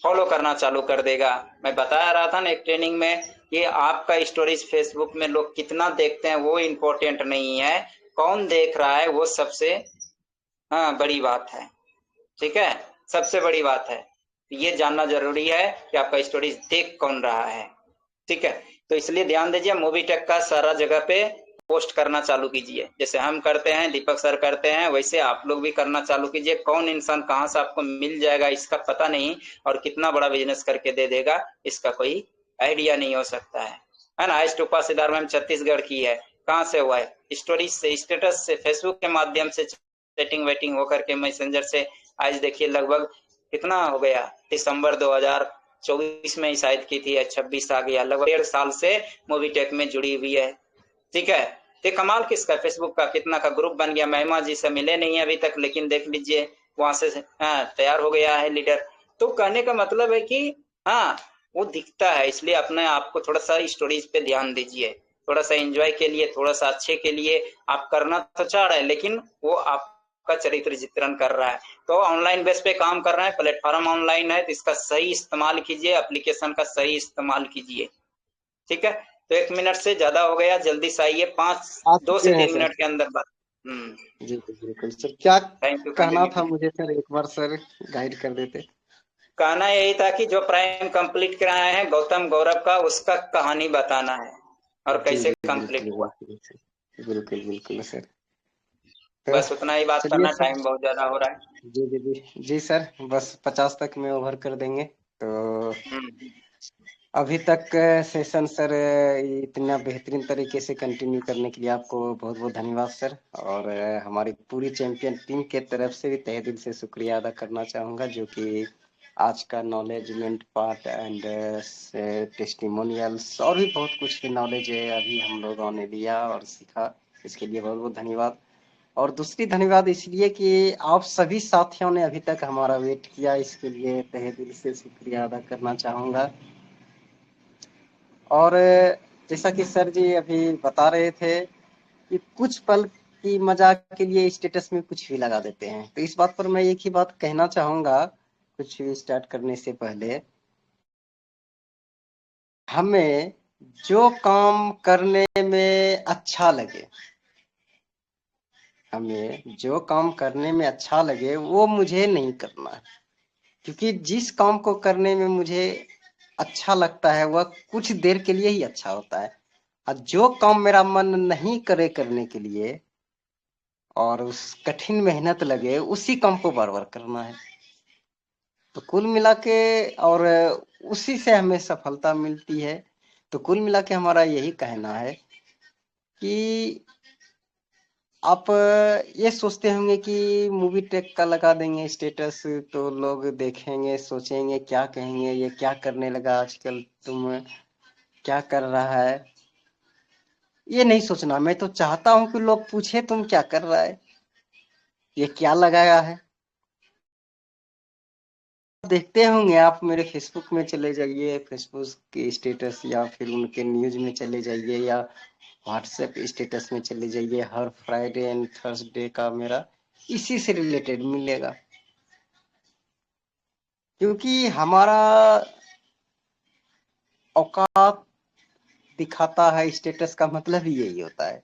C: फॉलो करना चालू कर देगा। मैं बता रहा था ना एक ट्रेनिंग में, ये आपका स्टोरीज फेसबुक में लोग कितना देखते हैं वो इम्पोर्टेंट नहीं है, कौन देख रहा है वो सबसे बड़ी बात है। ठीक है, सबसे बड़ी बात है, ये जानना जरूरी है कि आपका स्टोरीज देख कौन रहा है। ठीक है, तो इसलिए ध्यान दीजिए, मोबीटेक का सारा जगह पे पोस्ट करना चालू कीजिए। जैसे हम करते हैं, दीपक सर करते हैं, वैसे आप लोग भी करना चालू कीजिए। कौन इंसान कहाँ से आपको मिल जाएगा इसका पता नहीं, और कितना बड़ा बिजनेस करके दे देगा इसका कोई आइडिया नहीं हो सकता है ना। आज टोपा सिदार मैम छत्तीसगढ़ की है, कहाँ से हुआ है, स्टोरीज से, स्टेटस से, फेसबुक के माध्यम से चैटिंग वेटिंग होकर के, मैसेंजर से। आज देखिए लगभग कितना हो गया, दिसंबर 2024 में ही शायद की थी, 26 आ गया, लगभग 1.5 साल से मोबीटेक में जुड़ी हुई है। ठीक है, तो कमाल किसका, फेसबुक का कितना का ग्रुप बन गया। महिमा जी से मिले नहीं अभी तक, लेकिन देख लीजिए वहां से तैयार हो गया है लीडर। तो कहने का मतलब है कि हाँ वो दिखता है, इसलिए अपने आप को थोड़ा सा स्टोरीज पे ध्यान दीजिए। थोड़ा सा एंजॉय के लिए, थोड़ा सा अच्छे के लिए आप करना तो चाह रहे हैं, लेकिन वो आपका चरित्र चित्रण कर रहा है। तो ऑनलाइन बेस पे काम कर रहे हैं, प्लेटफॉर्म ऑनलाइन है, तो इसका सही इस्तेमाल कीजिए, एप्लीकेशन का सही इस्तेमाल कीजिए। ठीक है, तो 1 मिनट से ज्यादा हो गया, जल्दी से आइए,
B: आ
C: 2
B: चुके
C: से
B: हैं
C: 3
B: सर।
C: मिनट के अंदर बात।
B: जी जी बिल्कुल सर, क्या
C: थैंक यू
B: कहना था
C: कंटिन्यू।
B: मुझे सर, एक बार सर गाइड कर देते।
C: कहना यही था कि जो प्राइम कंप्लीट कराए हैं गौतम गौरव का, उसका कहानी बताना है और
B: जी
C: कैसे
B: जी
C: कंप्लीट
B: बिल्कुल
C: हुआ।
B: बिल्कुल सर, बिल्कुल बिल्कुल सर। तो
C: बस उतना ही बात
B: चलिए
C: करना,
B: सर।
C: टाइम बहुत ज्यादा हो रहा है।
B: जी जी जी जी सर, बस 50 तक में ओवर कर देंगे तो।
C: हम्म।
B: अभी तक सेशन सर इतना बेहतरीन तरीके से कंटिन्यू करने के लिए आपको बहुत बहुत धन्यवाद सर। और हमारी पूरी चैंपियन टीम के तरफ से भी तहे दिल से शुक्रिया अदा करना चाहूँगा, जो कि आज का नॉलेजमेंट पार्ट एंड टेस्टिमोनियल्स और भी बहुत कुछ नॉलेज है अभी हम लोगों ने लिया और सीखा, इसके लिए बहुत बहुत धन्यवाद। और दूसरी धन्यवाद इसलिए कि आप सभी साथियों ने अभी तक हमारा वेट किया, इसके लिए तहे दिल से शुक्रिया अदा करना चाहूँगा। और जैसा कि सर जी अभी बता रहे थे कि कुछ पल की मजाक के लिए स्टेटस में कुछ भी लगा देते हैं, तो इस बात पर मैं एक ही बात कहना चाहूँगा कुछ भी स्टार्ट करने से पहले। हमें जो काम करने में अच्छा लगे, हमें जो काम करने में अच्छा लगे वो मुझे नहीं करना है, क्योंकि जिस काम को करने में मुझे अच्छा लगता है वह कुछ देर के लिए ही अच्छा होता है। और जो काम मेरा मन नहीं करे करने के लिए और उस कठिन मेहनत लगे, उसी काम को बार बार करना है। तो कुल मिला के और उसी से हमें सफलता मिलती है। तो कुल मिला के हमारा यही कहना है कि आप ये सोचते होंगे कि मूवी टेक का लगा देंगे स्टेटस तो लोग देखेंगे, सोचेंगे क्या कहेंगे, ये क्या करने लगा आजकल, तुम क्या कर रहा है। ये नहीं सोचना, मैं तो चाहता हूं कि लोग पूछे तुम क्या कर रहा है, ये क्या लगाया है। देखते होंगे आप, मेरे फेसबुक में चले जाइए, फेसबुक के स्टेटस या फिर उनके न्यूज में चले जाइए या व्हाट्सएप स्टेटस में चले जाइए, हर फ्राइडे एंड थर्सडे का मेरा इसी से रिलेटेड मिलेगा। क्योंकि हमारा औकात दिखाता है स्टेटस का, मतलब ही यही होता है,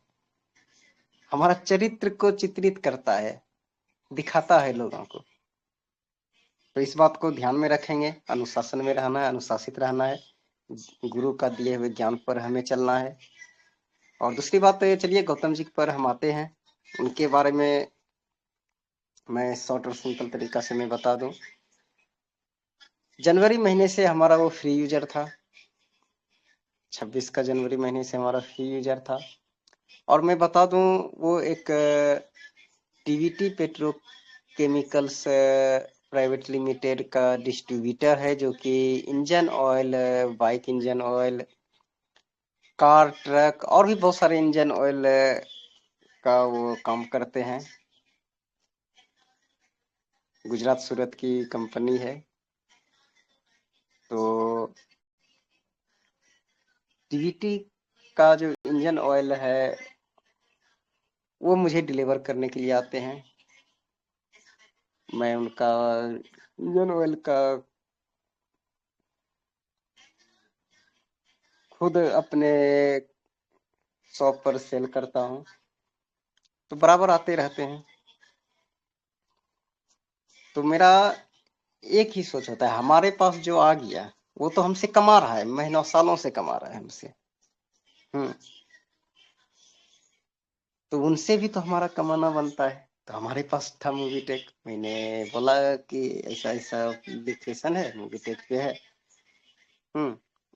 B: हमारा चरित्र को चित्रित करता है, दिखाता है लोगों को। तो इस बात को ध्यान में रखेंगे, अनुशासन में रहना है, अनुशासित रहना है, गुरु का दिए हुए ज्ञान पर हमें चलना है। और दूसरी बात तो चलिए गौतम जी पर हम आते हैं, उनके बारे में मैं शॉर्ट और सिंपल तरीका से मैं बता दूं। जनवरी महीने से हमारा वो फ्री यूजर था, 26 का जनवरी महीने से हमारा फ्री यूजर था। और मैं बता दूं वो एक टीवीटी पेट्रोकेमिकल्स प्राइवेट लिमिटेड का डिस्ट्रीब्यूटर है, जो कि engine oil, bike engine oil, car, truck और भी बहुत सारे इंजन ऑयल का वो काम करते हैं। गुजरात सूरत की कंपनी है। तो टीवीटी का जो इंजन ऑयल है वो मुझे डिलीवर करने के लिए आते हैं। मैं उनका इंजन ऑयल का खुद अपने शॉप पर सेल करता हूँ, तो बराबर आते रहते हैं। तो मेरा एक ही सोच होता है, हमारे पास जो आ गया वो तो हमसे कमा रहा है, महीनों सालों से कमा रहा है हमसे। तो उनसे भी तो हमारा कमाना बनता है। तो हमारे पास था मूवी टेक, मैंने बोला कि ऐसा ऐसा एप्लीकेशन है, मूवी टेक पे है।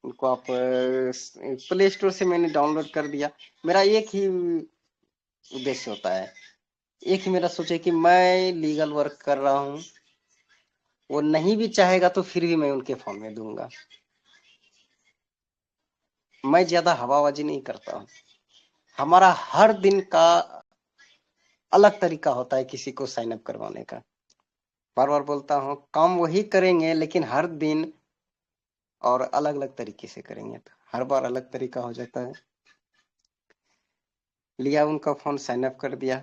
B: उनको आप प्ले स्टोर से मैंने डाउनलोड कर दिया। मेरा एक ही उद्देश्य होता है, एक ही मेरा सोच है कि मैं लीगल वर्क कर रहा हूँ, वो नहीं भी चाहेगा तो फिर भी मैं उनके फोन में दूंगा। मैं ज्यादा हवाबाजी नहीं करता हूँ। हमारा हर दिन का अलग तरीका होता है किसी को साइन अप करवाने का। बार बार बोलता हूँ, काम वही करेंगे लेकिन हर दिन और अलग अलग तरीके से करेंगे, तो हर बार अलग तरीका हो जाता है। लिया उनका फोन, साइन अप कर दिया,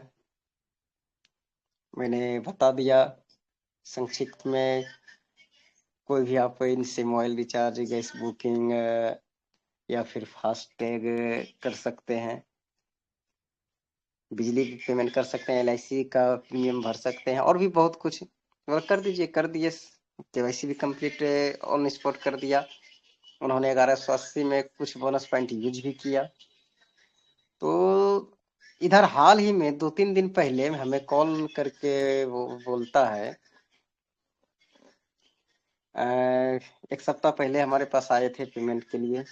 B: मैंने बता दिया संक्षिप्त में, कोई भी आप इनसे मोबाइल रिचार्ज, गैस बुकिंग या फिर फास्टैग कर सकते हैं, बिजली की पेमेंट कर सकते हैं, LIC का प्रीमियम भर सकते हैं और भी बहुत कुछ। और कर दीजिए, कर दिए, KYC भी कंप्लीट ऑन स्पॉट कर दिया। उन्होंने 1180 में कुछ बोनस पॉइंट यूज भी किया। तो इधर हाल ही में 2-3 दिन पहले हमें कॉल करके वो बोलता है, एक सप्ताह पहले हमारे पास आए थे पेमेंट के लिए।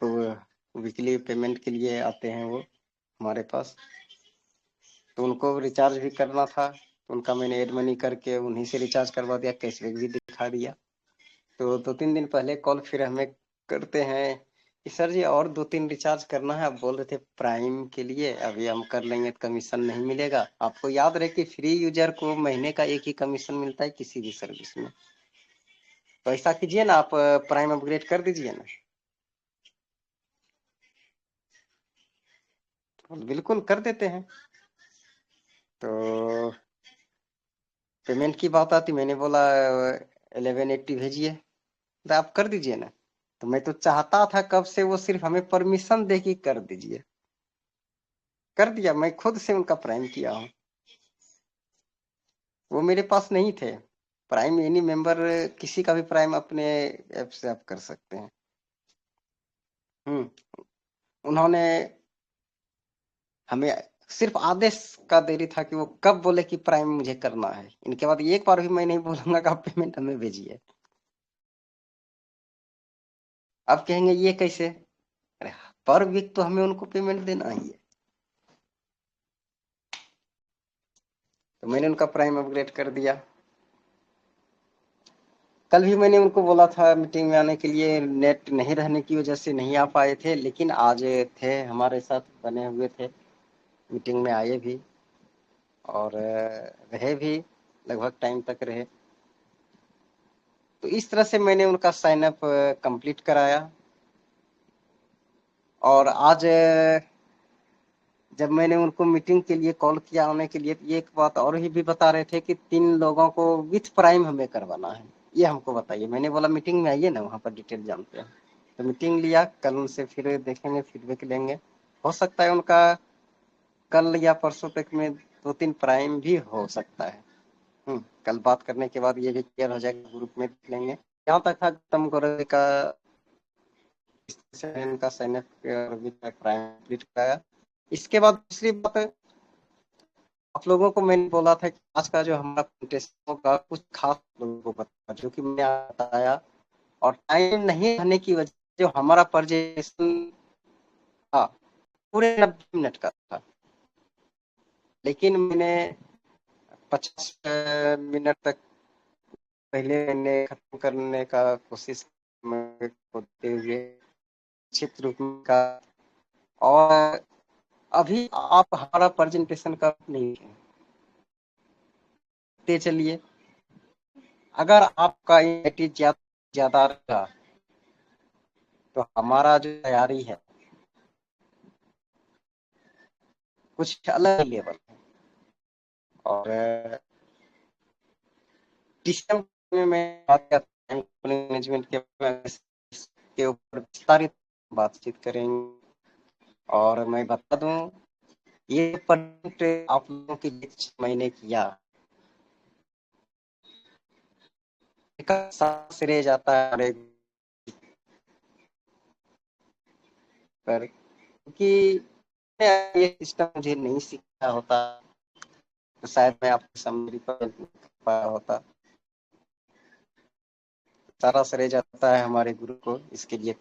B: तो वीकली पेमेंट के लिए आते हैं वो हमारे पास, तो उनको रिचार्ज भी करना था, तो उनका मैंने एड मनी करके उन्हीं से रिचार्ज करवा दिया, कैशबैक भी दिखा दिया। तो 2-3 दिन पहले कॉल फिर हमें करते हैं कि सर जी और 2-3 रिचार्ज करना है, आप बोल रहे थे प्राइम के लिए, अभी हम कर लेंगे तो कमीशन नहीं मिलेगा। आपको याद रहे कि फ्री यूजर को महीने का एक ही कमीशन मिलता है किसी भी सर्विस में। तो ऐसा कीजिए ना, आप प्राइम अपग्रेड कर दीजिए ना। बिल्कुल कर देते हैं। तो पेमेंट की बात आती, मैंने बोला 1180 भेजिए, तो आप कर दीजिए ना। तो मैं तो चाहता था कब से, वो सिर्फ हमें परमिशन दे के कर दीजिए, कर दिया। मैं खुद से उनका प्राइम किया हूँ, वो मेरे पास नहीं थे। प्राइम एनी मेंबर किसी का भी प्राइम अपने ऐप से आप कर सकते हैं। उन्होंने हमें सिर्फ आदेश का देरी था कि वो कब बोले कि प्राइम मुझे करना है। इनके बाद एक बार भी मैं नहीं बोलूंगा कि आप पेमेंट हमें भेजिए। अब कहेंगे ये कैसे, अरे पर वीक तो हमें उनको पेमेंट देना ही है। तो मैंने उनका प्राइम अपग्रेड कर दिया। कल भी मैंने उनको बोला था मीटिंग में आने के लिए, नेट नहीं रहने की वजह से नहीं आ पाए थे, लेकिन आज थे, हमारे साथ बने हुए थे, मीटिंग में आए भी और रहे भी, लगभग टाइम तक रहे। तो इस तरह से मैंने उनका साइन अप कंप्लीट कराया। और आज जब मैंने उनको मीटिंग के लिए कॉल किया आने के लिए, तो ये एक बात और ही भी बता रहे थे कि 3 लोगों को विथ प्राइम हमें करवाना है, ये हमको बताइए। मैंने बोला मीटिंग में आइए ना, वहाँ पर डिटेल जानते हैं। तो मीटिंग लिया, कल उनसे फिर देखेंगे, फीडबैक लेंगे। हो सकता है उनका कल या परसों तक में 2-3 प्राइम भी हो सकता है। कल बात करने के बाद ये भी क्लियर हो जाएगा, ग्रुप में देख लेंगे। यहाँ तक था गौतम गौरव का साइन अप प्राइम कंप्लीट कराया। इसके बाद दूसरी बात, आप लोगों को मैंने बोला था कि आज का जो हमारा प्रेजेंटेशन का कुछ खास लोगों को बता, जो कि मैंने बताया, और टाइम नहीं रहने की वजह से जो हमारा प्रेजेंटेशन था पूरे 90 मिनट का था, लेकिन मैंने 50 मिनट तक पहले मैंने खत्म करने का कोशिश होते हुए निश्चित रूप में का। और अभी आप हमारा प्रेजेंटेशन का नहीं है, चलिए अगर आपका ज्यादा रहा तो हमारा जो तैयारी है कुछ अलग लेवल है। और दिसंबर में बात करते हैं मैनेजमेंट के ऊपर विस्तारित बातचीत करेंगे। और मैं बता दूं, ये प्रोजेक्ट आप लोगों के बीच मैंने किया, श्रेय जाता है हमारे पर, क्योंकि ये सिस्टम मुझे नहीं सीखा होता तो शायद मैं आपके सामने पाया होता। सारा श्रेय जाता है हमारे गुरु को, इसके लिए